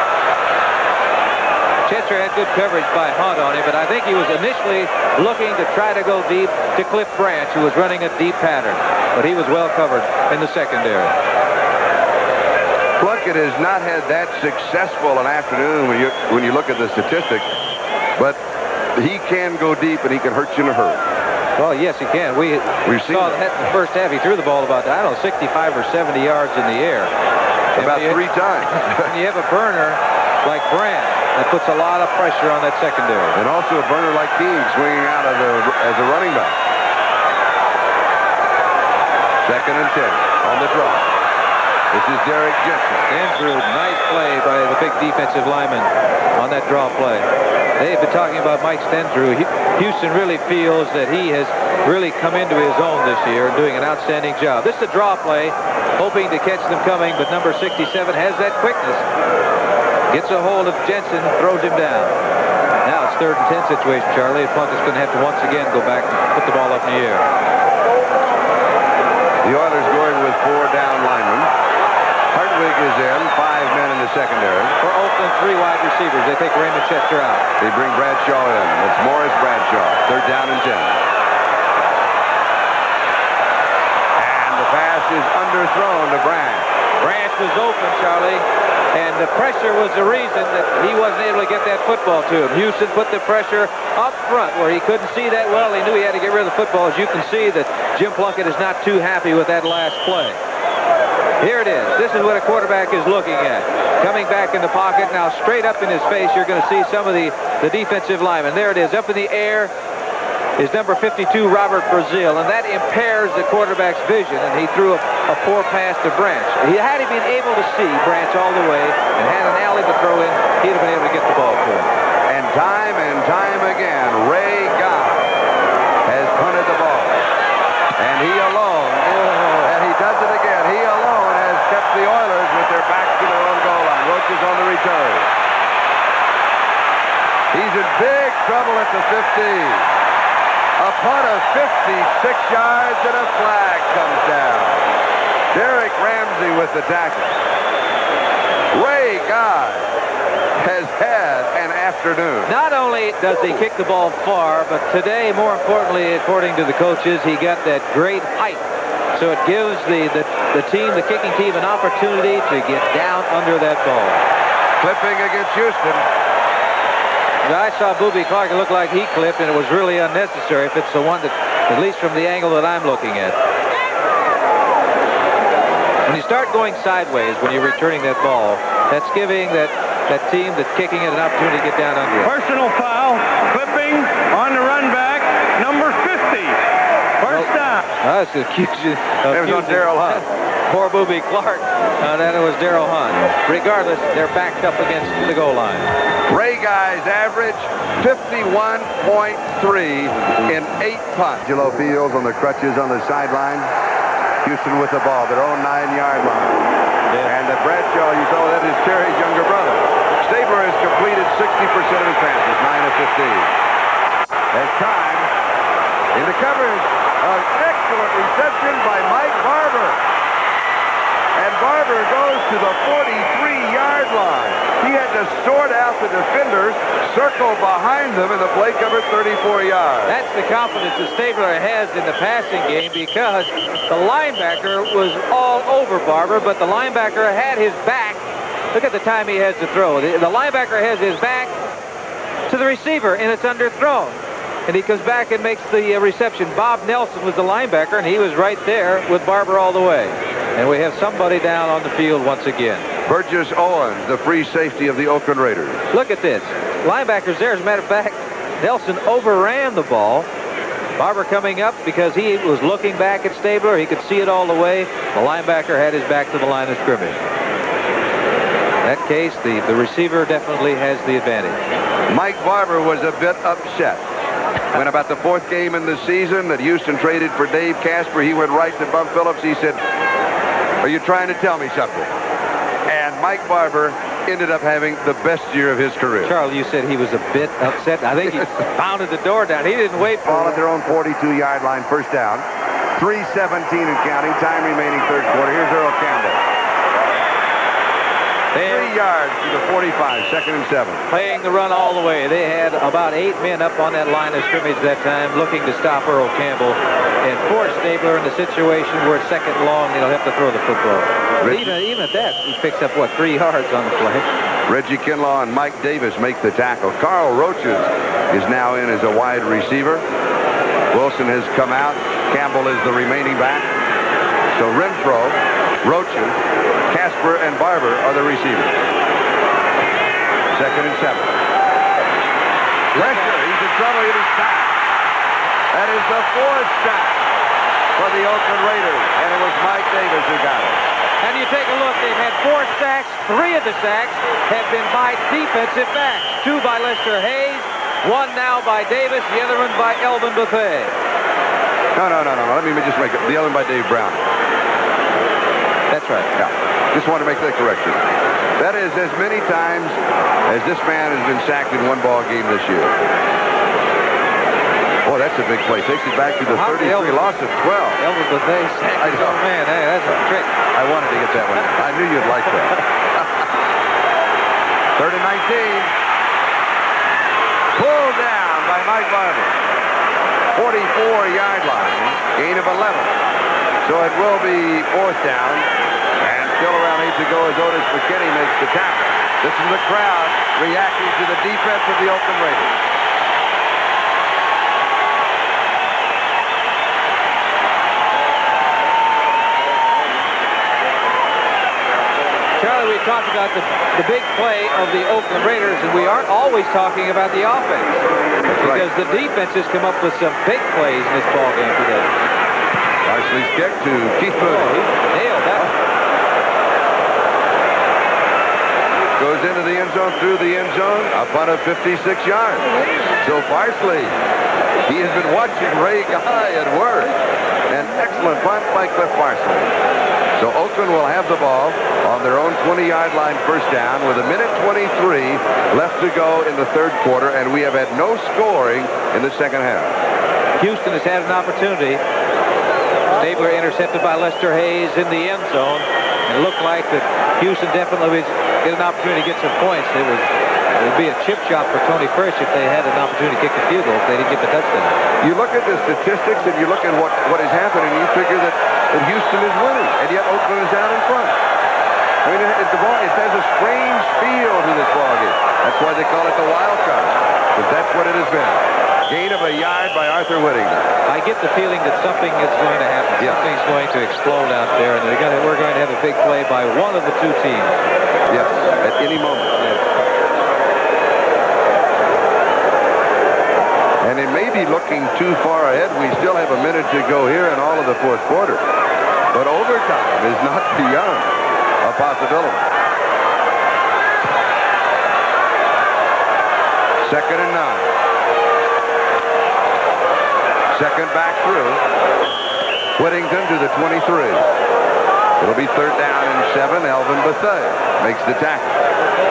Chester had good coverage by Hunt on him, but I think he was initially looking to try to go deep to Cliff Branch, who was running a deep pattern. But he was well covered in the secondary. Plunkett has not had that successful an afternoon when you look at the statistics, but he can go deep and he can hurt you in a hurry. Well, yes, he can. We saw that in the first half. He threw the ball about, I don't know, 65 or 70 yards in the air. About 3 times. And you have a burner like Brandt, that puts a lot of pressure on that secondary. And also a burner like King swinging out as a running back. 2nd and 10 on the draw. This is Derek Jensen. Andrew, nice play by the big defensive lineman on that draw play. They've been talking about Mike Stendrew. Houston really feels that he has really come into his own this year, doing an outstanding job. This is a draw play, hoping to catch them coming, but number 67 has that quickness. Gets a hold of Jensen, throws him down. Now it's 3rd and 10 situation, Charlie. Plunkett's going to have to once again go back and put the ball up in the air. The Oilers going with 4 down linemen. Hartwig is in, 5 men in the secondary. For Oakland, 3 wide receivers. They take Raymond Chester out. They bring Bradshaw in. It's Morris Bradshaw, 3rd down and 10. And the pass is underthrown to Branch. Branch was open, Charlie, and the pressure was the reason that he wasn't able to get that football to him. Houston put the pressure up front where he couldn't see that well. He knew he had to get rid of the football. As you can see that Jim Plunkett is not too happy with that last play. Here it is. This is what a quarterback is looking at. Coming back in the pocket. Now straight up in his face, you're going to see some of the defensive linemen. There it is. Up in the air is number 52, Robert Brazil, and that impairs the quarterback's vision, and he threw a poor pass to Branch. Had he been able to see Branch all the way and had an alley to throw in, he'd have been able to get the ball to him. And time again, Ray Guy has punted the ball. And he alone, and he does it again, he alone has kept the Oilers with their backs to their own goal line. Roach is on the return. He's in big trouble at the 50. A punt of 56 yards and a flag comes down. Derek Ramsey with the tackle. Ray Guy has had an afternoon. Not only does he kick the ball far, but today, more importantly, according to the coaches, he got that great height. So it gives the team, the kicking team, an opportunity to get down under that ball. Clipping against Houston. I saw Boobie Clark. It looked like he clipped, and it was really unnecessary if it's the one that, at least from the angle that I'm looking at. When you start going sideways when you're returning that ball, that's giving that team that's kicking it an opportunity to get down under it. Personal foul, clipping on the run back, number 50. First down. That's accusing. It was on Darrell Hunt. Poor Boobie Clark. Then it was Darrell Hunt. Regardless, they're backed up against the goal line. Ray Guy's average 51.3 in 8 punts. Angelo Fields on the crutches on the sideline. Houston with the ball, their own 9-yard line. Yeah. And Bradshaw, you saw that is Terry's younger brother. Stabler has completed 60% of his passes, 9 of 15. There's time in the coverage. An excellent reception by Mike Barber. And Barber goes to the 43-yard line. He had to sort out the defenders, circle behind them, and the play covered 34 yards. That's the confidence that Stabler has in the passing game, because the linebacker was all over Barber, but the linebacker had his back. Look at the time he has to throw. The linebacker has his back to the receiver, and it's underthrown. And he comes back and makes the reception. Bob Nelson was the linebacker, and he was right there with Barber all the way. And we have somebody down on the field once again. Burgess Owens, the free safety of the Oakland Raiders. Look at this. Linebackers there. As a matter of fact, Nelson overran the ball. Barber coming up because he was looking back at Stabler. He could see it all the way. The linebacker had his back to the line of scrimmage. In that case, the receiver definitely has the advantage. Mike Barber was a bit upset when about the 4th game in the season that Houston traded for Dave Casper. He went right to Bum Phillips. He said, "Are you trying to tell me something?" And Mike Barber ended up having the best year of his career. Charlie, you said he was a bit upset. I think he pounded the door down. He didn't wait for ball at their own 42-yard line, first down. 3:17 and counting. Time remaining, third quarter. Here's Earl Campbell. 3 yards to the 45, 2nd and 7. Playing the run all the way. They had about 8 men up on that line of scrimmage that time looking to stop Earl Campbell. And force Stabler in a situation where it's 2nd and long, he'll have to throw the football. Even at that, he picks up, what, 3 yards on the play. Reggie Kinlaw and Mike Davis make the tackle. Carl Roaches is now in as a wide receiver. Wilson has come out. Campbell is the remaining back. So Renfro, Roaches, Casper, and Barber are the receivers. 2nd and 7. Pressure. He's in trouble. He is sacked. That is the 4th sack for the Oakland Raiders. And it was Mike Davis who got it. And you take a look, they've had 4 sacks. 3 of the sacks have been by defensive backs. 2 by Lester Hayes, 1 now by Davis, the other one by Elvin Bethea. No. Let me just make it. The other one by Dave Brown. That's right. Yeah. Just want to make that correction. That is as many times as this man has been sacked in one ball game this year. Oh, that's a big play. Takes it back to the 33. Loss of 12. Elvin Bethea sacked his own man. Hey, that's a trick. I wanted to get that one. I knew you'd like that. 3rd and 19. Pulled down by Mike Barber. 44-yard line. Gain of 11. So it will be 4th down. And still around 8 to go as Otis McKinney makes the tackle. This is the crowd reacting to the defense of the Oakland Raiders. Charlie, we talked about the big play of the Oakland Raiders, and we aren't always talking about the offense. Because the defense has come up with some big plays in this ball game today. Parsley's kick to Keith Moody. Oh, he nailed that one. Goes into the end zone, through the end zone, a punt of 56 yards. So Parsley, he has been watching Ray Guy at work. An excellent punt by Cliff Parsley. So Oakland will have the ball on their own 20-yard line, 1st down, with 1:23 left to go in the 3rd quarter, and we have had no scoring in the 2nd half. Houston has had an opportunity. Stabler intercepted by Lester Hayes in the end zone. It looked like that Houston definitely would get an opportunity to get some points. It would be a chip shot for Tony Frisch if they had an opportunity to kick the field goal if they didn't get the touchdown. You look at the statistics and you look at what is happening, you figure that Houston is winning, and yet Oakland is down in front. I mean, it has a strange feel to this ball game. That's why they call it the wild card, because that's what it has been. Gain of a yard by Arthur Whittington. I get the feeling that something is going to happen. Yeah. Something's going to explode out there, and we're going to have a big play by one of the 2 teams. Yes, at any moment. And it may be looking too far ahead. We still have a minute to go here in all of the 4th quarter. But overtime is not beyond a possibility. 2nd and 9. 2nd back through. Whittington to the 23. It'll be 3rd down and 7. Elvin Bethea makes the tackle.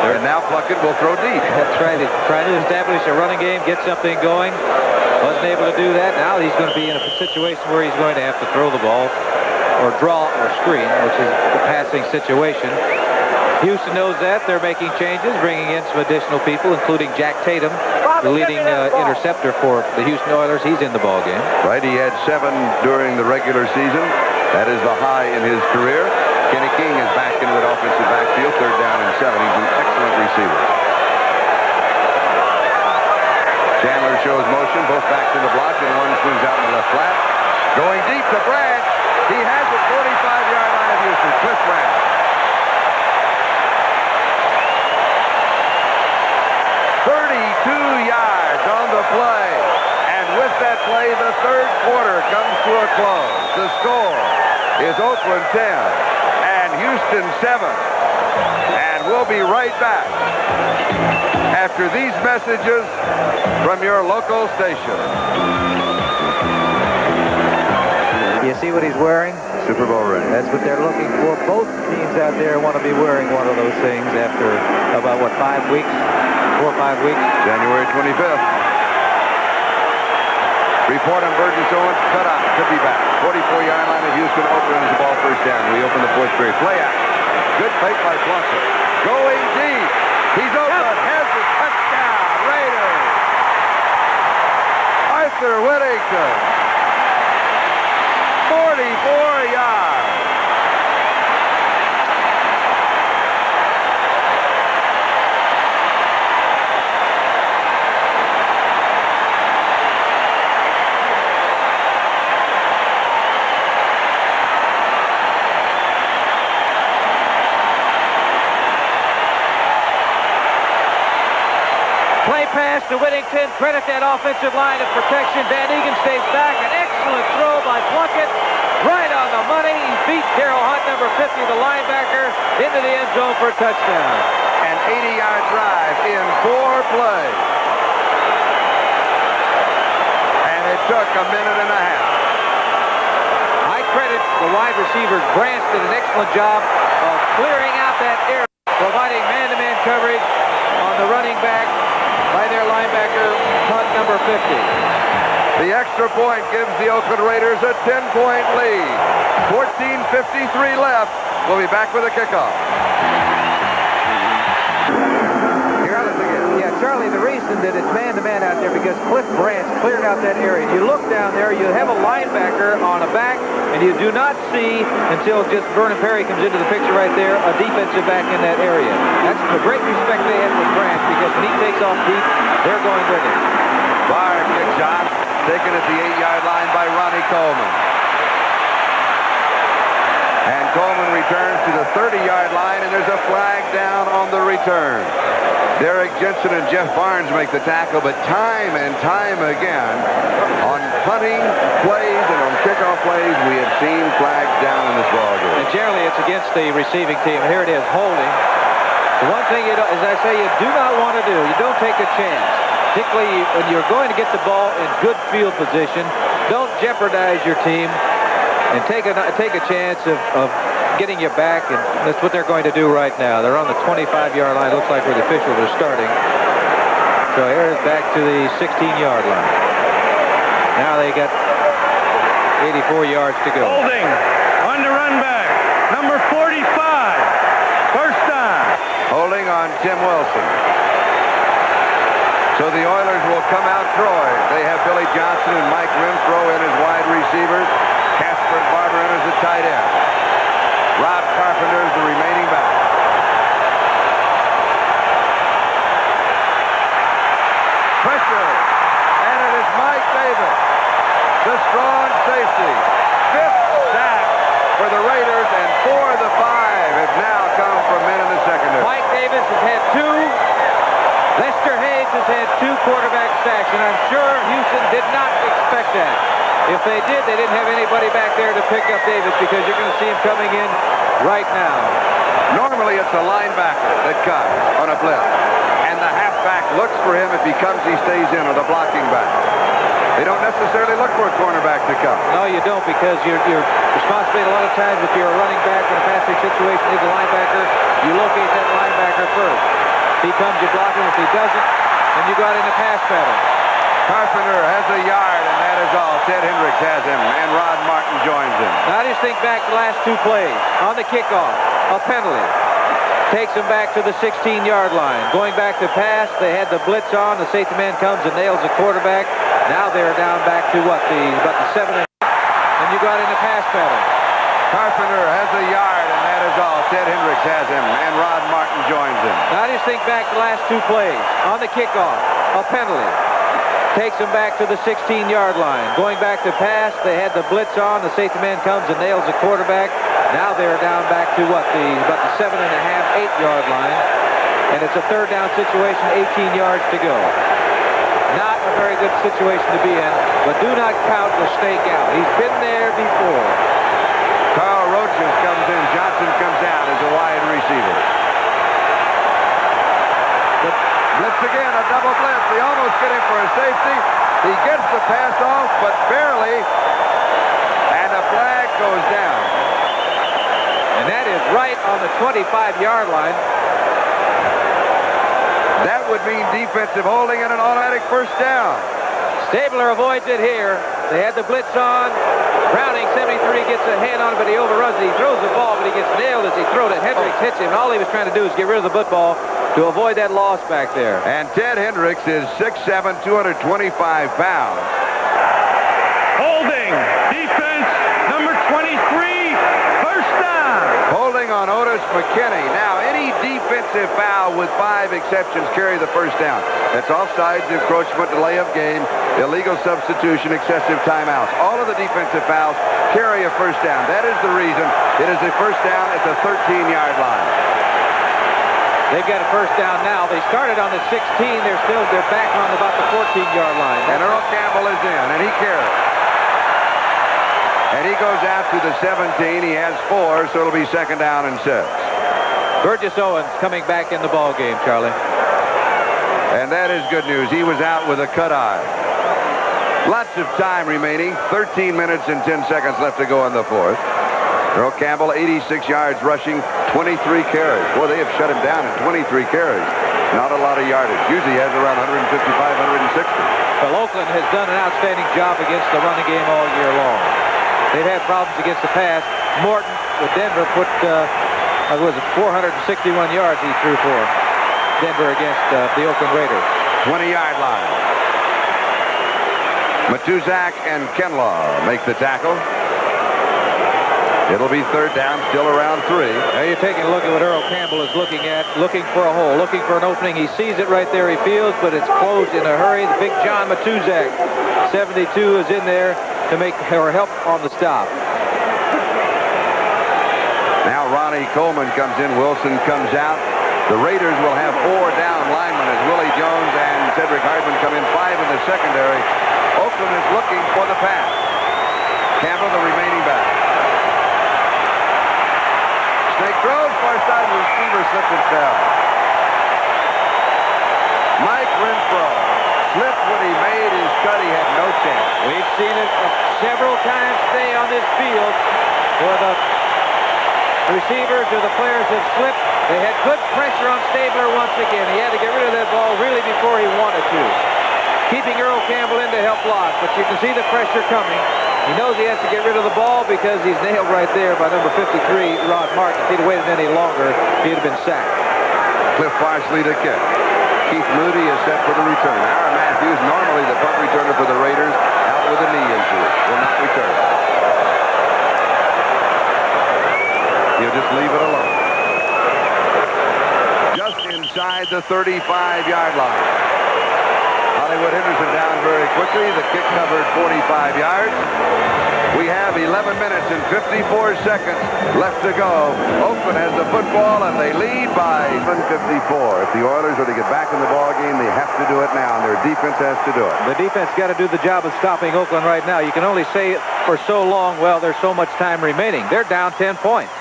And now Plunkett will throw deep. That's right. He's trying to establish a running game, get something going. Wasn't able to do that. Now he's going to be in a situation where he's going to have to throw the ball or draw or screen, which is the passing situation. Houston knows that. They're making changes, bringing in some additional people, including Jack Tatum, the leading interceptor for the Houston Oilers. He's in the ball game. Right. He had 7 during the regular season. That is the high in his career. Kenny King is back into the offensive backfield, 3rd down and 7. He's an excellent receiver. Chandler shows motion, both backs in the block, and one swings out in the left flat. Going deep to Branch. He has the 45-yard line of Houston. Cliff Branch. 32 yards on the play. And with that play, the 3rd quarter comes to a close. The score is Oakland 10 and Houston 7. And we'll be right back after these messages from your local station. You see what he's wearing? Super Bowl ring. That's what they're looking for. Both teams out there want to be wearing one of those things after about, 5 weeks? 4 or 5 weeks? January 25th. Report on Burgess Owens. Cut out. Could be back. 44-yard line of Houston. Oakland is the ball 1st down. We open the 4th period. Play action. Good fake by Plunkett. Going deep. He's open. Has the touchdown. Raiders. Arthur Whittington. 44 yards. Play pass to Whittington. Credit that offensive line of protection. Van Egan stays back. An excellent throw by Plunkett. Right on the money. He beat Darrell Hunt, number 50, the linebacker, into the end zone for a touchdown. An 80-yard drive in 4 plays. And it took a minute and a half. I credit the wide receiver. Grant did an excellent job of clearing out that area, providing man-to-man coverage on the running back by their linebacker, Hunt, number 50. The extra point gives the Oakland Raiders a 10-point lead. 14:53 left. We'll be back with a kickoff. Yeah, Charlie, the reason that it's man-to-man out there because Cliff Branch cleared out that area. You look down there, you have a linebacker on a back, and you do not see, until just Vernon Perry comes into the picture right there, a defensive back in that area. That's the great respect they have for Branch, because when he takes off deep, they're going with him. Fire kick shot, taken at the 8-yard line by Ronnie Coleman. And Coleman returns to the 30-yard line, and there's a flag down on the return. Derek Jensen and Jeff Barnes make the tackle, but time and time again, on punting plays and on kickoff plays, we have seen flags down in this ballgame. And generally, it's against the receiving team. Here it is, holding. The one thing, as I say, you do not want to do, you don't take a chance. Particularly when you're going to get the ball in good field position, don't jeopardize your team and take a chance of getting you back, and that's what they're going to do right now. They're on the 25-yard line. Looks like where the officials are starting. So here it's back to the 16-yard line. Now they got 84 yards to go. Holding on the run back, number 45. First down. Holding on Tim Wilson. So the Oilers will come out Troy. They have Billy Johnson and Mike Renfro in as wide receivers. Casper Barber in as a tight end. Rob Carpenter is the remaining back. Pressure. And it is Mike Davis, the strong safety. 5th sack for the Raiders, and 4 of the 5 have now come from men in the secondary. Mike Davis has had 2. Lester Hayes has had 2 quarterback sacks, and I'm sure Houston did not expect that. If they did, they didn't have anybody back there to pick up Davis, because you're going to see him coming in right now. Normally, it's a linebacker that comes on a blitz, and the halfback looks for him. If he comes, he stays in, or the blocking back. They don't necessarily look for a cornerback to come. No, you don't, because your responsibility a lot of times, if you're a running back in a passing situation, is a linebacker, you locate that linebacker first. If he comes, you block him. If he doesn't, then you go out in the pass pattern. Carpenter has a yard, and that is all. Ted Hendricks has him, and Rod Martin joins him. Now just think back to the last 2 plays. On the kickoff, a penalty. Takes him back to the 16-yard line. Going back to pass, they had the blitz on. The safety man comes and nails the quarterback. Now they're down back to what? About the 7. And you got in the pass pattern. Carpenter has a yard, and that is all. Ted Hendricks has him, and Rod Martin joins him. Now just think back to the last 2 plays. On the kickoff, a penalty. Takes him back to the 16-yard line. Going back to pass, they had the blitz on. The safety man comes and nails the quarterback. Now they're down back to what? About the 7.5, 8-yard line. And it's a 3rd down situation, 18 yards to go. Not a very good situation to be in, but do not count the snake out. He's been there before. Carl Roaches comes in. Johnson comes down as a wide receiver. Blitz again, a double blitz. They almost get him for a safety. He gets the pass off, but barely. And a flag goes down. And that is right on the 25-yard line. That would mean defensive holding and an automatic first down. Stabler avoids it here. They had the blitz on. Browning, 73, gets a hand on it, but he overruns it. He throws the ball, but he gets nailed as he throws it. Hendricks hits him. All he was trying to do is get rid of the football to avoid that loss back there. And Ted Hendricks is 6'7", 225 pounds. Holding. Defense, number 23. First down. Holding on Otis McKinney. Now, any defensive foul with 5 exceptions carry the first down. That's offsides, encroachment, delay of game, illegal substitution, excessive timeouts. All of the defensive fouls carry a first down. That is the reason it is a first down at the 13-yard line. They've got a first down now. They started on the 16. They're back on about the 14-yard line. And Earl Campbell is in, and he carries. And he goes out to the 17. He has 4, so it'll be second down and 6. Burgess Owens coming back in the ball game, Charlie. And that is good news. He was out with a cut eye. Lots of time remaining. 13 minutes and 10 seconds left to go in the fourth. Earl Campbell, 86 yards rushing, 23 carries. Boy, they have shut him down at 23 carries. Not a lot of yardage. Usually he has around 155, 160. Well, Oakland has done an outstanding job against the running game all year long. They've had problems against the pass. Morton with Denver put, 461 yards he threw for Denver against the Oakland Raiders. 20-yard line. Matuzak and Kenlaw make the tackle. It'll be third down, still around 3. Now you're taking a look at what Earl Campbell is looking at, looking for a hole, looking for an opening. He sees it right there, he feels, but it's closed in a hurry. The big John Matuzak, 72, is in there to make or help on the stop. Now Ronnie Coleman comes in, Wilson comes out. The Raiders will have 4 down linemen as Willie Jones and Cedric Hardman come in, 5 in the secondary. Oakland is looking for the pass. Campbell, the remaining back. Snake throws, far side receiver slipped and fell. Mike Renfro slipped when he made his cut. He had no chance. We've seen it several times today on this field where the receivers or the players have slipped. They had good pressure on Stabler once again. He had to get rid of that ball really before he wanted to. Keeping Earl Campbell in to help block, but you can see the pressure coming. He knows he has to get rid of the ball because he's nailed right there by number 53, Rod Martin. If he'd have waited any longer, he'd have been sacked. Cliff Parsley to kick. Keith Moody is set for the return. Aaron Matthews, normally the punt returner for the Raiders, out with a knee injury. Will not return. He'll just leave it alone. Just inside the 35-yard line. Hollywood Henderson down very quickly. The kick covered 45 yards. We have 11 minutes and 54 seconds left to go. Oakland has the football, and they lead by 154. If the Oilers are to get back in the ball game, they have to do it now, and their defense has to do it. The defense got to do the job of stopping Oakland right now. You can only say it for so long, well, there's so much time remaining. They're down 10 points.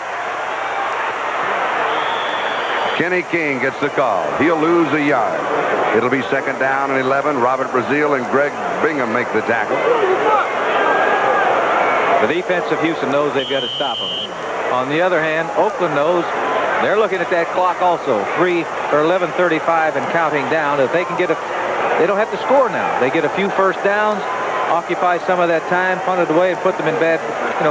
Kenny King gets the call. He'll lose a yard. It'll be second down and 11. Robert Brazil and Greg Bingham make the tackle. The defense of Houston knows they've got to stop them. On the other hand, Oakland knows they're looking at that clock also. 11:35 and counting down. If they can get they don't have to score now. They get a few first downs, occupy some of that time, punt it away, and put them in bad,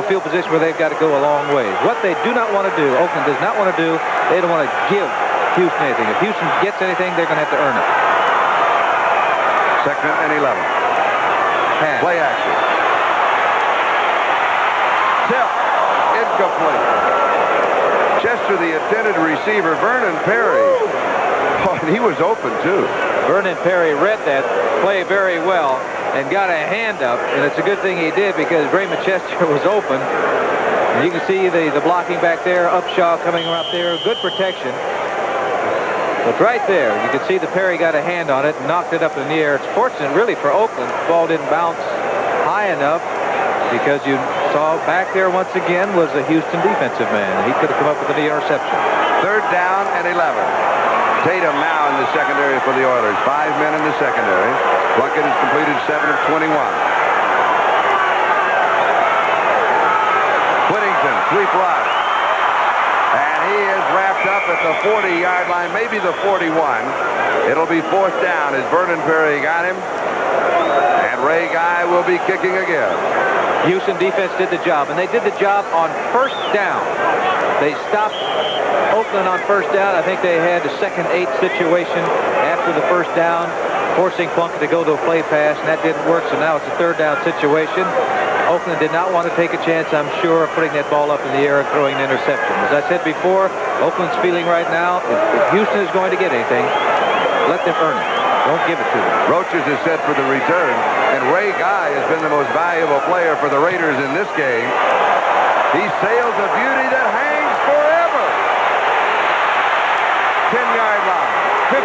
field position where they've got to go a long way. What they do not want to do, Oakland does not want to do, they don't want to give Houston anything. If Houston gets anything, they're going to have to earn it. Second and 11. Pass. Play action. Tip. Incomplete. Chester, the intended receiver, Vernon Perry. Oh, and he was open, too. Vernon Perry read that play very well and got a hand up, and it's a good thing he did because Raymond Chester was open. And you can see the blocking back there, Upshaw coming up there, good protection. But right there, you can see the Perry got a hand on it and knocked it up in the air. It's fortunate, really, for Oakland. The ball didn't bounce high enough because you saw back there once again was a Houston defensive man. He could have come up with the interception. Third down and 11. Tatum now in the secondary for the Oilers. 5 men in the secondary. Plunkett has completed 7 of 21. Whittington, sweep right. And he is wrapped up at the 40-yard line, maybe the 41. It'll be fourth down as Vernon Perry got him. And Ray Guy will be kicking again. Houston defense did the job, and they did the job on first down. They stopped Oakland on first down. I think they had a second 8 situation after the first down, forcing Plunkett to go to a play pass, and that didn't work, so now it's a third down situation. Oakland did not want to take a chance, I'm sure, of putting that ball up in the air and throwing an interception. As I said before, Oakland's feeling right now, if Houston is going to get anything, let them earn it. Don't give it to them. Roaches is set for the return, and Ray Guy has been the most valuable player for the Raiders in this game. He sails a beauty that hangs forever. 10-yard line. 50.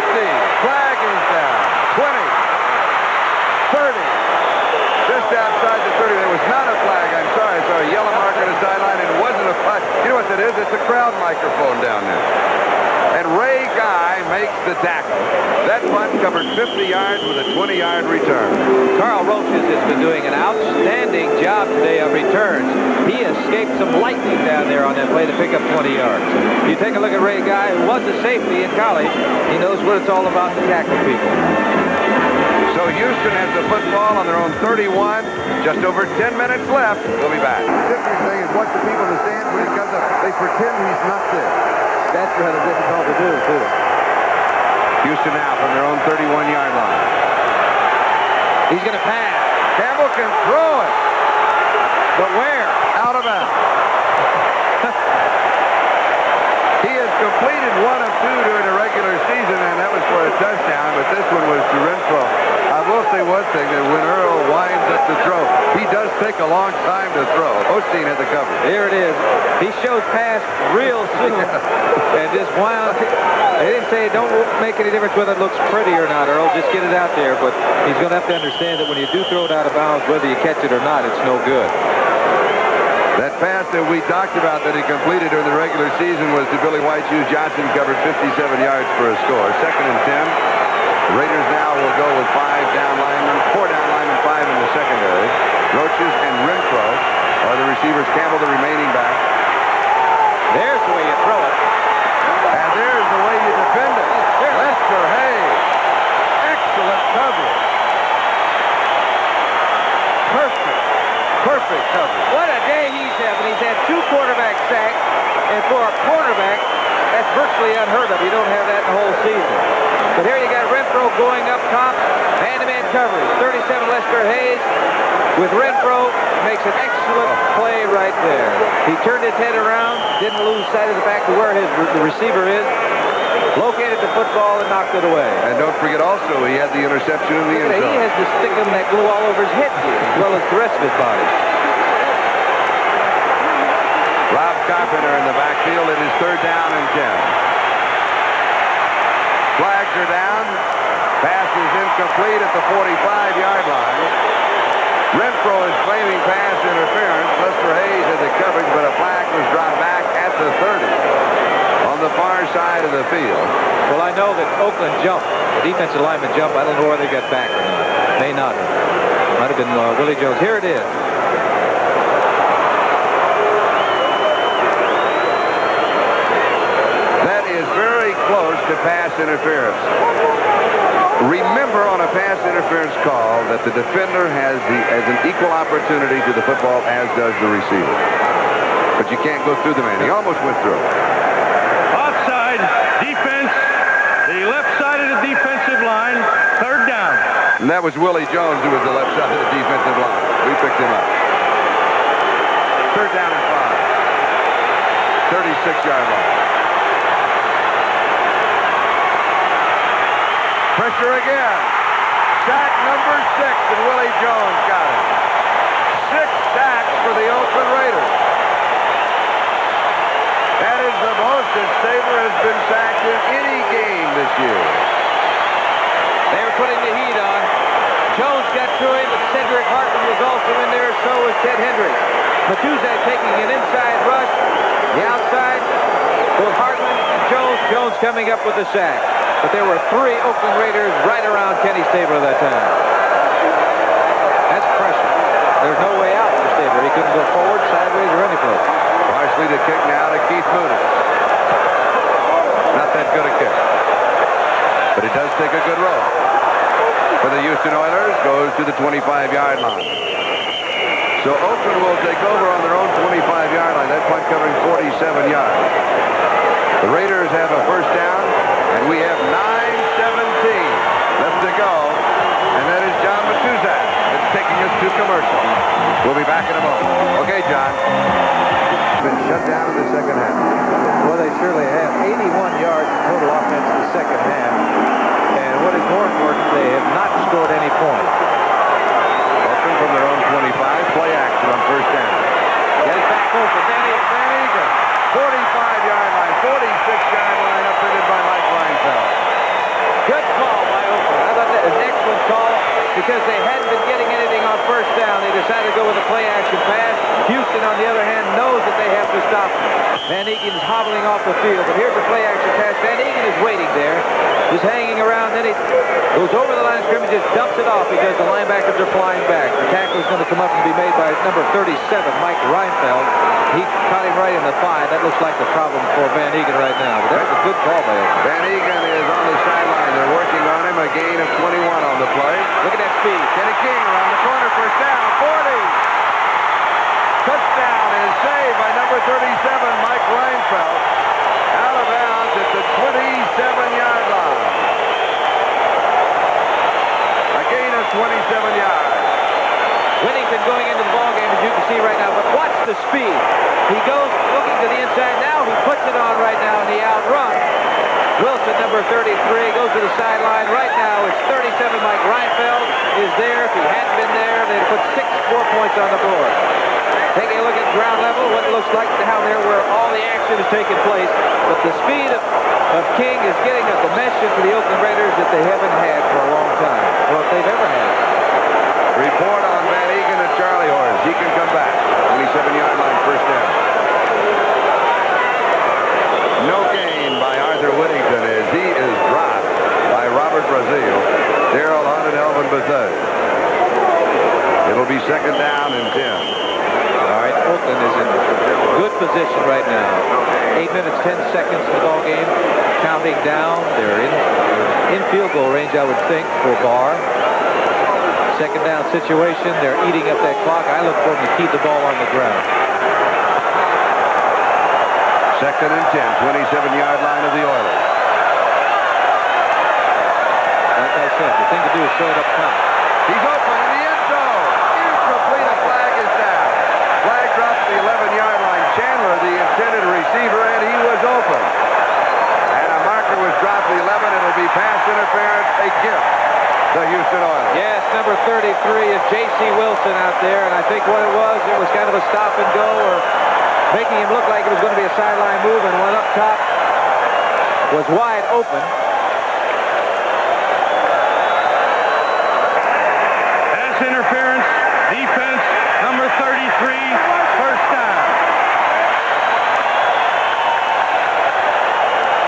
Flag is down. 20. 30. Just outside the 30. There was not a flag. I'm sorry. I saw a yellow mark on the sideline. It wasn't a flag. You know what that is? It's a crowd microphone down there. And Ray Guy makes the tackle. That punt covered 50 yards with a 20-yard return. Carl Roaches has been doing an outstanding job today on returns. He escaped some lightning down there on that play to pick up 20 yards. You take a look at Ray Guy, who was a safety in college. He knows what it's all about to tackle people. So Houston has the football on their own 31. Just over 10 minutes left. We'll be back. The different thing is watch the people in the stands when he comes up. They pretend he's not there. That's rather difficult to do, too. Houston now from their own 31-yard line. He's going to pass. Campbell can throw it. But where? Out of bounds. He has completed 1 of 2 during the regular season, and that was for a touchdown, but this one was to Renfro. I will say one thing, that when Earl winds up to throw, he does take a long time to throw. Osteen had the cover. Here it is. He showed pass real soon. And just wound. They didn't say don't make any difference whether it looks pretty or not, Earl. Just get it out there. But he's going to have to understand that when you do throw it out of bounds, whether you catch it or not, it's no good. That pass that we talked about that he completed during the regular season was to Billy White. Hughes Johnson covered 57 yards for a score. 2nd and 10. The Raiders now will go with 4 down linemen, 5 in the secondary. Roaches and Renfro are the receivers. Campbell, the remaining back. There's the way you throw it. And there's the way you defend it. Lester Hayes. Excellent coverage. Perfect coverage. What a day he's having. He's had 2 quarterback sacks, and for a cornerback, that's virtually unheard of. You don't have that in the whole season. But here you got Renfro going up top, man-to-man coverage. 37 Lester Hayes with Renfro makes an excellent play right there. He turned his head around, didn't lose sight of the fact of where the receiver is, located the football and knocked it away. And don't forget also, he had the interception in the end zone. He has to stick him that glue all over his head here, as well as the rest of his body. Rob Carpenter in the backfield. It is 3rd down and 10. Flags are down. Pass is incomplete at the 45-yard line. Renfro is claiming pass interference. Lester Hayes had the coverage, but a flag was dropped back at the 30 on the far side of the field. Well, I know that Oakland jumped. The defensive lineman jumped. I don't know whether they got back or not. May not have. Might have been Willie Jones. Here it is. That is very close to pass interference. Remember on a pass interference call that the defender has an equal opportunity to the football as does the receiver. But you can't go through the man. He almost went through. Offside, defense, the left side of the defensive line, 3rd down. And that was Willie Jones who was the left side of the defensive line. We picked him up. 3rd down and 5. 36-yard line. Pressure again. Sack number 6, and Willie Jones got it. 6 sacks for the Oakland Raiders. That is the most that Saber has been sacked in any game this year. They were putting the heat on. Jones got through him, but Cedric Hartman was also in there, so was Ted Hendricks. Matuzak taking an inside rush. The outside, both Hartman and Jones. Jones coming up with the sack. But there were 3 Oakland Raiders right around Kenny Stabler that time. That's pressure. There's no way out for Stabler. He couldn't go forward, sideways, or any place. Partially the kick now to Keith Mooney. Not that good a kick. But it does take a good roll. For the Houston Oilers, goes to the 25-yard line. So Oakland will take over on their own 25-yard line. That punt covering 47 yards. The Raiders have a 1st down, and we have 9:17 left to go. And that is John Matuzak. It's taking us to commercial. We'll be back in a moment. Okay, John. Been shut down in the 2nd half. Well, they surely have. 81 yards in total offense in the 2nd half. And what is more important, they have not scored any points. Oakland from their own 25. Play action on 1st down. Get it back over. Van Eagle. 45-yard line. 46-yard line upended by Mike Ryan. because they hadn't been getting anything on first down. They decided to go with a play-action pass. Houston, on the other hand, knows that they have to stop him. Van Egen's hobbling off the field, but here's a play-action pass. Van Egen is waiting there, just hanging around. Then he goes over the line of scrimmage, just dumps it off because the linebackers are flying back. The tackle is going to come up and be made by number 37, Mike Reinfeld. He caught him right in the thigh. That looks like the problem for Van Egen right now. But that's a good call by him. Van Egen is on the sideline. They're working on him. A gain of 21 on the play. Look at that speed. Kenny King around the corner. First down. 40. Touchdown is saved by number 37, Mike Reinfeld. Out of bounds at the 27-yard line. A gain of 27 yards. Whittington going into the ballgame, as you can see right now, but watch the speed. He goes looking to the inside. Now he puts it on right now, and he outruns. Wilson, number 33, goes to the sideline. Right now, it's 37. Mike Reinfeld is there. If he hadn't been there, they'd put 4 points on the board. Taking a look at ground level, what it looks like down there where all the action is taking place. But the speed of King is getting a dimension to the Oakland Raiders that they haven't had for a long time, or if they've ever had. Report on Van Egen and Charlie Horse. He can come back. 27-yard line, first down. No gain by Arthur Whittington as he is dropped by Robert Brazil, Darrell Hunt, and Elvin Bethea. It'll be second down and 10. All right, Oakland is in good position right now. 8 minutes, 10 seconds in the ball game. Counting down. They're in field goal range, I would think, for Barr. Second down situation. They're eating up that clock. I look for them to keep the ball on the ground. Second and 10, 27-yard line of the Oilers. Like I said, the thing to do is show it up top. He's open in the end zone. Incomplete. A flag is down. Flag drops the 11-yard line. Chandler, the intended receiver, and he was open. And a marker was dropped the 11. It'll be pass interference, a gift. The Houston Oilers. Yes, number 33 is J.C. Wilson out there, and I think what it was kind of a stop and go, or making him look like it was going to be a sideline move, and one up top was wide open. Pass interference, defense, number 33, first down.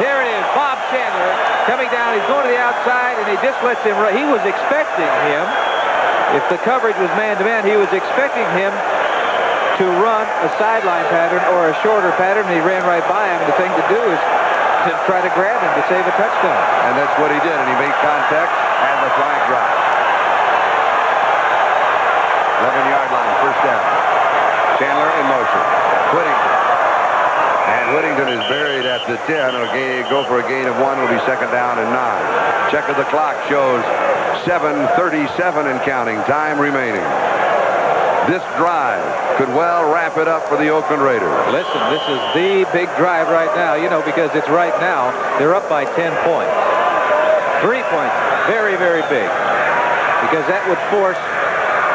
Here it is, Bob Chandler coming down. He's going to the outside, and he just lets him run. He was expecting him, if the coverage was man-to-man, he was expecting him to run a sideline pattern or a shorter pattern, and he ran right by him. The thing to do is to try to grab him to save a touchdown. And that's what he did, and he made contact, and the flag dropped. 11-yard line, first down. Chandler in motion. Whittington. And Whittington is buried at the 10. It'll go for a gain of 1. It'll be second down and 9. Check of the clock shows 7:37 and counting. Time remaining. This drive could well wrap it up for the Oakland Raiders. Listen, this is the big drive right now, because it's right now. They're up by 10 points. 3 points. Very, very big. Because that would force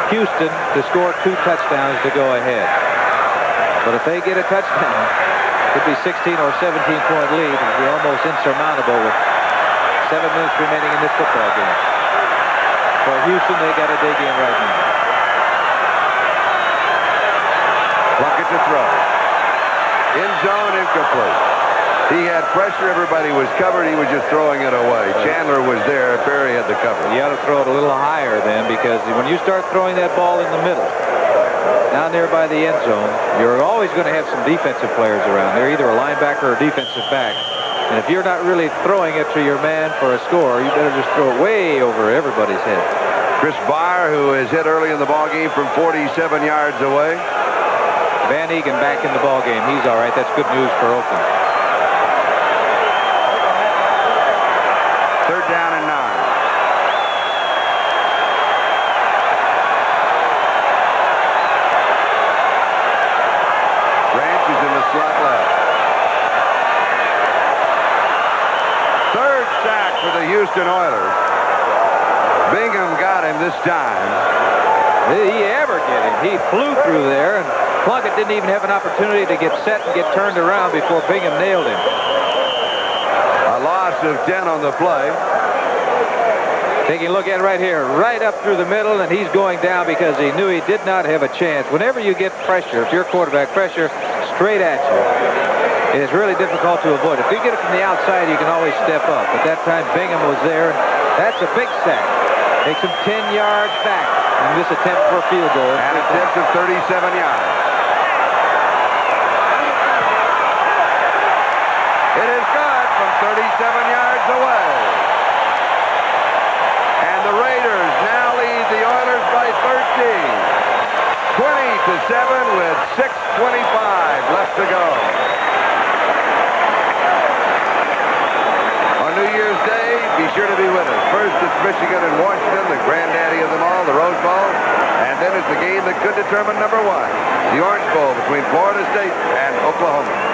Houston to score 2 touchdowns to go ahead. But if they get a touchdown, it could be 16 or 17-point lead. It would be almost insurmountable with 7 minutes remaining in this football game. For Houston, they got to dig in right now. Plunkett to throw. In zone, incomplete. He had pressure. Everybody was covered. He was just throwing it away. Chandler was there. Perry had the cover. You ought to throw it a little higher then, because when you start throwing that ball in the middle, down there by the end zone, you're always going to have some defensive players around there, either a linebacker or defensive back. And if you're not really throwing it to your man for a score, you better just throw it way over everybody's head. Chris Barr, who is hit early in the ballgame from 47 yards away. Van Egen back in the ballgame. He's all right. That's good news for Oakland. Third down and 9. Branch is in the slot left. Third sack for the Houston Oilers. Bingham got him this time. Did he ever get him? He flew through there, and Plunkett didn't even have an opportunity to get set and get turned around before Bingham nailed him. A loss of 10 on the play. Taking a look at it right here, right up through the middle, and he's going down because he knew he did not have a chance. Whenever you get pressure, if you're quarterback, pressure straight at you, it is really difficult to avoid. If you get it from the outside, you can always step up. But that time, Bingham was there, and that's a big sack. Takes him 10 yards back in this attempt for a field goal. And attempt of 37 yards. It is good from 37 yards away. And the Raiders now lead the Oilers by 13. 20-7 with 6:25 left to go. On New Year's Day, be sure to be with us. First, it's Michigan and Washington, the granddaddy of them all, the Rose Bowl. And then it's the game that could determine number one, the Orange Bowl between Florida State and Oklahoma.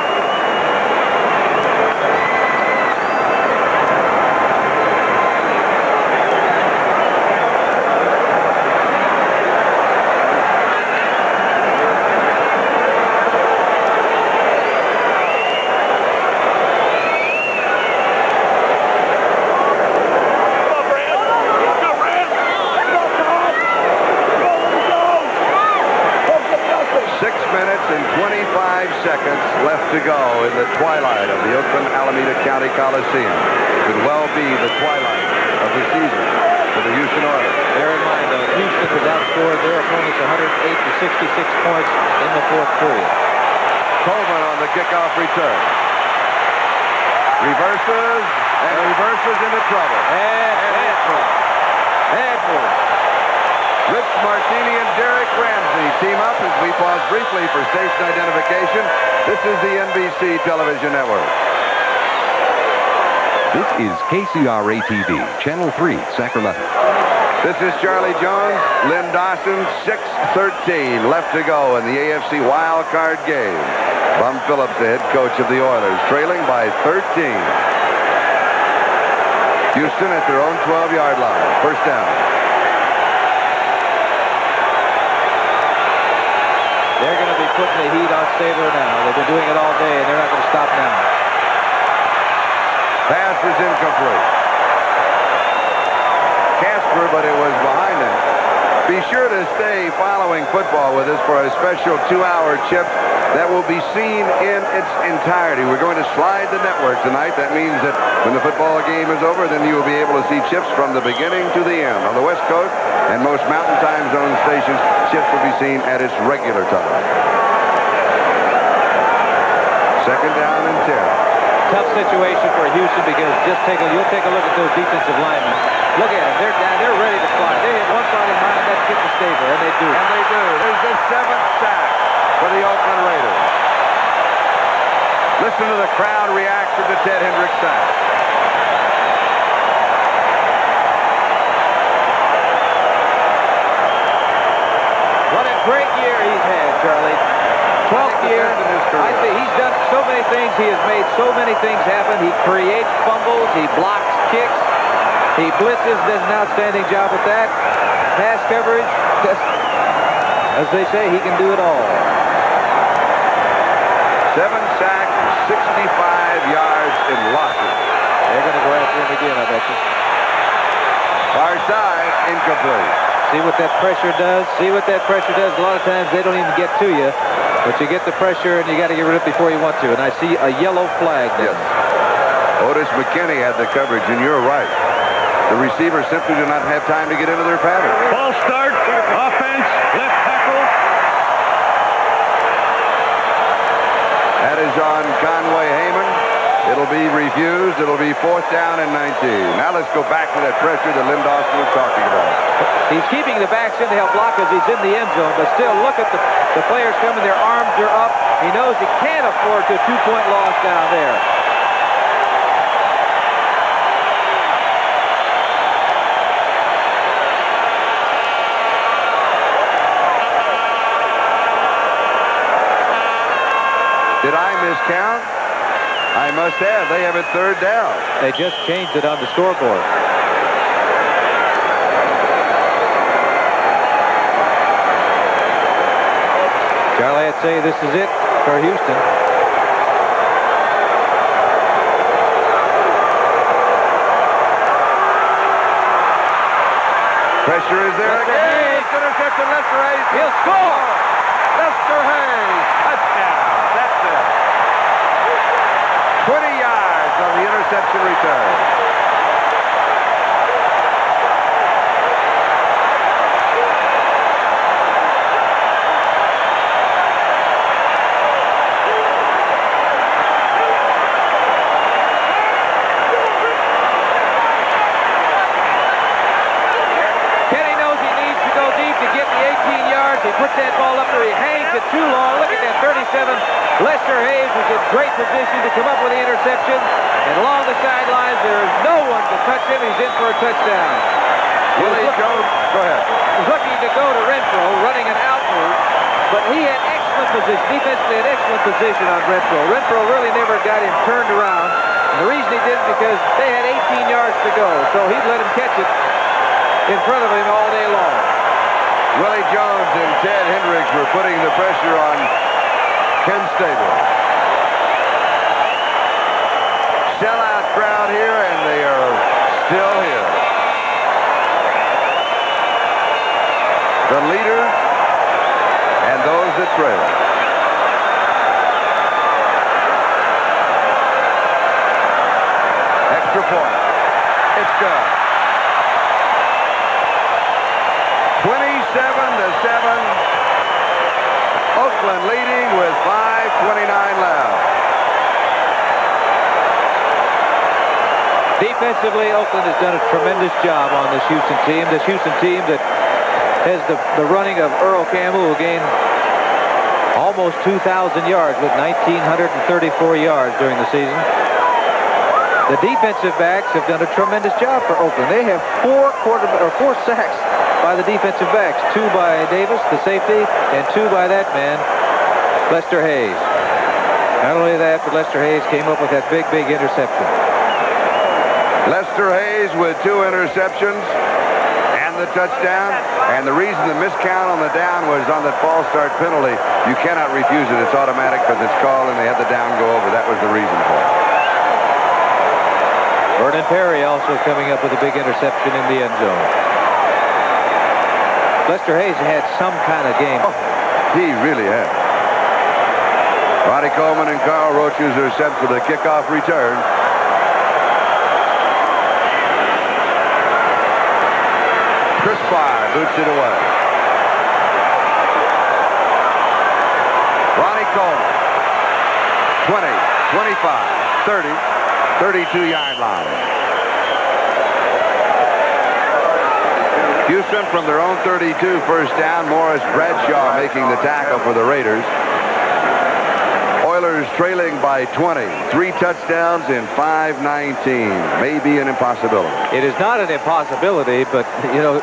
Seconds left to go in the twilight of the Oakland Alameda County Coliseum. Could well be the twilight of the season for the Houston Oilers. Bear in mind, though, Houston was outscored their opponents 108-66 points in the fourth period. Coleman on the kickoff return. Reverses, and reverses into trouble. And trouble. Rich Martini and Derek Ramsey team up as we pause briefly for station identification. This is the NBC Television Network. This is KCRA-TV, Channel 3, Sacramento. This is Charlie Jones, Lynn Dawson, 6:13 left to go in the AFC Wildcard Game. Bum Phillips, the head coach of the Oilers, trailing by 13. Houston at their own 12-yard line. First down. They're going to be putting the heat on Stabler now. They've been doing it all day, and they're not going to stop now. Pass is incomplete. Casper, but it was behind him. Be sure to stay following football with us for a special 2-hour chip that will be seen in its entirety. We're going to slide the network tonight. That means that when the football game is over, then you will be able to see chips from the beginning to the end. On the West Coast and most Mountain Time Zone stations, chips will be seen at its regular time. Second down and 10. Tough situation for Houston because you'll take a look at those defensive linemen. Look at them. They're down. They're ready to fly. They hit one side of the line, and that's get to Stabler, and they do. And they do. There's the 7th sack for the Oakland Raiders. Listen to the crowd reaction to Ted Hendricks' sack. What a great year he's had, Charlie. 12th year. I think he's done so many things. He has made so many things happen. He creates fumbles. He blocks kicks. He blitzes. Does an outstanding job with that. Pass coverage. As they say, he can do it all. 7 sacks, 65 yards in losses. They're going to go after him again, I bet you. Far side, incomplete. See what that pressure does? See what that pressure does? A lot of times they don't even get to you. But you get the pressure, and you got to get rid of it before you want to. And I see a yellow flag there. Yes. Otis McKinney had the coverage, and you're right. The receivers simply do not have time to get into their pattern. Ball start, offense, left tackle. That is on Conway Heyman. It'll be refused. It'll be 4th down and 19. Now let's go back to that pressure that Lynn Dawson was talking about. He's keeping the backs in to help block as he's in the end zone, but still look at the players coming. Their arms are up. He knows he can't afford a 2-point loss down there. Did I miscount? I must have. They have it 3rd down. They just changed it on the scoreboard. Charlie, I'd say this is it for Houston. Pressure is there again. It's intercepted. Lester Hayes. He'll score. Lester Hayes. Touchdown. That's it. 20 yards on the interception return. He puts that ball up there. He hangs it too long. Look at that 37. Lester Hayes was in great position to come up with the interception. And along the sidelines, there is no one to touch him. He's in for a touchdown. Willie Jones, go ahead. He was looking to go to Renfro, running an out route, but he had excellent position. Defensively had excellent position on Renfro. Renfro really never got him turned around. And the reason he didn't because they had 18 yards to go. So he'd let him catch it in front of him all day long. Willie Jones and Ted Hendricks were putting the pressure on Ken Stabler. Sellout crowd here, and they are still here. The leader and those that trail. Extra point. It's good. 27-7. Oakland leading with 5:29 left. Defensively, Oakland has done a tremendous job on this Houston team. This Houston team that has the running of Earl Campbell, who gained almost 2,000 yards with 1,934 yards during the season. The defensive backs have done a tremendous job for Oakland. They have four sacks by the defensive backs, 2 by Davis, the safety, and 2 by that man, Lester Hayes. Not only that, but Lester Hayes came up with that big interception. Lester Hayes with 2 interceptions and the touchdown. And the reason the miscount on the down was on that false start penalty. You cannot refuse it. It's automatic because it's called and they had the down go over. That was the reason for it. Vernon Perry also coming up with a big interception in the end zone. Lester Hayes had some kind of game. Oh, he really had. Ronnie Coleman and Carl Roaches are set for the kickoff return. Chris Pryor boots it away. Ronnie Coleman. 20, 25, 30, 32-yard line. Houston from their own 32, first down. Morris Bradshaw making the tackle for the Raiders. Oilers trailing by 20. 3 touchdowns in 5:19. Maybe an impossibility. It is not an impossibility, but, you know,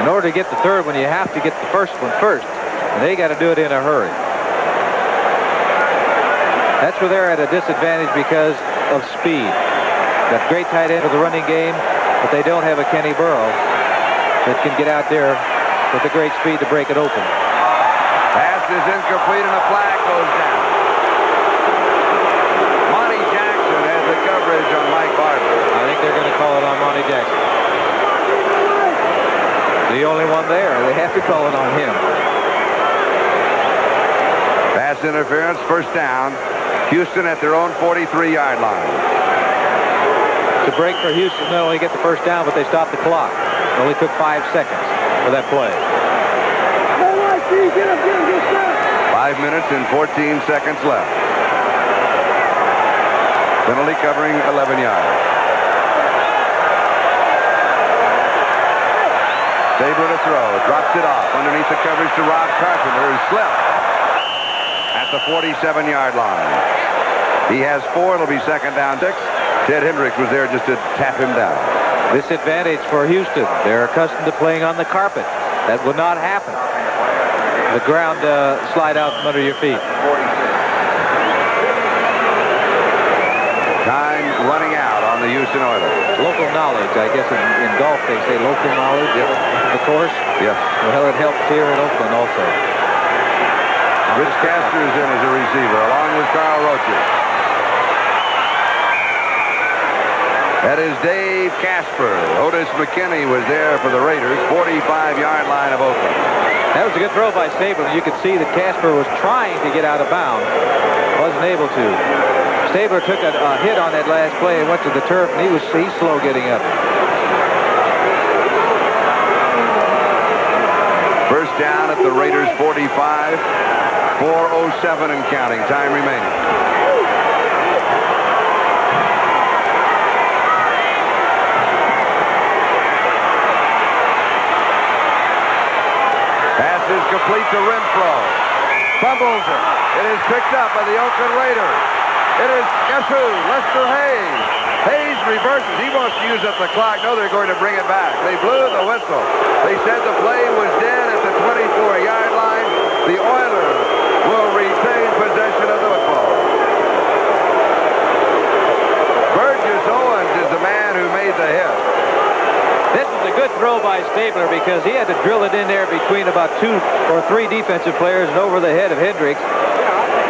in order to get the third one, you have to get the first one first. And they got to do it in a hurry. That's where they're at a disadvantage because of speed. Got great tight end for the running game, but they don't have a Kenny Burrow that can get out there with the great speed to break it open. Pass is incomplete and a flag goes down. Monty Jackson has the coverage on Mike Barber. I think they're going to call it on Monty Jackson. The only one there. They have to call it on him. Pass interference, first down. Houston at their own 43-yard line. It's a break for Houston. Not only get the first down, but they stopped the clock. It only took 5 seconds for that play. 5 minutes and 14 seconds left. Penalty covering 11 yards. Stabler to throw. Drops it off underneath the coverage to Rob Carpenter, who slipped at the 47-yard line. He has 4. It'll be second down 6. Ted Hendricks was there just to tap him down. Disadvantage for Houston. They're accustomed to playing on the carpet. That would not happen. The ground slide out from under your feet. Time running out on the Houston Oilers. Local knowledge, I guess in golf they say local knowledge. Yep. Of course. Yes. Well, it helps here in Oakland also. Rich Castor is in as a receiver, along with Carl Roaches. That is Dave Casper. Otis McKinney was there for the Raiders, 45-yard line of Oakland. That was a good throw by Stabler. You could see that Casper was trying to get out of bounds. Wasn't able to. Stabler took a hit on that last play and went to the turf, and he's slow getting up. First down at the Raiders 45. 4:07 and counting. Time remaining. Pass is complete to Renfro. Fumbles it. It is picked up by the Oakland Raiders. It is, guess who? Lester Hayes. Hayes reverses. He wants to use up the clock. No, they're going to bring it back. They blew the whistle. They said the play was dead at the 24-yard line. The Oilers will retain possession of the football. Burgess Owens is the man who made the hit. This is a good throw by Stabler because he had to drill it in there between about 2 or 3 defensive players and over the head of Hendricks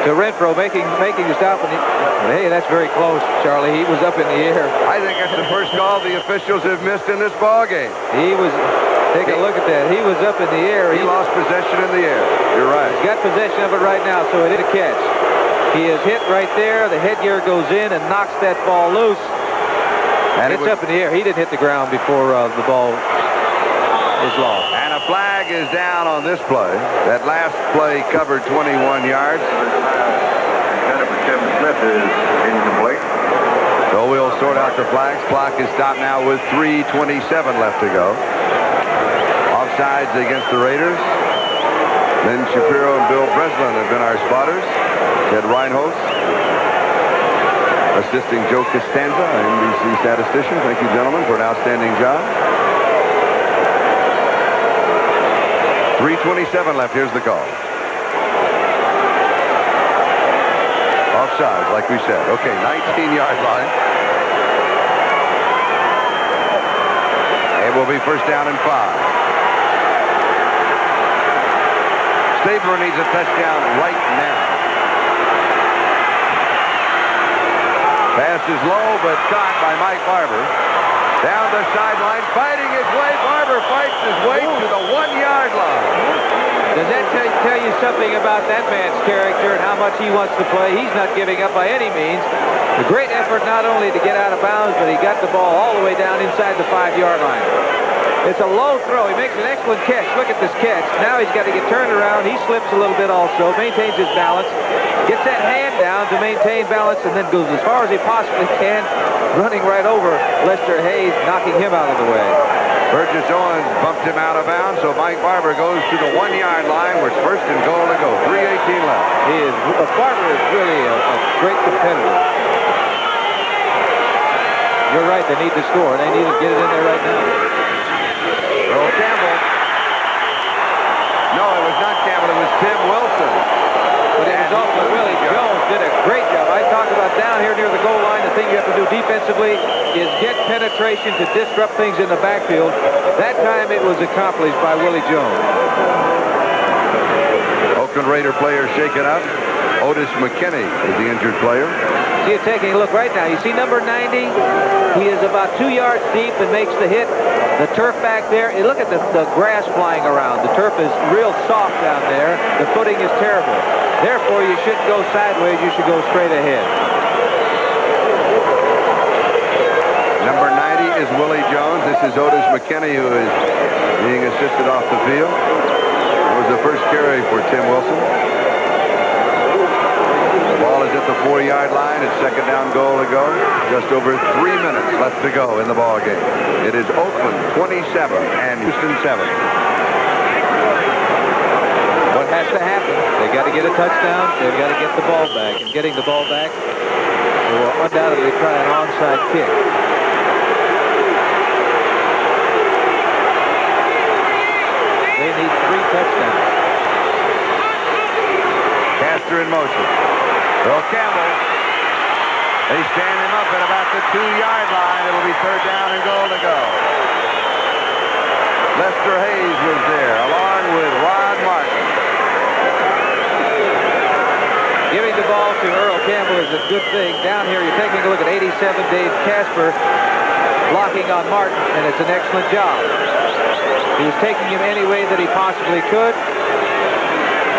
to Renfro making the stop. And hey, that's very close, Charlie. He was up in the air. I think that's the first call the officials have missed in this ball game. He was. Take a look at that. He was up in the air. He lost possession in the air. You're right. He's got possession of it right now, so it is a catch. He is hit right there. The headgear goes in and knocks that ball loose. And it's up in the air. He didn't hit the ground before the ball is lost. And a flag is down on this play. That last play covered 21 yards. Jennifer Kevin Smith is incomplete. So we'll sort out the flags. Clock is stopped now with 3:27 left to go. Offsides against the Raiders. Lynn Shapiro and Bill Breslin have been our spotters. Ted Reinholtz assisting Joe Costanza, NBC statistician. Thank you, gentlemen, for an outstanding job. 3:27 left. Here's the call. Offside, like we said. Okay, 19-yard line. It will be first down and 5. Stabler needs a touchdown right now. Pass is low, but caught by Mike Barber. Down the sideline, fighting his way. Barber fights his way to the 1-yard line. Does that tell you something about that man's character and how much he wants to play? He's not giving up by any means. A great effort not only to get out of bounds, but he got the ball all the way down inside the 5-yard line. It's a low throw. He makes an excellent catch. Look at this catch. Now he's got to get turned around. He slips a little bit also, maintains his balance, gets that hand down to maintain balance, and then goes as far as he possibly can, running right over Lester Hayes, knocking him out of the way. Burgess Owens bumped him out of bounds, so Mike Barber goes to the 1-yard line where it's first and goal to go. 3:18 left. Barber is really a great competitor. You're right, they need to score. They need to get it in there right now. Earl Campbell. No, it was not Campbell. It was Tim Wilson. But it was also Willie Jones did a great job. I talk about down here near the goal line, the thing you have to do defensively is get penetration to disrupt things in the backfield. That time it was accomplished by Willie Jones. Oakland Raider player shaken up. Otis McKinney is the injured player. See it taking a look right now. You see number 90? He is about 2 yards deep and makes the hit. The turf back there, and look at the grass flying around. The turf is real soft down there. The footing is terrible. Therefore, you shouldn't go sideways. You should go straight ahead. Number 90 is Willie Jones. This is Otis McKinney, who is being assisted off the field. It was the first carry for Tim Wilson. The ball is at the 4-yard line. It's second down goal to go. Just over 3 minutes left to go in the ball game. It is Oakland 27 and Houston 7. What has to happen? They got to get a touchdown. They've got to get the ball back. And getting the ball back, they will undoubtedly try an onside kick. They need 3 touchdowns. Caster in motion. Earl Campbell. They stand him up at about the 2-yard line. It'll be third down and goal to go. Lester Hayes was there, along with Rod Martin. Giving the ball to Earl Campbell is a good thing. Down here, you're taking a look at 87, Dave Casper. blocking on Martin, and it's an excellent job. He was taking him any way that he possibly could.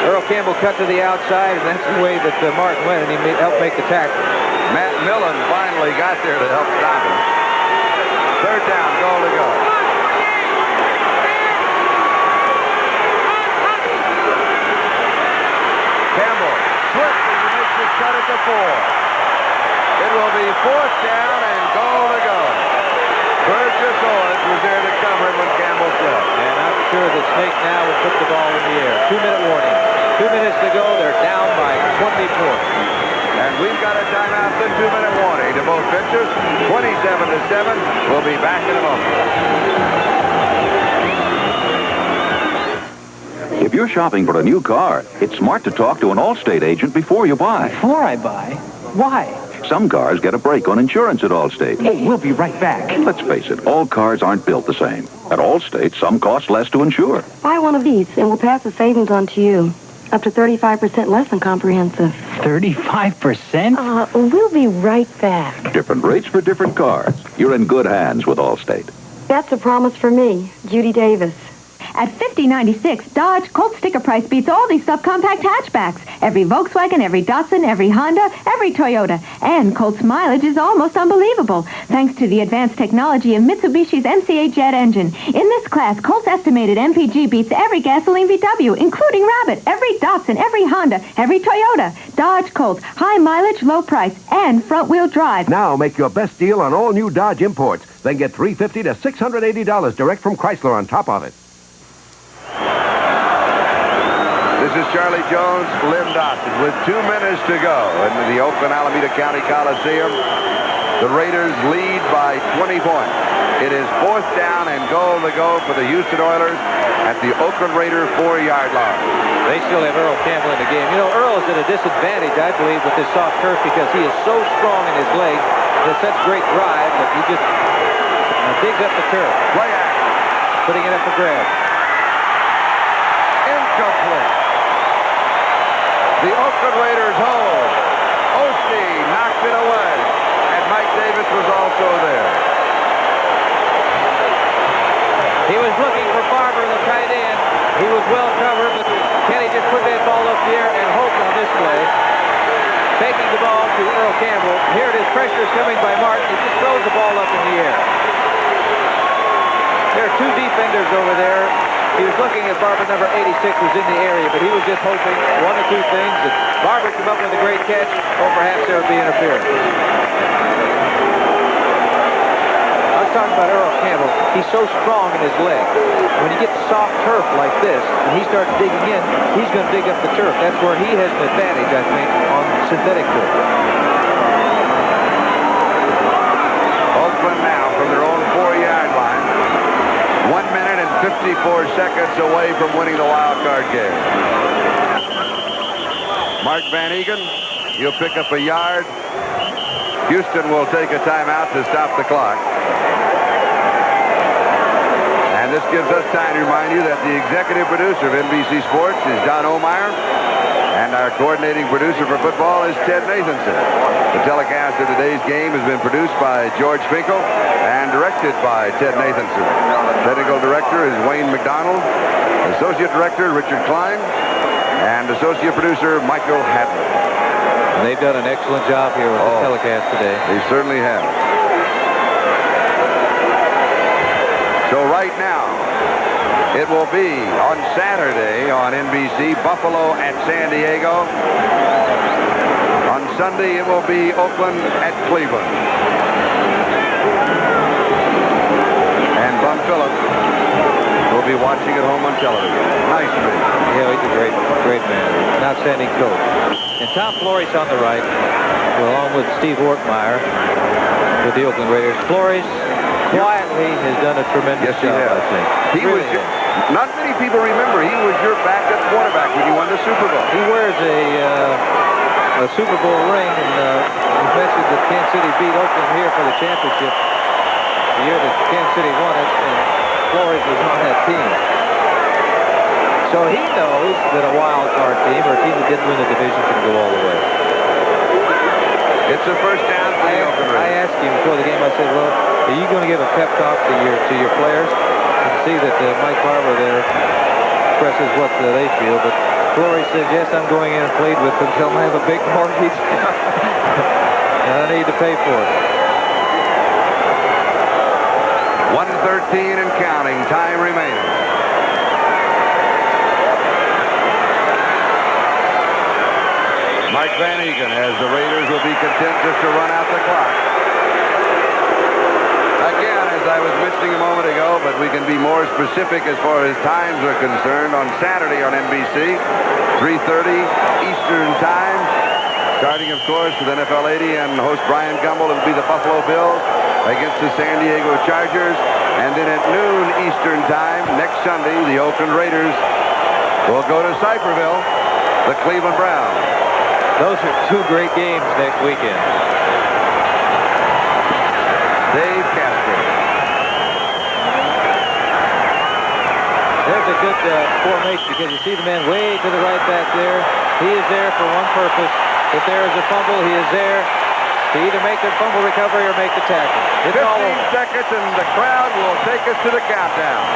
Earl Campbell cut to the outside, and that's the way that Martin went, and he helped make the tackle. Matt Millen finally got there to help stop him. Third down, goal to go. Campbell slips as he makes his cut at the 4. It will be fourth down and goal to go. Burgess Owens was there to cover him when Campbell slipped. And I'm sure that Snake now will put the ball in the air. 2-minute warning. 2 minutes to go. They're down by 20 points. And we've got a timeout, the 2-minute warning to both pitchers. 27-7. We'll be back in a moment. If you're shopping for a new car, it's smart to talk to an Allstate agent before you buy. Before I buy? Why? Some cars get a break on insurance at Allstate. Oh, we'll be right back. Let's face it, all cars aren't built the same. At Allstate, some cost less to insure. Buy one of these, and we'll pass the savings on to you. Up to 35% less than comprehensive. 35%? We'll be right back. Different rates for different cars. You're in good hands with Allstate. That's a promise for me, Judy Davis. At $50.96, Dodge Colt sticker price beats all these subcompact hatchbacks. Every Volkswagen, every Datsun, every Honda, every Toyota. And Colt's mileage is almost unbelievable, thanks to the advanced technology of Mitsubishi's MC8 jet engine. In this class, Colt's estimated MPG beats every gasoline VW, including Rabbit, every Datsun, every Honda, every Toyota. Dodge Colt, high mileage, low price, and front-wheel drive. Now make your best deal on all new Dodge imports. Then get $350 to $680 direct from Chrysler on top of it. This is Charlie Jones, Lynn Dawson, with 2 minutes to go in the Oakland Alameda County Coliseum. The Raiders lead by 20 points. It is fourth down and goal to go for the Houston Oilers at the Oakland Raider 4-yard line. They still have Earl Campbell in the game. You know, Earl is at a disadvantage, I believe, with this soft turf because he is so strong in his legs. He has such great drive that he just digs up the turf. Play action. Putting it up for grabs. Incomplete. The Oakland Raiders hold. Osteen knocked it away. And Mike Davis was also there. He was looking for Barber, the tight end. He was well covered, but Kenny just put that ball up the air and hoped on this play. Taking the ball to Earl Campbell. Here it is. Pressure is coming by Martin. He just throws the ball up in the air. There are two defenders over there. He was looking at Barber, number 86, was in the area, but he was just hoping one or two things, that Barber come up with a great catch, or perhaps there would be interference. I was talking about Earl Campbell. He's so strong in his leg. When he gets soft turf like this, and he starts digging in, he's going to dig up the turf. That's where he has an advantage, I think, on synthetic turf. Oakland now from their own 4-yard line. 1 minute and 54 seconds away from winning the Wildcard game. Mark Van Egan, he'll pick up a yard. Houston will take a timeout to stop the clock. And this gives us time to remind you that the executive producer of NBC Sports is Don Omeyer, and our coordinating producer for football is Ted Nathanson. The telecast of today's game has been produced by George Finkel and directed by Ted Nathanson. Technical director is Wayne McDonald. Associate director Richard Klein. And associate producer Michael Hadley. And they've done an excellent job here with the telecast today. They certainly have. So right now, it will be on Saturday on NBC, Buffalo at San Diego. On Sunday, it will be Oakland at Cleveland. And Bum Phillips will be watching at home on television. Nice man. Yeah, he's a great man. An outstanding coach. And Tom Flores on the right, along with Steve Ortmeyer with the Oakland Raiders. Flores quietly has done a tremendous job, I think. He really was not many people remember he was your backup quarterback when you won the Super Bowl. He wears a Super Bowl ring, and he mentioned that Kansas City beat Oakland here for the championship the year that Kansas City won it, and Flores was on that team. So he knows that a wild card team, or a team that didn't win the division, can go all the way. It's a first down for the Oakland Raiders. I asked him before the game, I said, well, are you going to give a pep talk to your players? You can see that Mike Barber there expresses what they feel, but Flory says, yes, I'm going in and plead with them. Tell them I have a big mortgage and I need to pay for it. 1:13 and counting, time remaining. Mike Van Egan, as the Raiders will be content just to run out the clock. Again, as I was mentioning a moment ago, but we can be more specific as far as times are concerned. On Saturday on NBC, 3:30 Eastern Time. Starting, of course, with NFL 80 and host Brian Gumbel. It'll be the Buffalo Bills against the San Diego Chargers. And then at noon Eastern Time, next Sunday, the Oakland Raiders will go to Cypherville, the Cleveland Browns. Those are two great games next weekend. Dave Casper. There's a good formation because you see the man way to the right back there. He is there for one purpose. If there is a fumble, he is there to either make the fumble recovery or make the tackle. It's 15 all over. seconds and the crowd will take us to the countdown.